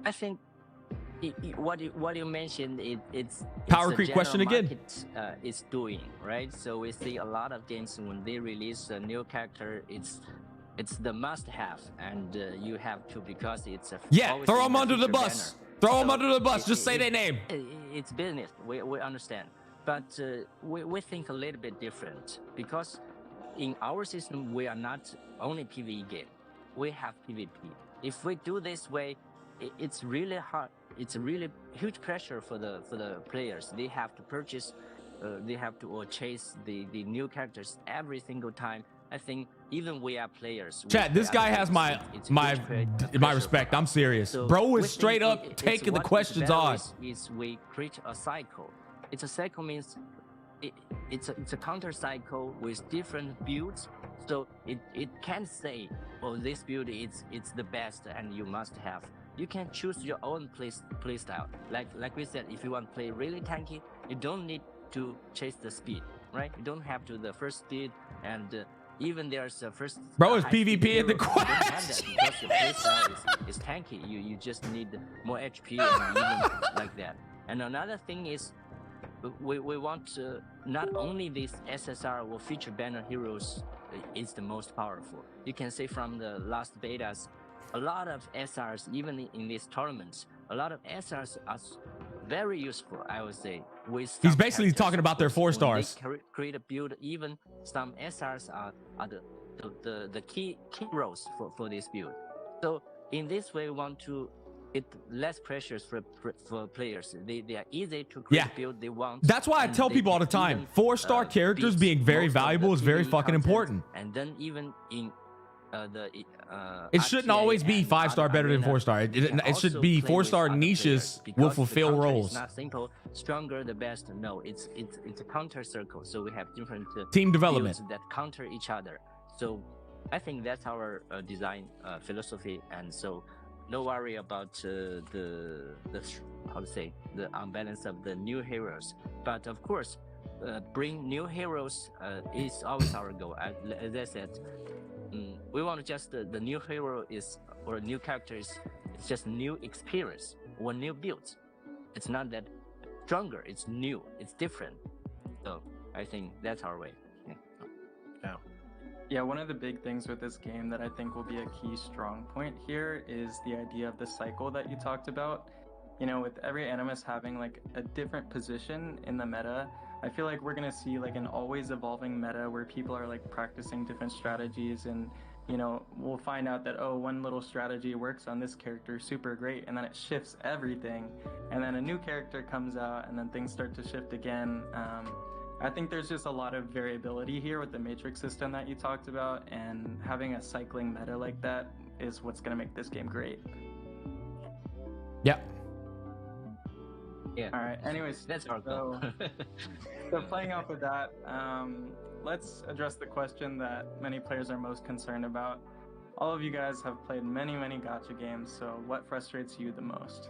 I think what you mentioned, it's power creep question again. Is doing right. So we see a lot of games when they release a new character, it's the must-have, and you have to, because it's a throw them under the bus. Throw them under the bus. Just say their name. It's business. We understand, but we think a little bit different, because in our system we are not only PvE game. We have PvP. If we do this way, it's really hard. It's a really huge pressure for the players. They have to purchase, they have to chase the new characters every single time. I think even we are players. Chat, this guy has my respect. I'm serious. So bro is straight up taking the questions on. Is we create a cycle. It's a cycle means it's a counter cycle with different builds. So it can't say, oh, this build it's the best and you must have. You can choose your own play style. Like we said, if you want to play really tanky, you don't need to chase the speed, right? You don't have to the first speed, and even there's a first. Bro, is PvP in the question? Because your play style is tanky. You just need more HP and even like that. And another thing is, we want not only this SSR or feature banner heroes is the most powerful. You can say from the last betas, a lot of SRs, even in these tournaments, a lot of SRs are very useful, I would say. He's basically talking about their 4 stars. They create a build, even some SRs are the key roles for this build. So in this way, we want to get less pressures for players. They are easy to create build they want. That's why I tell people all the time, 4-star characters being very valuable is very fucking important. And then even in it shouldn't always be 5-star better than 4-star. It should be 4-star niches will fulfill roles. It's not simple, stronger the best. No, it's a counter circle. So we have different team development that counter each other. So I think that's our design philosophy, and so no worry about the how to say, the unbalance of the new heroes. But of course, bring new heroes is always our goal. As I said, we want to just the new hero or new characters. It's just new experience or new builds. It's not that stronger. It's new. It's different. So I think that's our way. Yeah, one of the big things with this game that I think will be a key strong point here is the idea of the cycle that you talked about. You know, with every animus having like a different position in the meta, I feel like we're gonna see like an always evolving meta where people are like practicing different strategies, and you know, we'll find out that, oh, one little strategy works on this character super great, and then it shifts everything, and then a new character comes out and then things start to shift again. I think there's just a lot of variability here with the matrix system that you talked about, and having a cycling meta like that is what's going to make this game great. Yeah. Yeah. All right. Anyways, that's our goal. So playing off of that, let's address the question that many players are most concerned about. All of you guys have played many gacha games, so what frustrates you the most?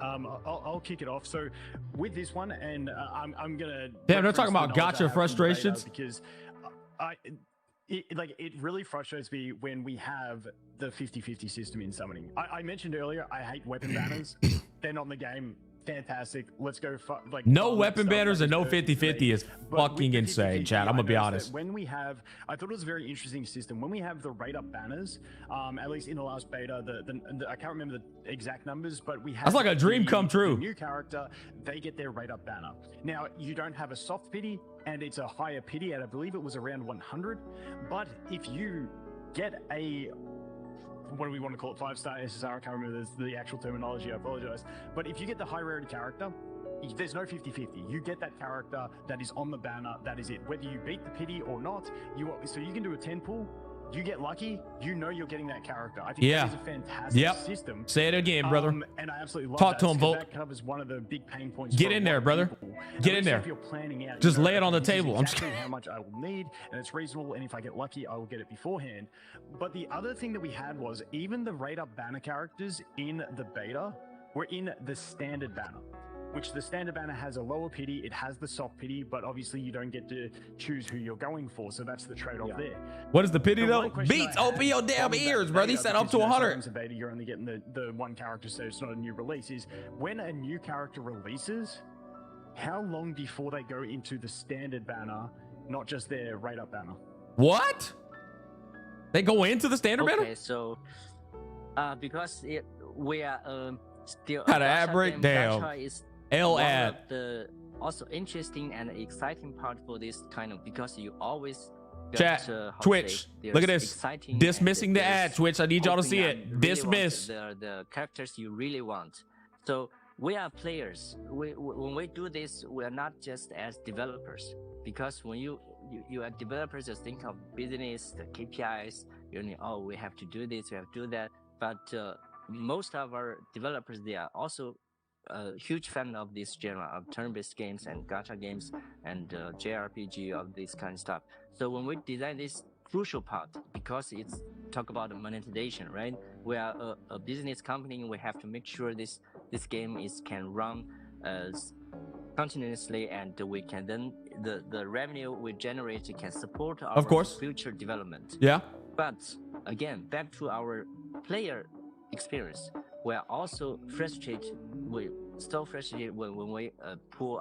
I'll kick it off. So with this one, and I'm gonna. Yeah, we're not talking about gacha frustrations because it really frustrates me when we have the 50-50 system in summoning. I mentioned earlier, I hate weapon banners. They're not in the game. Fantastic. Let's go. No weapon banners and no 50-50 is fucking insane, Chad. I'm gonna be honest. When we have, I thought it was a very interesting system. When we have the rate up banners, at least in the last beta, I can't remember the exact numbers, but we have. That's like a dream come true. The new character, they get their rate up banner. Now you don't have a soft pity, and it's a higher pity, and I believe it was around 100. But if you get a, what do we want to call it, 5-star SSR, I can't remember the actual terminology, I apologize. But if you get the high rarity character, there's no 50-50. You get that character that is on the banner. That is it. Whether you beat the pity or not, so you can do a 10 pull. You get lucky, you know you're getting that character. I think that is a fantastic system. Say it again, brother. And I absolutely love Talk that. to him, Volt. That covers one of the big pain points. Get in there, brother. Get in there. If you're planning out, just you know, lay it on the this is table. exactly how much I will need, and it's reasonable. And if I get lucky, I will get it beforehand. But the other thing that we had was even the rate up banner characters in the beta were in the standard banner, which the standard banner has a lower pity, it has the soft pity, but obviously you don't get to choose who you're going for, so that's the trade-off there. What is the pity though? Beats open your damn ears, brother. He said up to 100. Beta, you're only getting the one character, so it's not a new release. Is when a new character releases, how long before they go into the standard banner, not just their rate-up banner? What? They go into the standard banner? Okay, so because we are still how to ad break down. L ad. The also interesting and exciting part for this kind of, because you always chat Twitch. Look at this. Dismissing the ad. Twitch. I need y'all to see it. Dismiss the characters you really want. So we are players. When we do this, we are not just as developers, because when you are developers, just think of business, the KPIs. You know, oh, we have to do this, we have to do that. But most of our developers, they are also a huge fan of this genre of turn-based games and gacha games and JRPG of this kind of stuff. So when we design this crucial part, because it's talk about monetization, right? We are a business company. We have to make sure this game can run continuously, and we can then the revenue we generate can support our future development. Yeah. But again, back to our player experience, we're also frustrated. We're so frustrated when we pull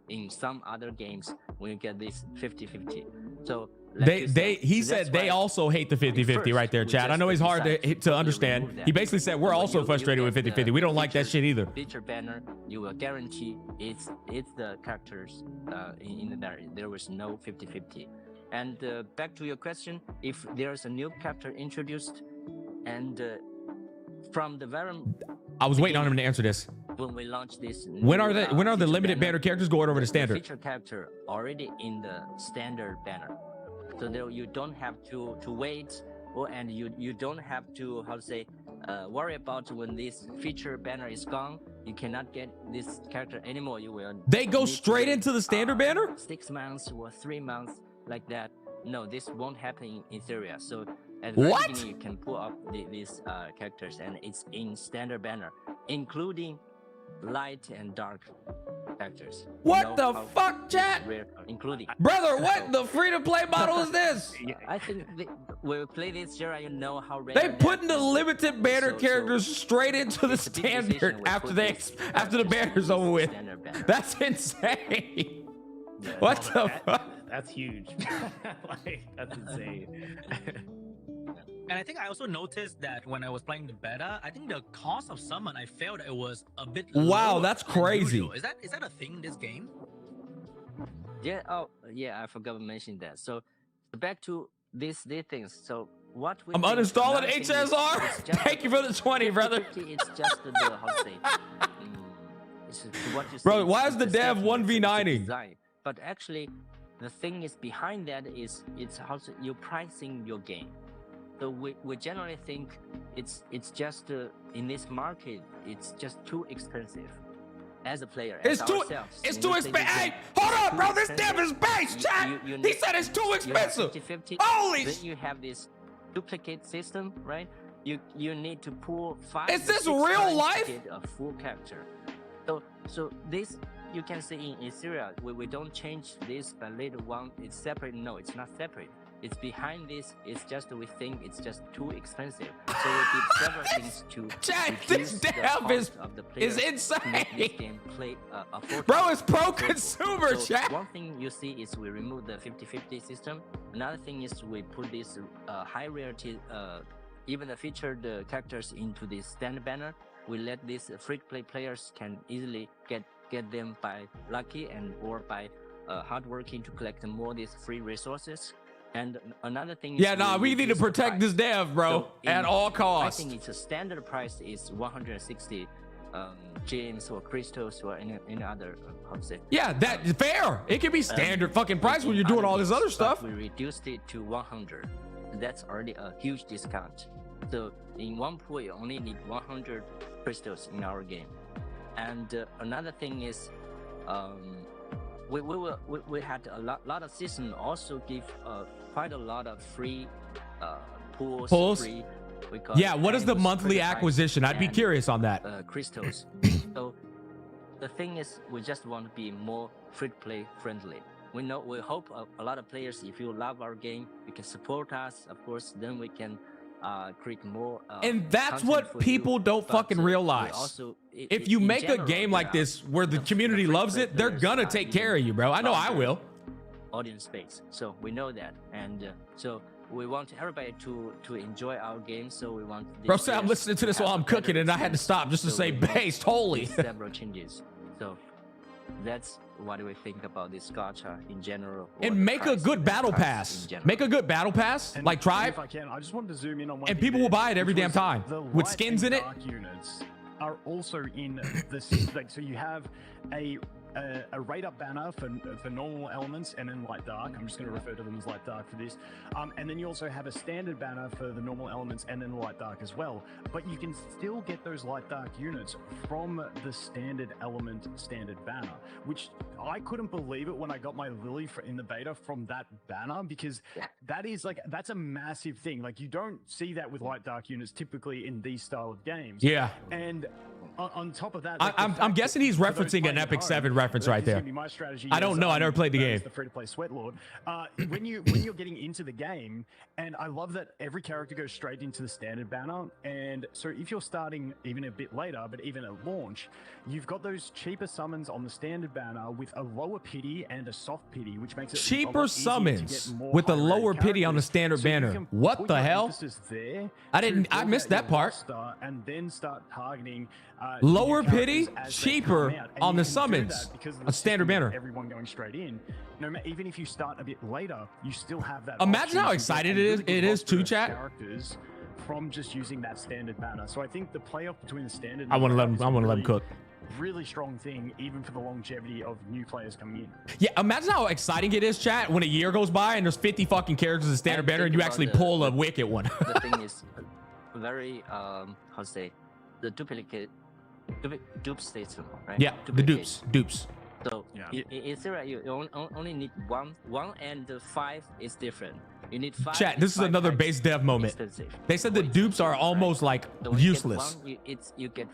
in some other games when you get this 50-50. So he said they also hate the 50-50 right there, chat. I know he's hard to understand. He basically said we're also frustrated with 50-50. We don't like that shit either. Feature banner, you will guarantee it's the characters in the banner. There was no 50-50. And back to your question, if there's a new character introduced, and from the very I was waiting on him to answer this. When we launch this, when are the limited banner characters going over to standard? Feature character already in the standard banner, so there you don't have to wait, and you don't have to worry about when this feature banner is gone. You cannot get this character anymore. You will. They go straight into the standard banner. 6 months or 3 months like that. No, this won't happen in Etheria. So at the very beginning, you can pull up these characters, and it's in standard banner, including light and dark characters. What the fuck, chat? Including. Brother, what the free-to-play model is this? I think when we play this genre, you know how rare they putting the limited banner characters straight into the standard after the banner's over with. That's insane. Yeah, what the fuck? That's huge. Like, that's insane. And I think I also noticed that when I was playing the beta, I think the cost of summon, I felt it was a bit wow, that's crazy. Is that a thing in this game? Yeah. Oh, yeah. I forgot to mention that. So back to these things. So what we I'm uninstalling HSR. Thank you for the 20, brother. It's just the how to say. What you bro, why is the dev 1v9ing? But actually, the thing is behind that is it's how you're pricing your game. So we generally think it's just in this market it's just too expensive as a player. It's too expensive. Hey, hold on, bro. This dev is base, chat. He said it's too expensive. 50-50. Holy then you have this duplicate system, right? You need to pull 5. Is this real life? To get a full character. So this you can see in Etheria, we don't change this, but later on it's separate. No, it's not separate. It's behind this. It's just we think it's just too expensive. So we did several things to this dev is insane. Bro, it's pro consumer, chat. One thing you see is we remove the 50-50 system. Another thing is we put this high rarity, even the featured characters into this standard banner. We let these free-to-play players can easily get them by lucky and or by hard working to collect more these free resources. And another thing is we need to protect this dev, bro, at all costs. I think it's a standard price is 160 gems or crystals or any other how to say. Yeah, that's fair. It can be standard fucking price when you're doing all this other stuff. We reduced it to 100. That's already a huge discount. So in one pool, you only need 100 crystals in our game. And another thing is, we had a lot of season also give quite a lot of free pools. Free, yeah, what is the monthly acquisition? I'd be curious on that. Crystals. So the thing is, we just want to be more free-to-play friendly. We hope a lot of players, if you love our game, you can support us, of course, then we can create more and that's what people don't fucking realize. Also, if you make a game like this where the community loves it, they're gonna take care of you, bro. I know I will. Audience space, so we know that, and so we want everybody to enjoy our game. So we want. Bro, say I'm listening to this while I'm cooking, and I had to stop just to say based. Holy. Several changes. So that's what do we think about this gacha in general? And make a good battle pass. Make a good battle pass, and like Tribe. If I can, I just wanted to zoom in on one. And people will buy it every damn time with skins in it. Units are also in this. Like, so you have a rate up banner for normal elements and then light dark. I'm just going to refer to them as light dark for this. And then you also have a standard banner for the normal elements and then light dark as well. But you can still get those light dark units from the standard element standard banner, which I couldn't believe it when I got my Lily in the beta from that banner, because that is like, that's a massive thing. Like, you don't see that with light dark units typically in these style of games. Yeah. And on top of that, like I'm guessing he's referencing an Epic 7 reference right there. My strategy I don't know. I never played the game. The free-to-play Sweatlord. When you're getting into the game, and I love that every character goes straight into the standard banner. And so if you're starting even a bit later, but even at launch, you've got those cheaper summons on the standard banner with a lower pity and a soft pity, which makes it cheaper summons with a lower pity on the standard banner. What the hell? I missed that part. And then start targeting lower pity, cheaper on the summons. A standard banner. Everyone going straight in. Even if you start a bit later, you still have that. Imagine how excited it is to chat. Characters from just using that standard banner. So I think the playoff between the standard. I want to let him cook. Really strong thing, even for the longevity of new players coming in. Yeah, imagine how exciting it is, chat, when a year goes by and there's 50 fucking characters in standard banner and you actually pull a wicked one. The thing is very how to say, the dupe system, right? Yeah, the dupes. So in Etheria, you only need one and 5 is different. You need 5. Chat, this is another base dev moment. Expensive. They said the dupes are almost like useless. You get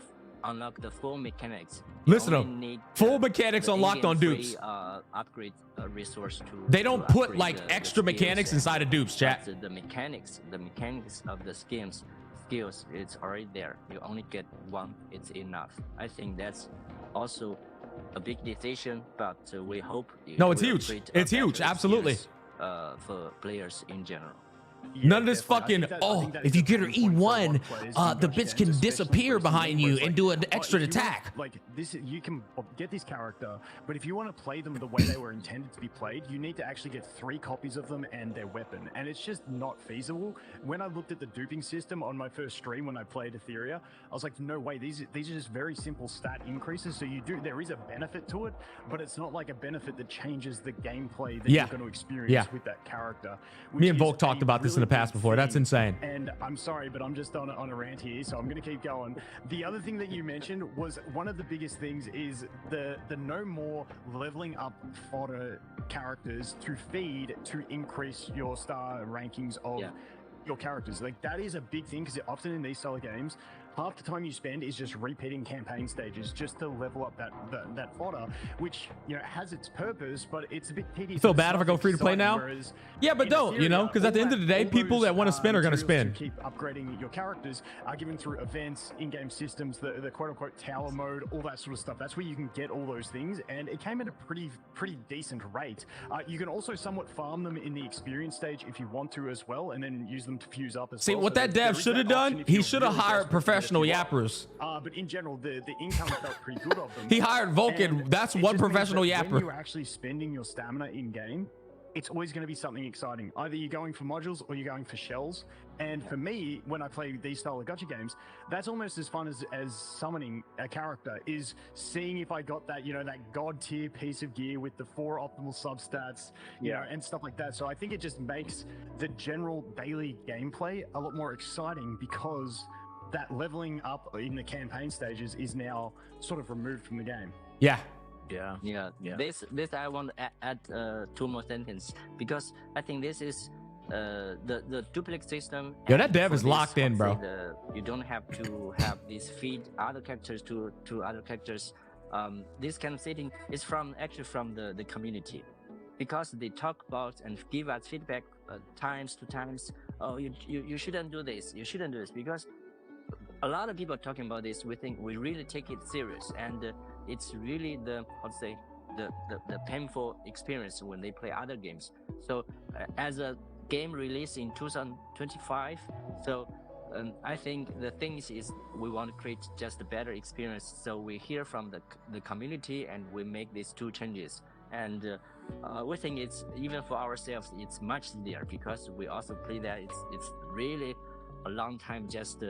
unlock the full mechanics. Listen to them. Full mechanics unlocked on dupes. Upgrade resource to. They don't put like extra mechanics inside of dupes, chat. The mechanics of the skills, it's already there. You only get one. It's enough. I think that's also a big decision, but we hope. No, it's huge. It's huge. Absolutely. For players in general. None of this fucking, if you get her E1, the bitch can disappear behind you and do an extra attack. Like this, you can get this character, but if you want to play them the way they were intended to be played, you need to actually get 3 copies of them and their weapon, and it's just not feasible. When I looked at the duping system on my first stream when I played Etheria, I was like, no way, these are just very simple stat increases. So there is a benefit to it, but it's not like a benefit that changes the gameplay that you're going to experience with that character. Me and Volk talked about this in the past before. That's insane. And I'm sorry, but I'm just on a rant here, so I'm going to keep going. The other thing that you mentioned was one of the biggest things is the no more leveling up fodder characters to feed to increase your star rankings of your characters. Like, that is a big thing, because often in these style of games, half the time you spend is just repeating campaign stages just to level up that fodder, which has its purpose, but it's a bit tedious. You feel bad if I go free to play now? Yeah, but don't, because at the end of the day, people that want to spin are going to spin. Keep upgrading your characters are given through events, in-game systems, the quote-unquote tower mode, all that sort of stuff. That's where you can get all those things, and it came at a pretty decent rate. You can also somewhat farm them in the experience stage if you want to as well, and then use them to fuse up as well. See, what that dev should have done, he should have hired professional yappers. But in general, the income felt pretty good of them. He hired Vulcan. That's one professional yapper. When you're actually spending your stamina in game, it's always going to be something exciting. Either you're going for modules or you're going for shells. And for me, when I play these style of gacha games, that's almost as fun as summoning a character, is seeing if I got that, you know, that god tier piece of gear with the 4 optimal substats, you know, and stuff like that. So I think it just makes the general daily gameplay a lot more exciting, because that leveling up in the campaign stages is now sort of removed from the game. Yeah. Yeah. This I want to add 2 more sentences, because I think this is the duplicate system. Yo, that dev is locked in, bro. You don't have to have this feed other characters to other characters. This kind of setting is actually from the community, because they talk about and give us feedback times to times. Oh, you shouldn't do this. You shouldn't do this, because a lot of people are talking about this. We think we really take it serious, and it's really the painful experience when they play other games. So as a game release in 2025, so I think the thing is we want to create just a better experience. So we hear from the community and we make these 2 changes. And we think it's, even for ourselves, it's much easier, because we also play that. It's really a long time just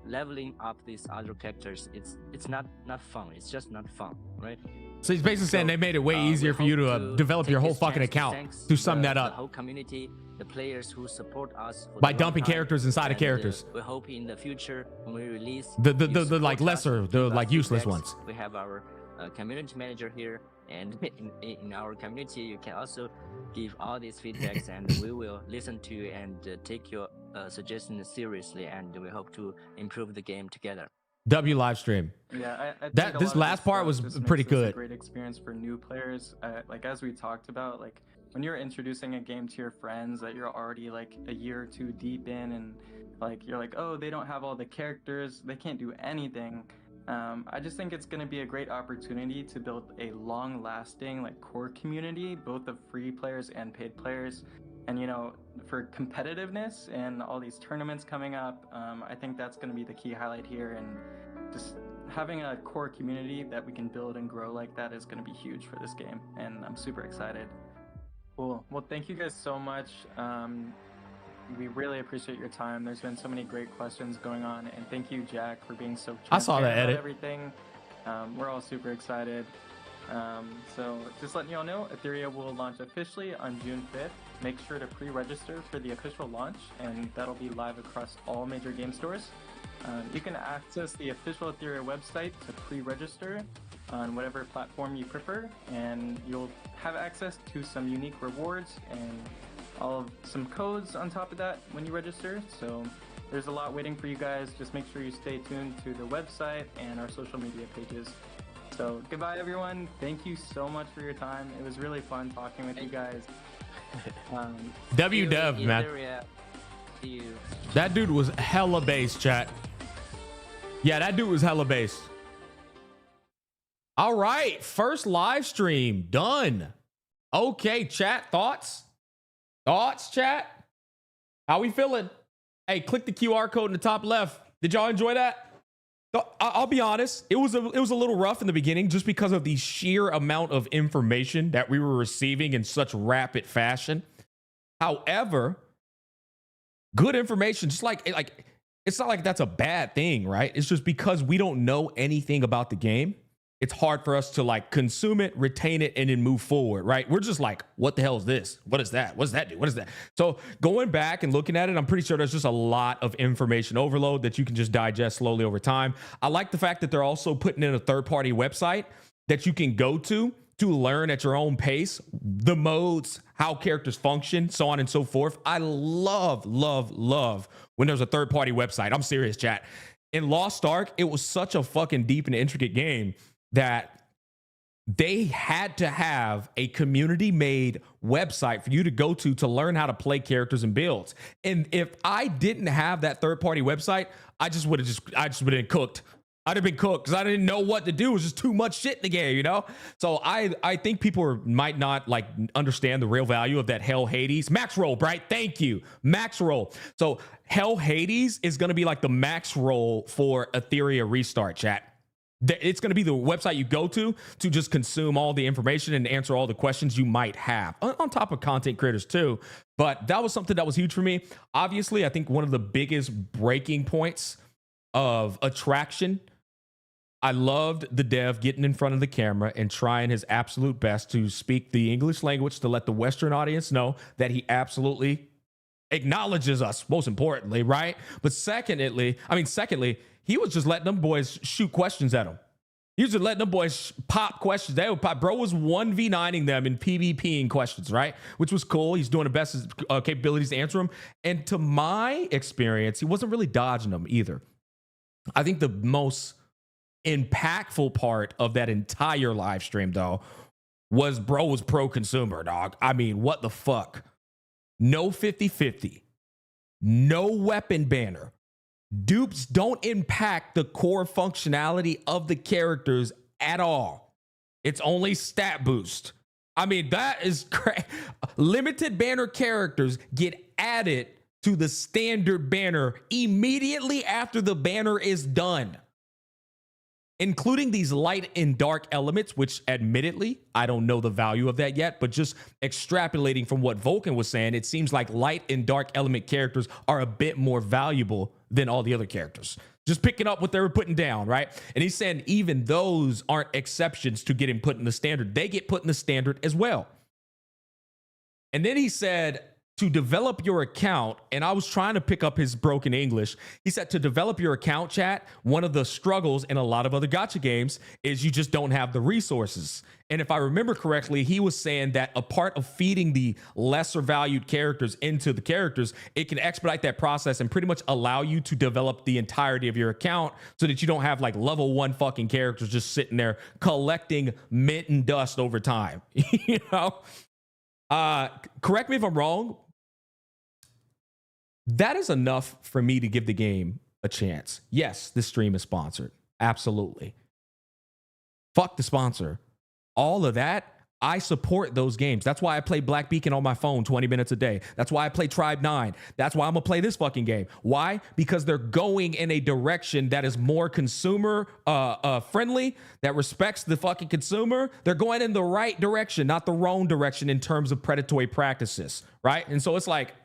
leveling up these other characters. It's not fun. It's just not fun, right? So he's basically saying they made it way easier for you to develop your whole fucking account. To sum that up, the whole community, the players who support us by dumping characters inside of characters. We hope in the future when we release the like lesser, the like useless ones. We have our community manager here, and in our community you can also give all these feedbacks, and we will listen to you and take your suggestions seriously, and we hope to improve the game together. W live stream. Yeah, I that this last part was pretty good. A great experience for new players. Like as we talked about, like when you're introducing a game to your friends that you're already like a year or 2 deep in, and like you're like, oh, they don't have all the characters, they can't do anything. I just think it's going to be a great opportunity to build a long-lasting like core community, both of free players and paid players. And you know, for competitiveness and all these tournaments coming up, I think that's going to be the key highlight here. And just having a core community that we can build and grow like that is going to be huge for this game. And I'm super excited. Cool. Well, thank you guys so much. We really appreciate your time. There's been so many great questions going on, and thank you, Jack, for being so transparent I saw that edit. about everything. We're all super excited. So just letting you all know, Etheria will launch officially on June 5th. Make sure to pre-register for the official launch, and that'll be live across all major game stores. You can access the official Etheria website to pre-register on whatever platform you prefer, and you'll have access to some unique rewards and some codes on top of that when you register. So there's a lot waiting for you guys. Just make sure you stay tuned to the website and our social media pages. So goodbye, everyone. Thank you so much for your time. It was really fun talking with you guys. W-dub, man. That dude was hella bass, chat. Yeah, that dude was hella bass. All right, first live stream done. Okay, chat, thoughts, chat. How we feeling? Hey, click the QR code in the top left. Did y'all enjoy that? I'll be honest, it was a little rough in the beginning, just because of the sheer amount of information that we were receiving in such rapid fashion. However, good information, just like it's not like that's a bad thing, right? It's just because we don't know anything about the game, it's hard for us to like consume it, retain it, and then move forward, right? We're just like, what the hell is this? What is that? What does that do? What is that? So going back and looking at it, I'm pretty sure there's just a lot of information overload that you can just digest slowly over time. I like the fact that they're also putting in a third-party website that you can go to learn at your own pace, the modes, how characters function, so on and so forth. I love when there's a third-party website. I'm serious, chat. In Lost Ark, it was such a fucking deep and intricate game that they had to have a community-made website for you to go to learn how to play characters and builds. And if I didn't have that third-party website, I just would have been cooked. I'd have been cooked because I didn't know what to do. It was just too much shit in the game, you know? So I think people might not like understand the real value of that Hell Hades. Max roll, right? Thank you. Max roll. So Hell Hades is going to be like the max roll for Etheria restart, chat. It's going to be the website you go to just consume all the information and answer all the questions you might have, on top of content creators too. But that was something that was huge for me. Obviously, I think one of the biggest breaking points of attraction, I loved the dev getting in front of the camera and trying his absolute best to speak the English language to let the Western audience know that he absolutely acknowledges us, most importantly, right? But secondly, he was just letting them boys shoot questions at him. He was just letting them boys pop questions. They would pop. Bro was 1v9ing them in PvPing questions, right? Which was cool. He's doing the best capabilities to answer them. And to my experience, he wasn't really dodging them either. I think the most impactful part of that entire live stream, though, was bro was pro-consumer, dog. I mean, what the fuck? No 50-50. No weapon banner. Dupes don't impact the core functionality of the characters at all. It's only stat boost. I mean, that is crazy. Limited banner characters get added to the standard banner immediately after the banner is done, including these light and dark elements, which admittedly, I don't know the value of that yet, but just extrapolating from what Vulcan was saying, it seems like light and dark element characters are a bit more valuable than all the other characters. Just picking up what they were putting down, right? And he's saying even those aren't exceptions to getting put in the standard. They get put in the standard as well. And then he said, to develop your account, and I was trying to pick up his broken English. He said to develop your account, chat, one of the struggles in a lot of other gacha games is you just don't have the resources. And if I remember correctly, he was saying that a part of feeding the lesser valued characters into the characters, it can expedite that process and pretty much allow you to develop the entirety of your account so that you don't have like level 1 fucking characters just sitting there collecting mint and dust over time. You know? Correct me if I'm wrong. That is enough for me to give the game a chance. Yes, this stream is sponsored. Absolutely. Fuck the sponsor. All of that, I support those games. That's why I play Black Beacon on my phone 20 minutes a day. That's why I play Tribe 9. That's why I'm going to play this fucking game. Why? Because they're going in a direction that is more consumer friendly, that respects the fucking consumer. They're going in the right direction, not the wrong direction in terms of predatory practices, right? And so it's like,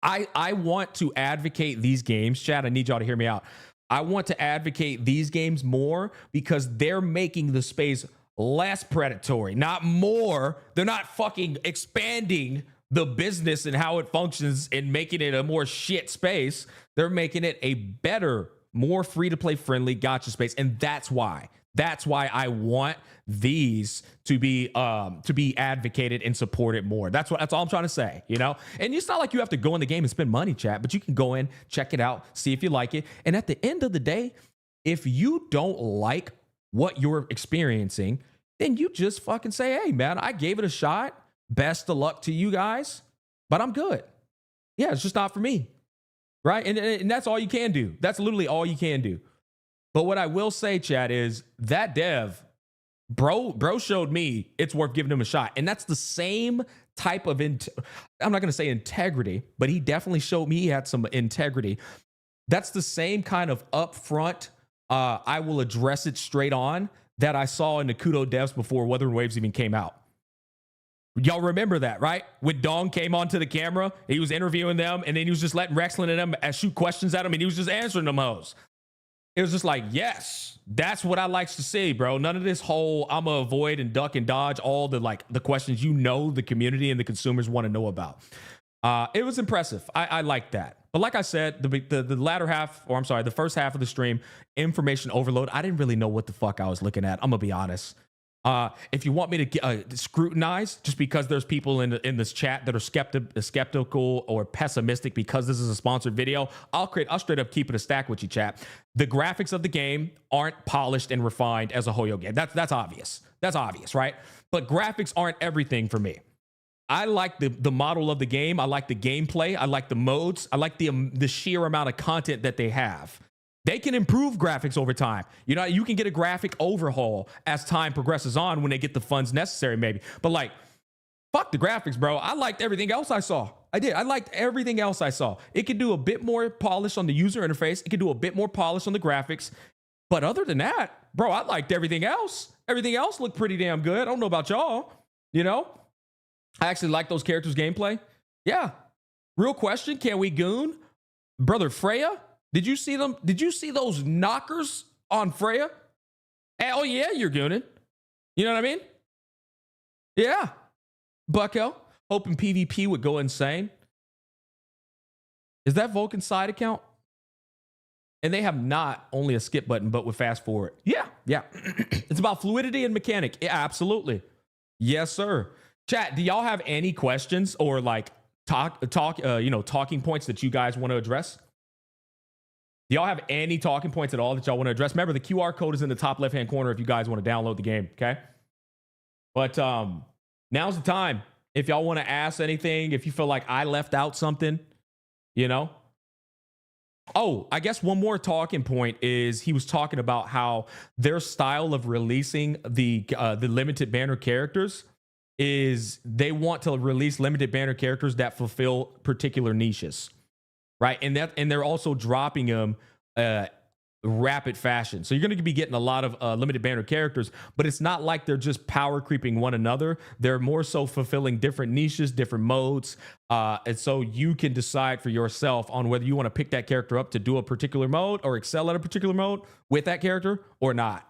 I want to advocate these games, chat. I need y'all to hear me out. I want to advocate these games more because they're making the space less predatory, not more. They're not fucking expanding the business and how it functions and making it a more shit space. They're making it a better, more free-to-play friendly gacha space. And that's why I want these to be advocated and supported more. That's all I'm trying to say, you know? And it's not like you have to go in the game and spend money, chat, but you can go in, check it out, see if you like it. And at the end of the day, if you don't like what you're experiencing, then you just fucking say, hey, man, I gave it a shot. Best of luck to you guys, but I'm good. Yeah, it's just not for me, right? And that's all you can do. That's literally all you can do. But what I will say, chat, is that dev, bro showed me it's worth giving him a shot. And that's the same type of, I'm not going to say integrity, but he definitely showed me he had some integrity. That's the same kind of upfront, I will address it straight on that I saw in the Kudo devs before Wuthering Waves even came out. Y'all remember that, right? When Dong came onto the camera, he was interviewing them, and then he was just letting Rexlin and them shoot questions at him, and he was just answering them hoes. It was just like, yes, that's what I likes to see, bro. None of this whole I'm gonna avoid and duck and dodge all the the questions the community and the consumers want to know about. It was impressive. I like that. But like I said, the latter half, or I'm sorry, the first half of the stream, information overload. I didn't really know what the fuck I was looking at. I'm gonna be honest. If you want me to scrutinize, just because there's people in this chat that are skeptical or pessimistic because this is a sponsored video, I'll straight up keep it a stack with you, chat. The graphics of the game aren't polished and refined as a Hoyo game. That's obvious. That's obvious, right? But graphics aren't everything for me. I like the model of the game. I like the gameplay. I like the modes. I like the sheer amount of content that they have. They can improve graphics over time. You know, you can get a graphic overhaul as time progresses on when they get the funds necessary, maybe. But like, fuck the graphics, bro. I liked everything else I saw. I did. I liked everything else I saw. It could do a bit more polish on the user interface. It could do a bit more polish on the graphics. But other than that, bro, I liked everything else. Everything else looked pretty damn good. I don't know about y'all. You know, I actually like those characters' gameplay. Yeah. Real question. Can we goon? Brother Freya? Did you see them? Did you see those knockers on Freya? Hell yeah, you're gooning. You know what I mean? Yeah. Bucko, hoping PvP would go insane. Is that Vulcan's side account? And they have not only a skip button, but with fast forward. Yeah. It's about fluidity and mechanic. Yeah, absolutely. Yes, sir. Chat, do y'all have any questions or like talking points that you guys want to address? Do y'all have any talking points at all that y'all want to address? Remember, the QR code is in the top left-hand corner if you guys want to download the game, okay? But now's the time. If y'all want to ask anything, if you feel like I left out something, you know? Oh, I guess one more talking point is he was talking about how their style of releasing the limited banner characters is they want to release limited banner characters that fulfill particular niches. Right. And they're also dropping them rapid fashion. So you're going to be getting a lot of limited banner characters, but it's not like they're just power creeping one another. They're more so fulfilling different niches, different modes. And so you can decide for yourself on whether you want to pick that character up to do a particular mode or excel at a particular mode with that character or not.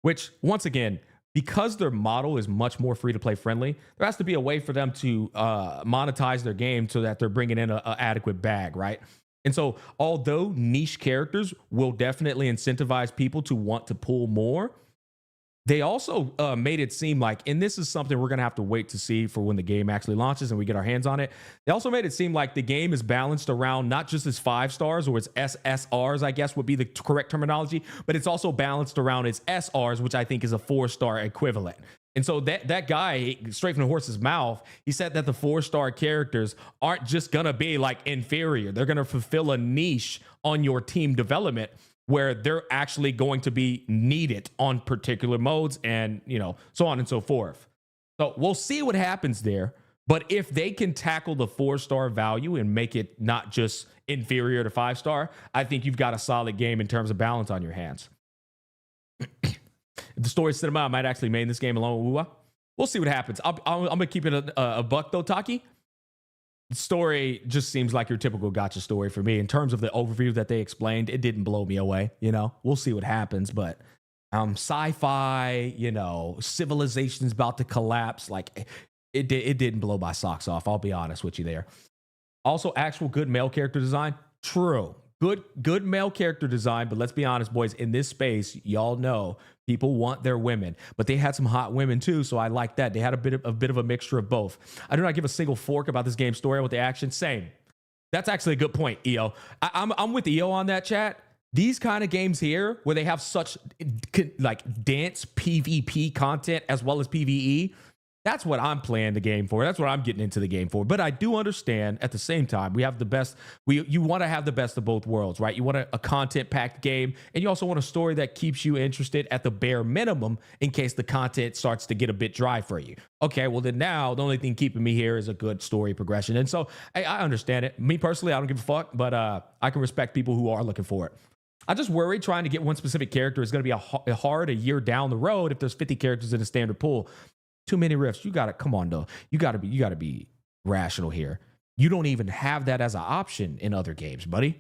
Which, once again, because their model is much more free-to-play friendly, there has to be a way for them to monetize their game so that they're bringing in an adequate bag, right? And so although niche characters will definitely incentivize people to want to pull more, they also made it seem like, and this is something we're going to have to wait to see for when the game actually launches and we get our hands on it. They also made it seem like the game is balanced around not just its 5 stars or its SSRs, I guess would be the correct terminology, but it's also balanced around its SRs, which I think is a 4-star equivalent. And so that guy, straight from the horse's mouth, he said that the 4-star characters aren't just going to be like inferior. They're going to fulfill a niche on your team development where they're actually going to be needed on particular modes and, you know, so on and so forth. So we'll see what happens there. But if they can tackle the 4-star value and make it not just inferior to 5-star, I think you've got a solid game in terms of balance on your hands. If the story cinema, I might actually main this game along with Wuwa. We'll see what happens. I'm going to keep it a buck though, Taki. The story just seems like your typical gacha story for me. In terms of the overview that they explained, it didn't blow me away. You know, we'll see what happens. But sci-fi, you know, civilization's about to collapse. Like it didn't blow my socks off. I'll be honest with you there. Also, actual good male character design. True. Good male character design. But let's be honest, boys, in this space, y'all know people want their women, but they had some hot women too. So I like that. They had a bit of a mixture of both. I do not give a single fork about this game's story with the action. Same. That's actually a good point, EO. I'm with EO on that, chat. These kind of games here where they have such like dense PvP content as well as PvE, that's what I'm playing the game for. That's what I'm getting into the game for. But I do understand at the same time, we have the best. You want to have the best of both worlds, right? You want a content-packed game, and you also want a story that keeps you interested at the bare minimum in case the content starts to get a bit dry for you. Okay, well then now the only thing keeping me here is a good story progression. And so I understand it. Me personally, I don't give a fuck, but I can respect people who are looking for it. I just worry trying to get one specific character is going to be hard a year down the road if there's 50 characters in a standard pool. Too many rifts. You got to come on though. You got to be rational here. You don't even have that as an option in other games, buddy.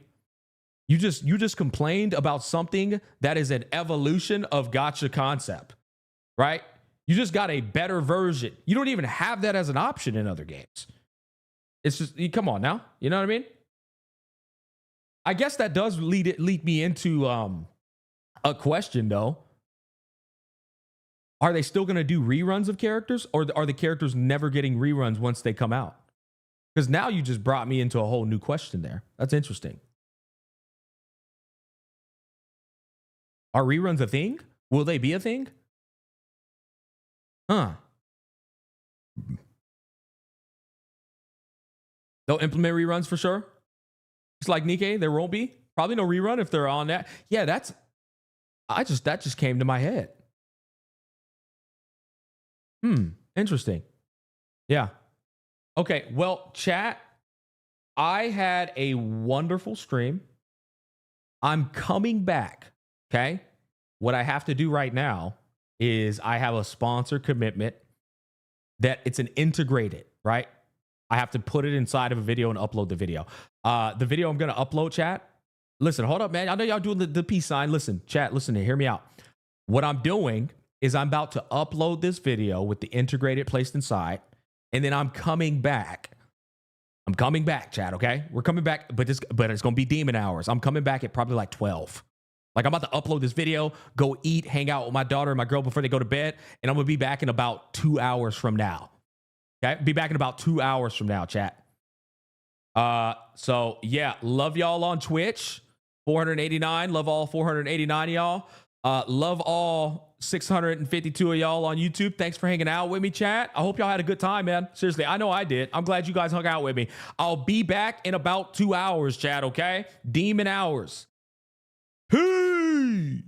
You just complained about something that is an evolution of gacha concept, right? You just got a better version. You don't even have that as an option in other games. It's just, come on now. You know what I mean? I guess that does lead me into a question though. Are they still going to do reruns of characters, or are the characters never getting reruns once they come out? Because now you just brought me into a whole new question there. That's interesting. Are reruns a thing? Will they be a thing? Huh. They'll implement reruns for sure. Just like Nikkei, there won't be. Probably no rerun if they're on that. Yeah, that just came to my head. Interesting. Yeah. Okay, well, chat, I had a wonderful stream. I'm coming back Okay. What I have to do right now is I have a sponsor commitment that it's an integrated, right? I have to put it inside of a video and upload the video. The video I'm going to upload, chat. Listen, hold up, man. I know y'all doing the peace sign. Listen, chat, listen, hear me out. What I'm doing is I'm about to upload this video with the integrated placed inside, and then I'm coming back. I'm coming back, chat, okay? We're coming back, but it's going to be demon hours. I'm coming back at probably like 12. Like, I'm about to upload this video, go eat, hang out with my daughter and my girl before they go to bed, and I'm going to be back in about 2 hours from now. Okay? Be back in about 2 hours from now, chat. So, yeah, love y'all on Twitch. 489. Love all 489 of y'all. Love all 652 of y'all on YouTube. Thanks for hanging out with me, chat. I hope y'all had a good time, man. Seriously, I know I did. I'm glad you guys hung out with me. I'll be back in about 2 hours, chat, okay? Demon hours. Hey!